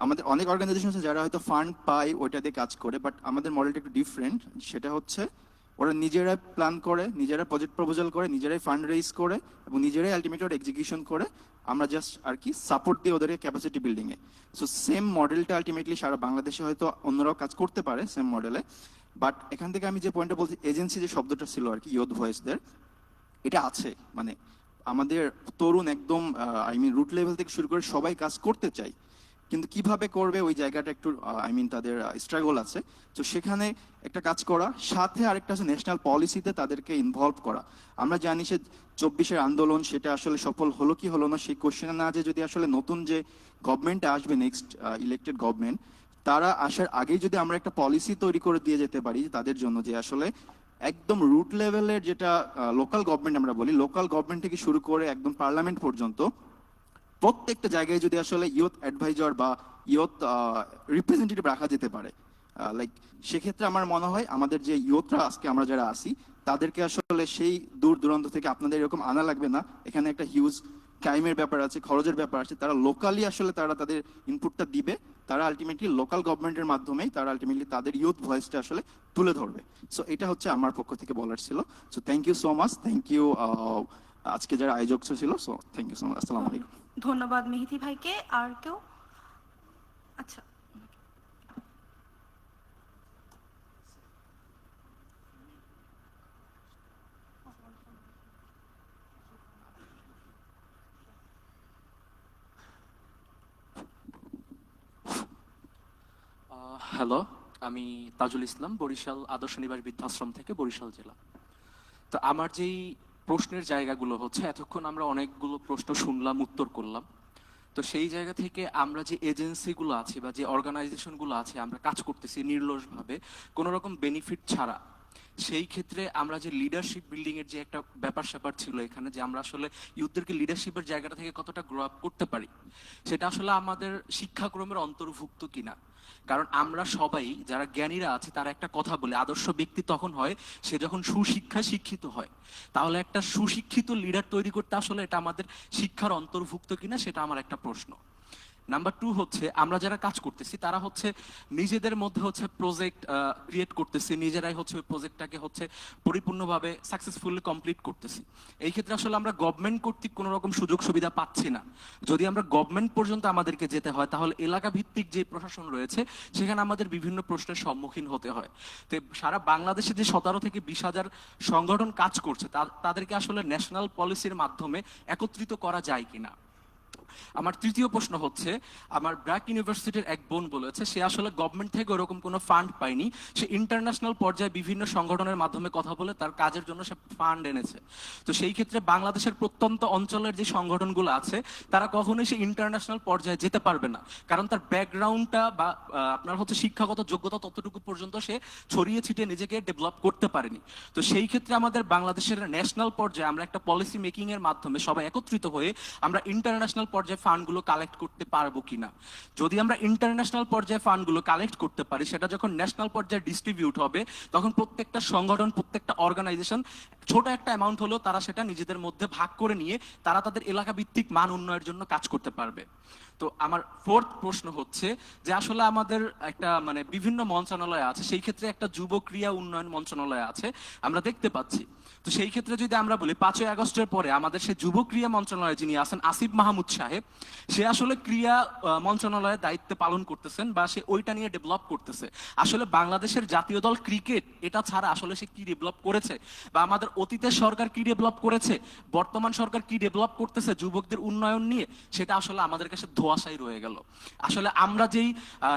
আমাদের অনেক অর্গানাইজেশন আছে যারা হয়তো ফান্ড পায় ওইটা দিয়ে কাজ করে, বাট আমাদের মডেলটা একটু ডিফারেন্ট। সেটা হচ্ছে ওরা নিজেরাই প্ল্যান করে, নিজেরাই প্রজেক্ট প্রপোজাল করে, নিজেরাই ফান্ড রেইজ করে এবং নিজেরাই আলটিমেটলি ওটা এক্সিকিউশন করে। আমরা জাস্ট আর কি সাপোর্ট দিই ওদের ক্যাপাসিটি বিল্ডিং এ। সো সেম মডেলটা আলটিমেটলি সারা বাংলাদেশে হয়তো অন্যরাও কাজ করতে পারে সেম মডেলে। বাট এখান থেকে আমি যে পয়েন্টটা বলছি, এজেন্সি যে শব্দটা ছিল আর কি, ইউথ ভয়েসদের, এটা আছে। মানে আমাদের তরুণ একদম রুট লেভেল থেকে শুরু করে সবাই কাজ করতে চাই, কিন্তু কিভাবে করবে ওই জায়গাটা একটু আই মিন তাদের স্ট্রাগল আছে। তো সেখানে একটা কাজ করা, সাথে আরেকটা আছে ন্যাশনাল পলিসিতে তাদেরকে ইনভলভ করা। আমরা জানি সে 24-এর আন্দোলন সেটা আসলে সফল হলো কি হলো না সেই কোশ্চেনে না, যে যদি আসলে নতুন যে গভর্নমেন্ট আসবে, নেক্সট ইলেক্টেড গভর্নমেন্ট, তারা আসার আগেই যদি আমরা একটা পলিসি তৈরি করে দিয়ে যেতে পারি তাদের জন্য, যে আসলে একদম রুট লেভেলের যেটা লোকাল গভর্নমেন্ট আমরা বলি, লোকাল গভর্নমেন্ট থেকে শুরু করে একদম পার্লামেন্ট পর্যন্ত প্রত্যেকটা জায়গায় যদি আসলে ইয়ুথ অ্যাডভাইজার বা ইয়ুথ রিপ্রেজেন্টেটিভ রাখা যেতে পারে, লাইক সেক্ষেত্রে আমার মনে হয় আমাদের যে ইয়ুথরা আজকে আমরা যারা আছি তাদেরকে আসলে সেই দূর দূরান্ত থেকে আপনাদের এরকম আনা লাগবে না। এখানে একটা হিউজ টাইমের ব্যাপার আছে, খরচের ব্যাপার আছে, তারা লোকালি আসলে তারা তাদের ইনপুটটা দিবে, তারা আলটিমেটলি লোকাল গভর্নমেন্টের মাধ্যমেই তারা আলটিমেটলি তাদের ইয়ুথ ভয়েসটা আসলে তুলে ধরবে। সো এটা হচ্ছে আমার পক্ষ থেকে বলার ছিল। So thank you so much, thank you আজকে যারা আয়োজক ছিল। So thank you so much, আসসালামু আলাইকুম। ধন্যবাদ মেহেদি ভাইকে। আর কেউ? আচ্ছা, হ্যালো, আমি তাজুল ইসলাম, বরিশাল আদর্শ নিবাস বৃদ্ধাশ্রম থেকে, বরিশাল জেলা। তো আমার যেই প্রশ্নের জায়গাগুলো হচ্ছে, এতক্ষণ আমরা অনেকগুলো প্রশ্ন শুনলাম, উত্তর করলাম। তো সেই জায়গা থেকে আমরা যে এজেন্সিগুলো আছে বা যে অর্গানাইজেশনগুলো আছে, আমরা কাজ করতেছি নির্লসভাবে, কোনো রকম বেনিফিট ছাড়া। সেই ক্ষেত্রে আমরা যে লিডারশিপ বিল্ডিং এর যে একটা ব্যাপার স্যাপার ছিল এখানে, যে আমরা আসলে ইউথদেরকে লিডারশিপের জায়গাটা থেকে কতটা গ্রো আপ করতে পারি, সেটা আসলে আমাদের শিক্ষাক্রমের অন্তর্ভুক্ত কিনা। কারণ আমরা সবাই যারা জ্ঞানীরা আছে তারা একটা কথা বলে, আদর্শ ব্যক্তি তখন হয় সে যখন সুশিক্ষায় শিক্ষিত হয়। তাহলে একটা সুশিক্ষিত লিডার তৈরি করতে আসলে এটা আমাদের শিক্ষার অন্তর্ভুক্ত কিনা, সেটা আমার একটা প্রশ্ন। নাম্বার 2 হচ্ছে, আমরা যারা কাজ করতেছি তারা হচ্ছে নিজেদের মধ্যে হচ্ছে প্রজেক্ট ক্রিয়েট করতেছি, নিজেরাই হচ্ছে ওই প্রজেক্টটাকে হচ্ছে পরিপূর্ণভাবে সাকসেসফুলি কমপ্লিট করতেছি। এই ক্ষেত্রে আসলে আমরা গভর্নমেন্ট কর্তৃক কোনো রকম সুযোগ সুবিধা পাচ্ছি না। যদি আমরা গভর্নমেন্ট পর্যন্ত আমাদেরকে যেতে হয়, তাহলে এলাকা ভিত্তিক যে প্রশাসন রয়েছে সেখানে আমাদের বিভিন্ন প্রশ্নের সম্মুখীন হতে হয়। তো সারা বাংলাদেশে যে 17 থেকে 20,000 সংগঠন কাজ করছে, তাদেরকে আসলে ন্যাশনাল পলিসির মাধ্যমে একত্রিত করা যায় কিনা। আমার তৃতীয় প্রশ্ন হচ্ছে, আমার ব্র্যাক ইউনিভার্সিটির এক বোন বলেছে সে আসলে গভর্নমেন্ট থেকে ওরকম কোনো ফান্ড পায়নি, সে ইন্টারন্যাশনাল পর্যায়ে বিভিন্ন সংগঠনের মাধ্যমে কথা বলে তার কাজের জন্য সে ফান্ড এনেছে। তো সেই ক্ষেত্রে বাংলাদেশের প্রত্যন্ত অঞ্চলের যে সংগঠনগুলো আছে তারা কখনোই সে ইন্টারন্যাশনাল পর্যায়ে যেতে পারবে না, কারণ তার ব্যাকগ্রাউন্ডটা বা আপনার হচ্ছে শিক্ষাগত যোগ্যতা ততটুকু পর্যন্ত সে ছড়িয়ে ছিটিয়ে নিজেকে ডেভেলপ করতে পারেনি। তো সেই ক্ষেত্রে আমাদের বাংলাদেশের ন্যাশনাল পর্যায়ে আমরা একটা পলিসি মেকিং এর মাধ্যমে সবাই একত্রিত হয়ে আমরা ইন্টারন্যাশনাল পর্যায়ে ফান্ডগুলো কালেক্ট করতে পারবো কিনা। যদি আমরা ইন্টারন্যাশনাল পর্যায়ে ফান্ডগুলো কালেক্ট করতে পারি, সেটা যখন ন্যাশনাল পর্যায়ে ডিস্ট্রিবিউট হবে তখন প্রত্যেকটা সংগঠন, প্রত্যেকটা অর্গানাইজেশন ছোট একটা অ্যামাউন্ট হলেও তারা সেটা নিজেদের মধ্যে ভাগ করে নিয়ে তারা তাদের এলাকা ভিত্তিক মান উন্নয়নের জন্য কাজ করতে পারবে। তো আমার 4th প্রশ্ন হচ্ছে যে আসলে আমাদের একটা মানে বিভিন্ন মন্ত্রণালয় আছে, সেই ক্ষেত্রে একটা যুব ক্রিয়া উন্নয়ন মন্ত্রণালয় আছে আমরা দেখতে পাচ্ছি। তো সেই ক্ষেত্রে যদি আমরা বলি 5ই আগস্টের পরে আমাদের সেই যুব ক্রিয়া মন্ত্রণালয়ে যিনি আছেন আসিফ মাহমুদ সাহেব, সে আসলে ক্রিয়া মন্ত্রণালয়ের দায়িত্ব পালন করতেছেন বা সে ওইটা নিয়ে ডেভেলপ করতেছে। আসলে বাংলাদেশের জাতীয় দল ক্রিকেট এটা ছাড়া আসলে সে কি ডেভেলপ করেছে, বা আমাদের অতীতের সরকার কি ডেভেলপ করেছে, বর্তমান সরকার কি ডেভেলপ করতেছে যুবকদের উন্নয়ন নিয়ে, সেটা আসলে আমাদের কাছে ধোঁয়াশাই রয়ে গেল। আসলে আমরা যেই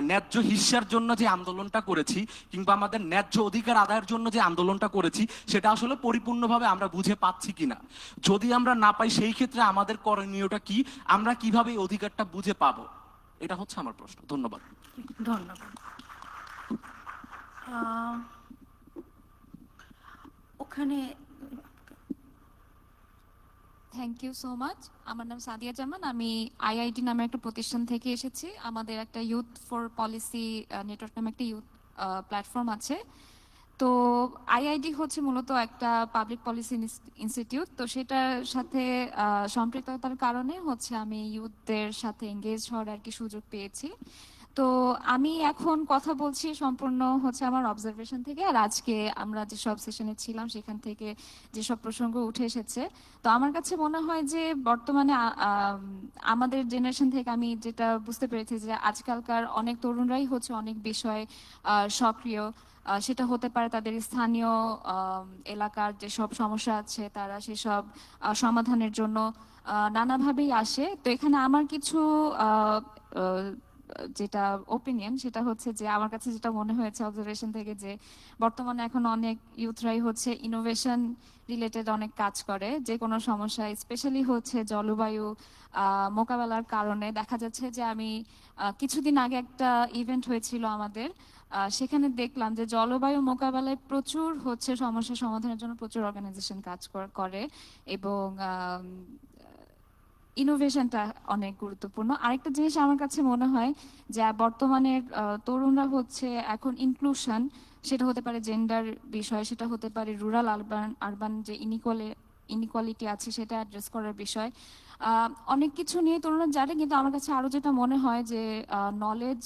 ন্যায্য হিস্যার জন্য যে আন্দোলনটা করেছি কিংবা আমাদের ন্যায্য অধিকার আদায়ের জন্য যে আন্দোলনটা করেছি সেটা আসলে পরিপূর্ণভাবে আমরা বুঝে পাচ্ছি কিনা। যদি আমরা না পাই সেই ক্ষেত্রে আমাদের করণীয়টা কি, আমরা কিভাবে এই অধিকারটা বুঝে পাবো, এটা হচ্ছে আমার প্রশ্ন। ধন্যবাদ। ধন্যবাদ। ওখানে থ্যাংক ইউ সো মাচ। আমার নাম সাদিয়া জামান, আমি আইআইটি নামে একটা প্রতিষ্ঠান থেকে এসেছি। আমাদের একটা ইউথ ফর পলিসি নেটওয়ার্ক নামে একটা ইউথ প্ল্যাটফর্ম আছে। তো আইআইডি হচ্ছে মূলত একটা পাবলিক পলিসি ইনস্টিটিউট। তো সেটার সাথে সম্পৃক্ততার কারণে হচ্ছে আমি ইউথদের সাথে এঙ্গেজ হওয়ার আর কি সুযোগ পেয়েছি। তো আমি এখন কথা বলছি সম্পূর্ণ হচ্ছে আমার অবজারভেশন থেকে, আর আজকে আমরা যেসব সেশনে ছিলাম সেখান থেকে যেসব প্রসঙ্গ উঠে এসেছে। তো আমার কাছে মনে হয় যে বর্তমানে আমাদের জেনারেশন থেকে আমি যেটা বুঝতে পেরেছি যে আজকালকার অনেক তরুণরাই হচ্ছে অনেক বিষয় সক্রিয়। সেটা হতে পারে তাদের স্থানীয় এলাকার যেসব সমস্যা আছে তারা সেসব সমাধানের জন্য নানাভাবেই আসে। তো এখানে আমার কিছু যেটা ওপিনিয়ন সেটা হচ্ছে যে আমার কাছে যেটা মনে হয়েছে অবজারভেশন থেকে যে বর্তমানে এখন অনেক ইউথরাই হচ্ছে ইনোভেশন রিলেটেড অনেক কাজ করে, যে কোনো সমস্যা স্পেশালি হচ্ছে জলবায়ু মোকাবেলার কারণে। দেখা যাচ্ছে যে আমি কিছুদিন আগে একটা ইভেন্ট হয়েছিল আমাদের, সেখানে দেখলাম যে জলবায়ু মোকাবেলায় প্রচুর হচ্ছে সমস্যা সমাধানের জন্য প্রচুর অর্গানাইজেশন কাজ করে এবং ইনোভেশনটা অনেক গুরুত্বপূর্ণ। আরেকটা জিনিস আমার কাছে মনে হয় যে বর্তমানের তরুণরা হচ্ছে এখন ইনক্লুশন, সেটা হতে পারে জেন্ডার বিষয়, সেটা হতে পারে রুরাল আরবান যে ইনইকুয়ালিটি আছে সেটা অ্যাড্রেস করার বিষয়, অনেক কিছু নিয়ে তরুণরা জানে। কিন্তু আমার কাছে আরো যেটা মনে হয় যে নলেজ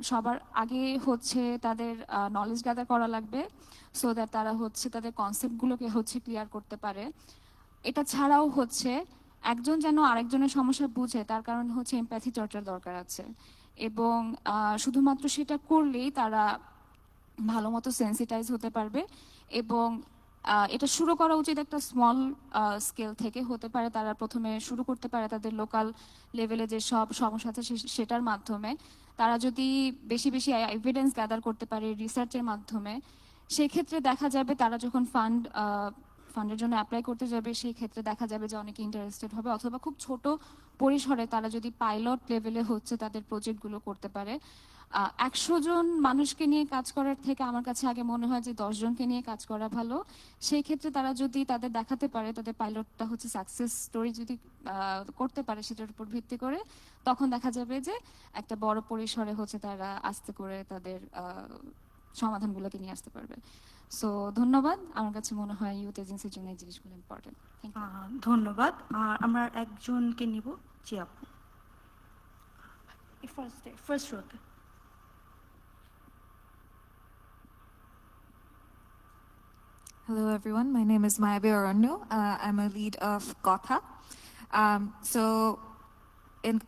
সবার আগে হচ্ছে তাদের নলেজ গ্যাদার করা লাগবে, সো দ্যাট তারা হচ্ছে তাদের কনসেপ্টগুলোকে হচ্ছে ক্লিয়ার করতে পারে। এটা ছাড়াও হচ্ছে একজন যেন আরেকজনের সমস্যা বুঝে, তার কারণ হচ্ছে এমপ্যাথি চর্চার দরকার আছে এবং শুধুমাত্র সেটা করলেই তারা ভালো মতো সেন্সিটাইজ হতে পারবে। এবং এটা শুরু করা উচিত একটা স্মল স্কেল থেকে, হতে পারে তারা প্রথমে শুরু করতে পারে তাদের লোকাল লেভেলে যে সব সমস্যা আছে সেটার মাধ্যমে। তারা যদি বেশি বেশি এভিডেন্স গ্যাদার করতে পারে রিসার্চের মাধ্যমে, সেক্ষেত্রে দেখা যাবে তারা যখন ফান্ডের জন্য অ্যাপ্লাই করতে যাবে সেই ক্ষেত্রে দেখা যাবে যে অনেকে ইন্টারেস্টেড হবে, অথবা খুব ছোট পরিসরে তারা যদি পাইলট লেভেলে হচ্ছে তাদের প্রজেক্টগুলো করতে পারে। 100 জন মানুষকে নিয়ে কাজ করার থেকে আমার কাছে আগে মনে হয় যে 10 জনকে নিয়ে কাজ করা ভালো। সেই ক্ষেত্রে তারা যদি তাদের দেখাতে পারে তাদের পাইলটটা হচ্ছে সাকসেস স্টোরি যদি করতে পারে সেটার উপর ভিত্তি করে, তখন দেখা যাবে যে একটা বড় পরিসরে হচ্ছে তারা আস্তে করে তাদের সমাধানগুলোকে নিয়ে আসতে পারবে। সো ধন্যবাদ। আমার কাছে মনে হয় ইউথ এজেন্সির জন্য এই জিনিসগুলো ইম্পর্টেন্ট। ধন্যবাদ। আর আমরা একজনকে নিব, জি আপু first রোতে। Hello, everyone. My name is Mayabe Aranyo. I'm a lead of Kotha.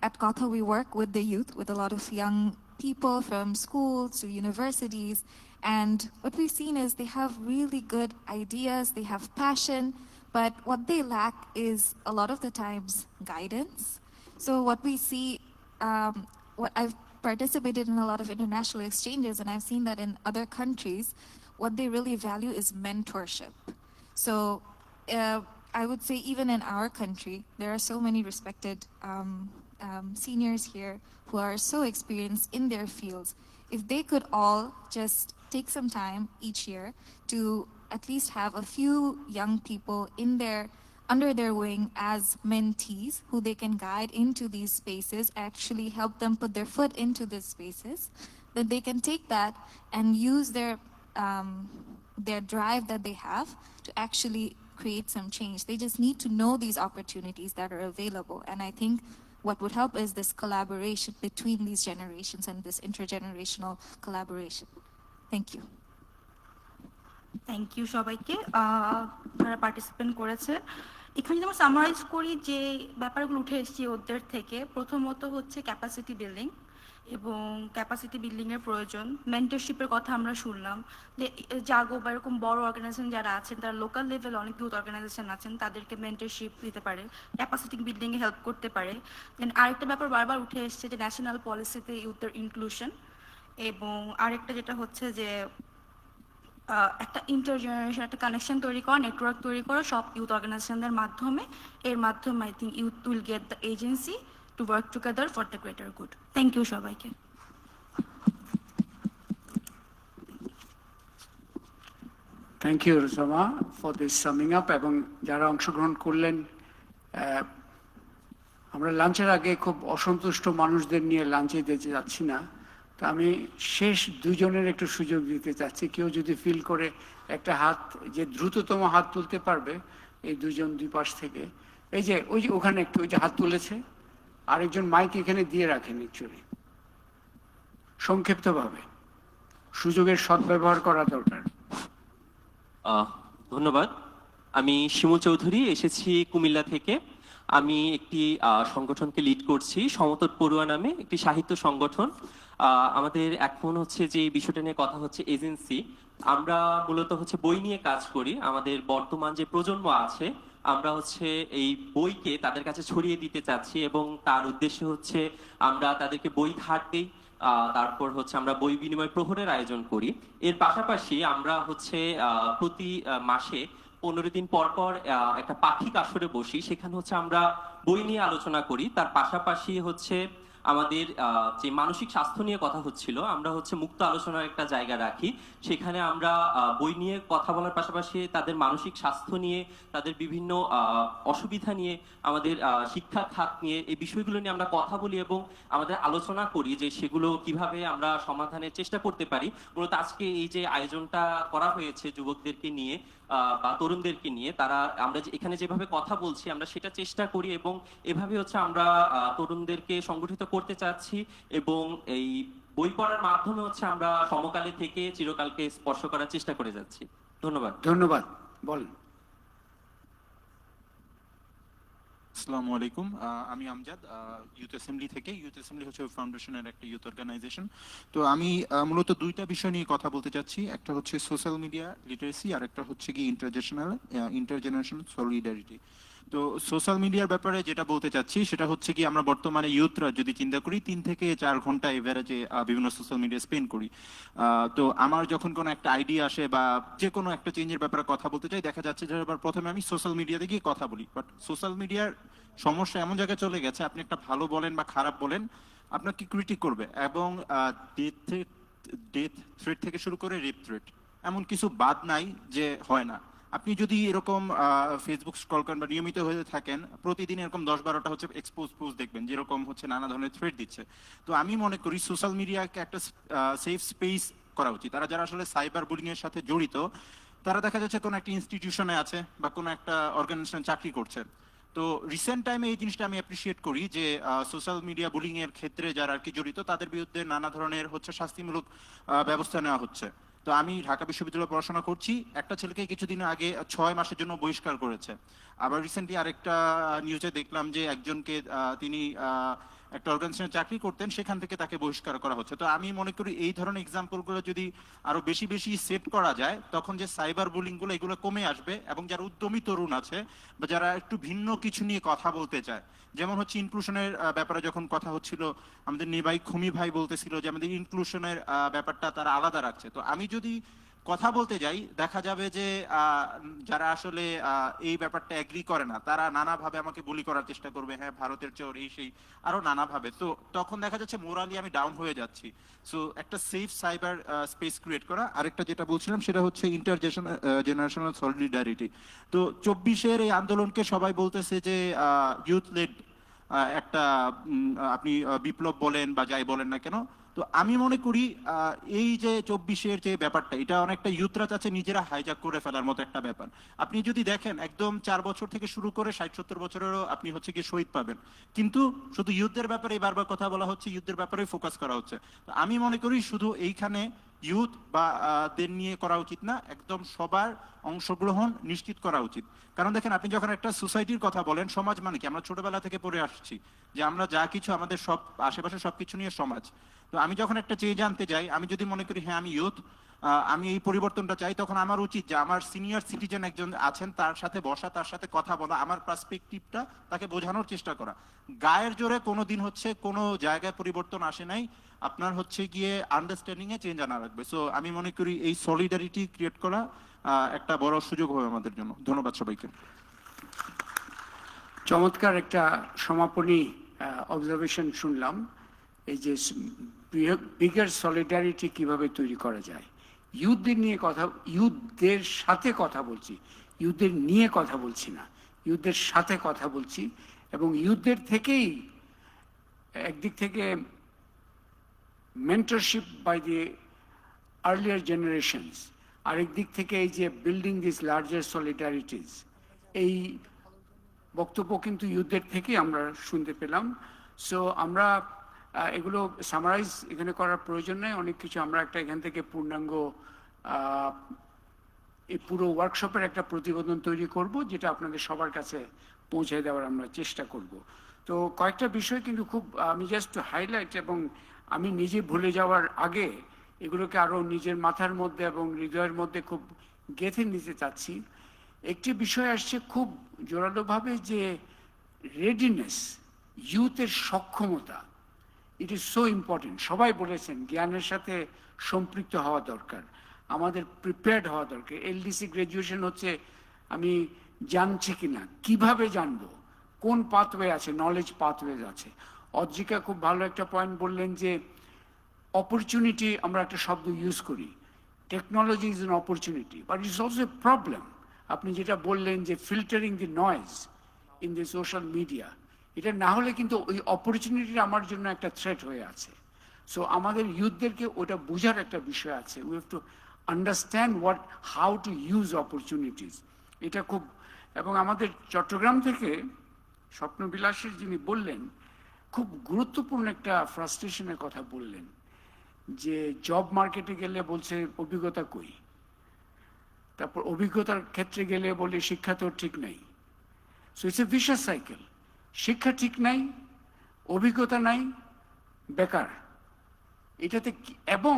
At Kotha, we work with the youth, with a lot of young people from schools to universities. And what we've seen is they have really good ideas, they have passion, but what they lack is a lot of the times guidance. So what we see, what I've participated in a lot of international exchanges, and I've seen that in other countries, what they really value is mentorship. So I would say even in our country, there are so many respected seniors here who are so experienced in their fields. If they could all just take some time each year to at least have a few young people under their wing as mentees who they can guide into these spaces, actually help them put their foot into these spaces, then they can take that and use their drive that they have to actually create some change. They just need to know these opportunities that are available. And I think what would help is this collaboration between these generations and this intergenerational collaboration. Thank you. Thank you সবাইকে যারা participant করেছে। এখানে যদি আমরা summarise করি যে ব্যাপারগুলো উঠে এসেছি ওদের থেকে, প্রথমত হচ্ছে ক্যাপাসিটি বিল্ডিং এবং ক্যাপাসিটি বিল্ডিংয়ের প্রয়োজন। মেন্টরশিপের কথা আমরা শুনলাম যে জাগো বা এরকম বড় অর্গানাইজেশন যারা আছেন তারা লোকাল লেভেলে অনেক ইউথ অর্গানাইজেশন আছেন, তাদেরকে মেন্টরশিপ দিতে পারে, ক্যাপাসিটি বিল্ডিংয়ে হেল্প করতে পারে। দেন আরেকটা ব্যাপার বারবার উঠে এসছে যে ন্যাশনাল পলিসিতে ইউথের ইনক্লুশন, এবং আরেকটা যেটা হচ্ছে যে একটা ইন্টারজেনারেশন একটা কানেকশন তৈরি করা, নেটওয়ার্ক তৈরি করা সব ইউথ অর্গানাইজেশনদের মাধ্যমে। এর মাধ্যমে I think youth will get the agency to work together for the greater good. Thank you সবাইকে। Thank you Rozama for this summing up. এবং যারা অংশগ্রহণ করলেন, আমরা লাঞ্চের আগে খুব অসন্তুষ্ট মানুষদের নিয়ে লাঞ্চে দিতে যাচ্ছি না, তো আমি শেষ দুজনের একটু সুযোগ দিতে চাচ্ছি। কেউ যদি ফিল করে একটা হাত, যে দ্রুততম হাত তুলতে পারবে, এই দুজন দুই পাশ থেকে, এই যে ওখানে একটু ওই যে হাত তুলেছে, আরেকজন মাইক এখানে দিয়ে রাখেন। অ্যাকচুয়ালি সংক্ষিপ্তভাবে সুযোগের সদ্ব্যবহার করা দরকার। ধন্যবাদ। আমি শিমুল চৌধুরী, এসেছি কুমিল্লা থেকে। আমি একটি সংগঠনকে লিড করছি, সমতট পড়ুয়া নামে একটি সাহিত্য সংগঠন। আমাদের এখন হচ্ছে যে বিষয়টা নিয়ে কথা হচ্ছে এজেন্সি। আমরা মূলত হচ্ছে বই নিয়ে কাজ করি। আমাদের বর্তমান যে প্রজন্ম আছে আমরা হচ্ছে এই বইকে তাদের কাছে ছড়িয়ে দিতে চাচ্ছি এবং তার উদ্দেশ্য হচ্ছে আমরা তাদেরকে বই ধার দিই, তারপর হচ্ছে আমরা বই বিনিময় প্রহরের আয়োজন করি। এর পাশাপাশি আমরা হচ্ছে প্রতি মাসে 15 দিন পর পর একটা পাক্ষিক আসরে বসি, সেখানে হচ্ছে আমরা বই নিয়ে আলোচনা করি। তার পাশাপাশি হচ্ছে আমাদের যে মানসিক স্বাস্থ্য নিয়ে কথা হচ্ছিল, আমরা হচ্ছে মুক্ত আলোচনার একটা জায়গা রাখি, সেখানে আমরা বই নিয়ে কথা বলার পাশাপাশি তাদের মানসিক স্বাস্থ্য নিয়ে, তাদের বিভিন্ন অসুবিধা নিয়ে, আমাদের শিক্ষা খাত নিয়ে, এই বিষয়গুলো নিয়ে আমরা কথা বলি এবং আমাদের আলোচনা করি যে সেগুলো কিভাবে আমরা সমাধানের চেষ্টা করতে পারি। মূলত আজকে এই যে আয়োজনটা করা হয়েছে যুবকদেরকে নিয়ে বা তরুণদেরকে নিয়ে, তারা আমরা এখানে যেভাবে কথা বলছি আমরা সেটা চেষ্টা করি এবং এভাবে হচ্ছে আমরা তরুণদেরকে সংগঠিত করতে চাচ্ছি এবং এই বই পড়ার মাধ্যমে হচ্ছে আমরা সমকালে থেকে চিরকালকে স্পর্শ করার চেষ্টা করে যাচ্ছি। ধন্যবাদ। ধন্যবাদ। বলেন। আসসালামু আলাইকুম, আমি আমজাদ, ইউথ অ্যাসেম্বলি থেকে। ইউথ অ্যাসেম্বলি হচ্ছে ফাউন্ডেশনের একটা ইউথ অর্গানাইজেশন। তো আমি মূলত দুইটা বিষয় নিয়ে কথা বলতে চাচ্ছি। একটা হচ্ছে সোশ্যাল মিডিয়া লিটারেসি, আর একটা হচ্ছে কি ইন্টারজেনারেশনাল সলিডারিটি। তো সোশ্যাল মিডিয়ার ব্যাপারে যেটা বলতে চাচ্ছি সেটা হচ্ছে কি, আমরা বর্তমানে ইউথরা যদি চিন্তা করি 3 থেকে 4 ঘন্টা এভারেজে বিভিন্ন সোশ্যাল মিডিয়া স্পেন্ড করি। তো আমার যখন কোনো একটা আইডিয়া আসে বা যে কোনো একটা চেঞ্জের ব্যাপারে কথা বলতে চাই, দেখা যাচ্ছে যে প্রথমে আমি সোশ্যাল মিডিয়াতে গিয়ে কথা বলি। বাট সোশ্যাল মিডিয়ার সমস্যা এমন জায়গায় চলে গেছে, আপনি একটা ভালো বলেন বা খারাপ বলেন, আপনাকে ক্রিটিক করবে এবং ডেথ থ্রেট থেকে শুরু করে রেপ থ্রেট, এমন কিছু বাদ নাই যে হয় না। আপনি যদি এরকম ফেসবুক স্ক্রল করেন বা নিয়মিত হয়ে থাকেন, প্রতিদিন এরকম 10-12টা হচ্ছে এক্সপোজ পোস্ট দেখবেন যেরকম হচ্ছে নানা ধরনের থ্রেট দিচ্ছে। তো আমি মনে করি সোশ্যাল মিডিয়াকে একটা সেফ স্পেস করা উচিত। তারা যারা আসলে সাইবার বুলিং এর সাথে জড়িত, তারা দেখা যাচ্ছে কোনো একটা ইনস্টিটিউশনে আছে বা কোনো একটা অর্গানাইজেশন চাকরি করছে। তো রিসেন্ট টাইমে এই জিনিসটা আমি অ্যাপ্রিসিয়েট করি যে সোশ্যাল মিডিয়া বুলিং এর ক্ষেত্রে যারা আর কি জড়িত, তাদের বিরুদ্ধে নানা ধরনের হচ্ছে শাস্তিমূলক ব্যবস্থা নেওয়া হচ্ছে। তো আমি ঢাকা বিশ্ববিদ্যালয়ে পড়াশোনা করছি, একটা ছেলেকে কিছুদিন আগে 6 মাসের জন্য বহিষ্কার করেছে। আবার রিসেন্টলি আরেকটা নিউজে দেখলাম যে একজনকে তিনি একটা অর্গানাইজেশনে চাকরি করতেন, সেখান থেকে তাকে বহিষ্কার করা হচ্ছে। তো আমি মনে করি এই ধরনের এক্সাম্পলগুলো যদি আরো বেশি বেশি সেট করা যায়, তখন যে সাইবার বুলিং গুলো এগুলো কমে আসবে এবং যারা উদ্যমী তরুণ আছে বা যারা একটু ভিন্ন কিছু নিয়ে কথা বলতে চায়, যেমন হচ্ছে ইনক্লুশনের ব্যাপারে যখন কথা হচ্ছিল, আমাদের নিবাই খুমি ভাই বলতেছিল যে আমাদের ইনক্লুশনের ব্যাপারটা তারা আলাদা রাখছে। তো আমি যদি কথা বলতে যাই, দেখা যাবে যে যারা আসলে এই ব্যাপারটা এগ্রি করে না, তারা নানাভাবে আমাকে বুলি করার চেষ্টা করবে, হ্যাঁ ভারতের চোর এই সেই আরো নানাভাবে। তো তখন দেখা যাচ্ছে মোরালি আমি ডাউন হয়ে যাচ্ছি। সো একটা সেফ সাইবার স্পেস ক্রিয়েট করা। আরেকটা যেটা বলছিলাম সেটা হচ্ছে জেনারেশনাল সলিডারিটি। তো 24-এর এই আন্দোলনকে সবাই বলতেছে যে ইউথ লেড একটা আপনি বিপ্লব বলেন বা যাই বলেন না কেন। তো আমি মনে করি এই যে 24-এর যে ব্যাপারটা, এটা অনেকটা ইউথরা চাচ্ছে নিজেরা হাইজ্যাক করে ফেলার মতো একটা ব্যাপার। আপনি যদি দেখেন একদম 4 বছর থেকে শুরু করে 60-70 বছরেরও আপনি হচ্ছে কি শহীদ পাবেন, কিন্তু শুধু ইউথদের ব্যাপারে বারবার কথা বলা হচ্ছে, ইউথদের ব্যাপারে ফোকাস করা হচ্ছে। তো আমি মনে করি শুধু এইখানে ইউথ বা দের নিয়ে করা উচিত না, একদম সবার অংশগ্রহণ নিশ্চিত করা উচিত। কারণ দেখেন, আপনি যখন একটা সোসাইটির কথা বলেন, সমাজ মানে কি, আমরা ছোটবেলা থেকে পড়ে আসছি যে আমরা যা কিছু আমাদের সব আশেপাশে সবকিছু নিয়ে সমাজ। তো আমি যখন একটা চেঞ্জ আনতে যাই, আমি যদি মনে করি হ্যাঁ আমি ইউথ, আমি এই পরিবর্তনটা চাই, তখন আমার উচিত যে আমার সিনিয়র সিটিজেন একজন আছেন তার সাথে বসা, তার সাথে কথা বলা, আমার পার্সপেক্টিভটা তাকে বোঝানোর চেষ্টা করা। গায়ের জোরে কোনোদিন হচ্ছে কোনো জায়গায় পরিবর্তন আসে নাই, আপনার হচ্ছে গিয়ে আন্ডারস্ট্যান্ডিং এ চেঞ্জ আনা লাগবে। সো আমি মনে করি এই সলিডারিটি ক্রিয়েট করা একটা বড় সুযোগ হবে আমাদের জন্য। ধন্যবাদ সবাইকে। চমৎকার একটা সমাপনী অবজারভেশন শুনলাম, এই যে বিগার সলিডারিটি কিভাবে তৈরি করা যায়। ইউথদের নিয়ে কথা, ইউথদের সাথে কথা বলছি, ইউথদের নিয়ে কথা বলছি না, ইউথদের সাথে কথা বলছি। এবং ইউথদের থেকেই একদিক থেকে mentorship by the earlier generations, আরেক দিক থেকে এই যে বিল্ডিং দিস লার্জার সলিডারিটিস, এই বক্তব্য কিন্তু ইউথদের থেকেই আমরা শুনতে পেলাম। সো আমরা এগুলো সামারাইজ এখানে করার প্রয়োজন নেই, অনেক কিছু আমরা একটা এখান থেকে পূর্ণাঙ্গ এই পুরো ওয়ার্কশপের একটা প্রতিবেদন তৈরি করব, যেটা আপনাদের সবার কাছে পৌঁছে দেওয়ার আমরা চেষ্টা করব। তো কয়েকটা বিষয় কিন্তু খুব আমি জাস্ট হাইলাইট, এবং আমি নিজে ভুলে যাওয়ার আগে এগুলোকে আরও নিজের মাথার মধ্যে এবং হৃদয়ের মধ্যে খুব গেঁথে নিতে চাচ্ছি। একটি বিষয় আসছে খুব জোরালোভাবে যে রেডিনেস, ইউথের সক্ষমতা, ইট ইজ সো ইম্পর্টেন্ট। সবাই বলেছেন জ্ঞানের সাথে সম্পৃক্ত হওয়া দরকার, আমাদের প্রিপেয়ার্ড হওয়া দরকার। এলডিসি গ্র্যাজুয়েশন হচ্ছে আমি জানছি কিনা, কিভাবে জানবো, কোন পাথওয়ে আছে, নলেজ পাথওয়ে আছে। অদ্রিকা খুব ভালো একটা পয়েন্ট বললেন যে অপরচুনিটি, আমরা একটা শব্দ ইউজ করি, technology is an opportunity but it's also a problem. আপনি যেটা বললেন যে filtering the noise in the social media, এটা না হলে কিন্তু ওই অপরচুনিটিটা আমার জন্য একটা থ্রেট হয়ে আছে। সো আমাদের ইউথদেরকে ওটা বোঝার একটা বিষয় আছে, we have to understand how to use opportunities. এটা খুব, এবং আমাদের চট্টগ্রাম থেকে স্বপ্নবিলাসের যিনি বললেন খুব গুরুত্বপূর্ণ একটা ফ্রাস্ট্রেশনের কথা বললেন, যে জব মার্কেটে গেলে বলছে অভিজ্ঞতা কই, তারপর অভিজ্ঞতার ক্ষেত্রে গেলে বলে শিক্ষা তো ঠিক নাই। সো ইটস এ ভিশাস সাইকেল, শিক্ষা ঠিক নাই, অভিজ্ঞতা নাই, বেকার। এটাতে এবং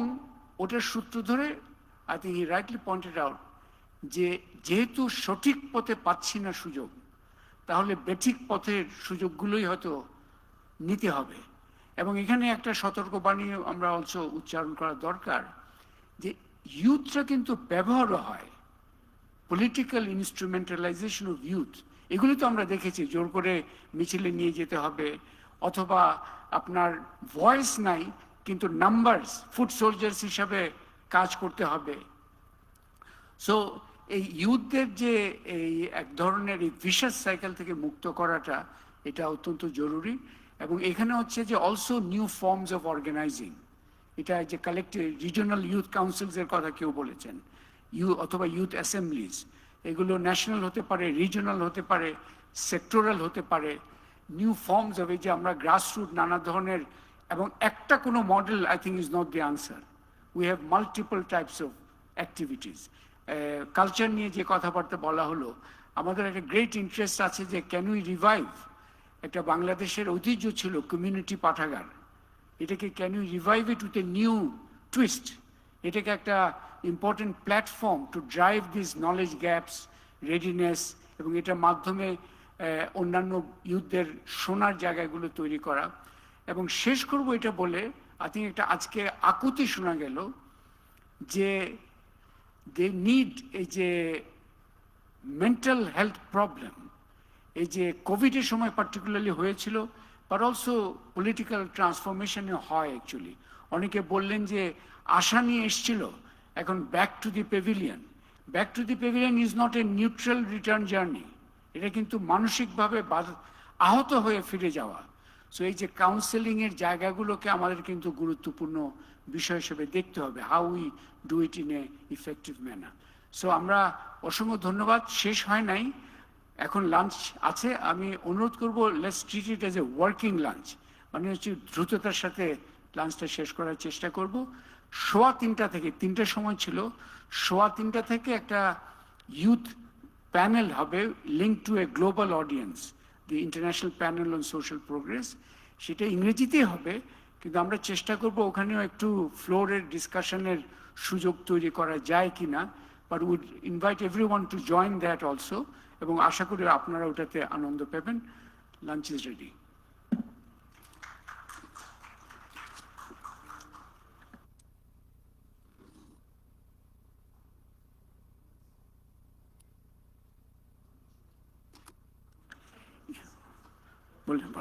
ওটার সূত্র ধরে I think he rightly pointed out যে যেহেতু সঠিক পথে পাচ্ছি না সুযোগ, তাহলে বেঠিক পথের সুযোগগুলোই হয়তো নিতে হবে। এবং এখানে একটা সতর্কবাণী আমরা অলসো উচ্চারণ করা দরকার যে ইউথরা কিন্তু ব্যবহারও হয়, পলিটিক্যাল ইনস্ট্রুমেন্টালাইজেশন অফ ইউথ, এগুলি তো আমরা দেখেছি, জোর করে মিছিলে নিয়ে যেতে হবে, অথবা আপনার ভয়েস নাই কিন্তু নাম্বারস, ফুড সোলজার্স হিসাবে কাজ করতে হবে। সো এই ইউথদের যে এই এক ধরনের এই ভিশাস সাইকেল থেকে মুক্ত করাটা, এটা অত্যন্ত জরুরি। এবং এখানে হচ্ছে যে also new forms of organising, এটা যে কালেক্টিভ রিজনাল ইউথ কাউন্সিলসের কথা কেউ বলেছেন, অথবা ইউথ অ্যাসেম্বলিজ, এগুলো ন্যাশনাল হতে পারে, রিজনাল হতে পারে, সেক্টরাল হতে পারে। নিউ ফর্মস অফ, এই যে আমরা গ্রাসরুট নানা ধরনের, এবং একটা কোনো model I think is not the answer, we have multiple types of activities. Culture নিয়ে যে কথাবার্তা বলা হলো, আমাদের একটা গ্রেট ইন্টারেস্ট আছে যে ক্যান উই রিভাইভ, একটা বাংলাদেশের ঐতিহ্য ছিল কমিউনিটি পাঠাগার, এটাকে can you revive it with a new twist, এটাকে একটা important platform to drive this knowledge gaps, readiness, এবং এটার মাধ্যমে অন্যান্য ইউথদের শোনার জায়গাগুলো তৈরি করা। এবং শেষ করব এটা বলে, আই থিঙ্ক একটা আজকে আকুতি শোনা গেল যে দে নিড, এই যে মেন্টাল হেলথ প্রবলেম, এই যে কোভিডের সময় পার্টিকুলারলি হয়েছিল, বাট অলসো পলিটিক্যাল ট্রান্সফরমেশনে হয় অ্যাকচুয়ালি। অনেকে বললেন যে আশা নিয়ে এসছিল, এখন back to the Pavilion. Back to the Pavilion is not a neutral return journey, এটা কিন্তু মানসিকভাবে আহত হয়ে ফিরে যাওয়া। সো এই যে কাউন্সেলিংয়ের জায়গাগুলোকে আমাদের কিন্তু গুরুত্বপূর্ণ বিষয় হিসেবে দেখতে হবে, how we do it in a effective manner. So আমরা অসংখ্য ধন্যবাদ, শেষ হয় নাই, এখন লাঞ্চ আছে। আমি অনুরোধ করব, let's treat it as a working lunch, মানে হচ্ছে দ্রুততার সাথে লাঞ্চটা শেষ করার চেষ্টা করব। 3:15 থেকে 3টার সময় ছিল, 3:15 থেকে একটা ইউথ প্যানেল হবে, link to A global audience, the international panel on social progress. সেটা ইংরেজিতেই হবে, কিন্তু আমরা চেষ্টা করব ওখানেও একটু ফ্লোরের ডিসকাশনের সুযোগ তৈরি করা যায় কিনা, but would invite everyone to join that also, এবং আশা করি আপনারা ওটাতে আনন্দ পাবেন। Lunch is ready. বলুন।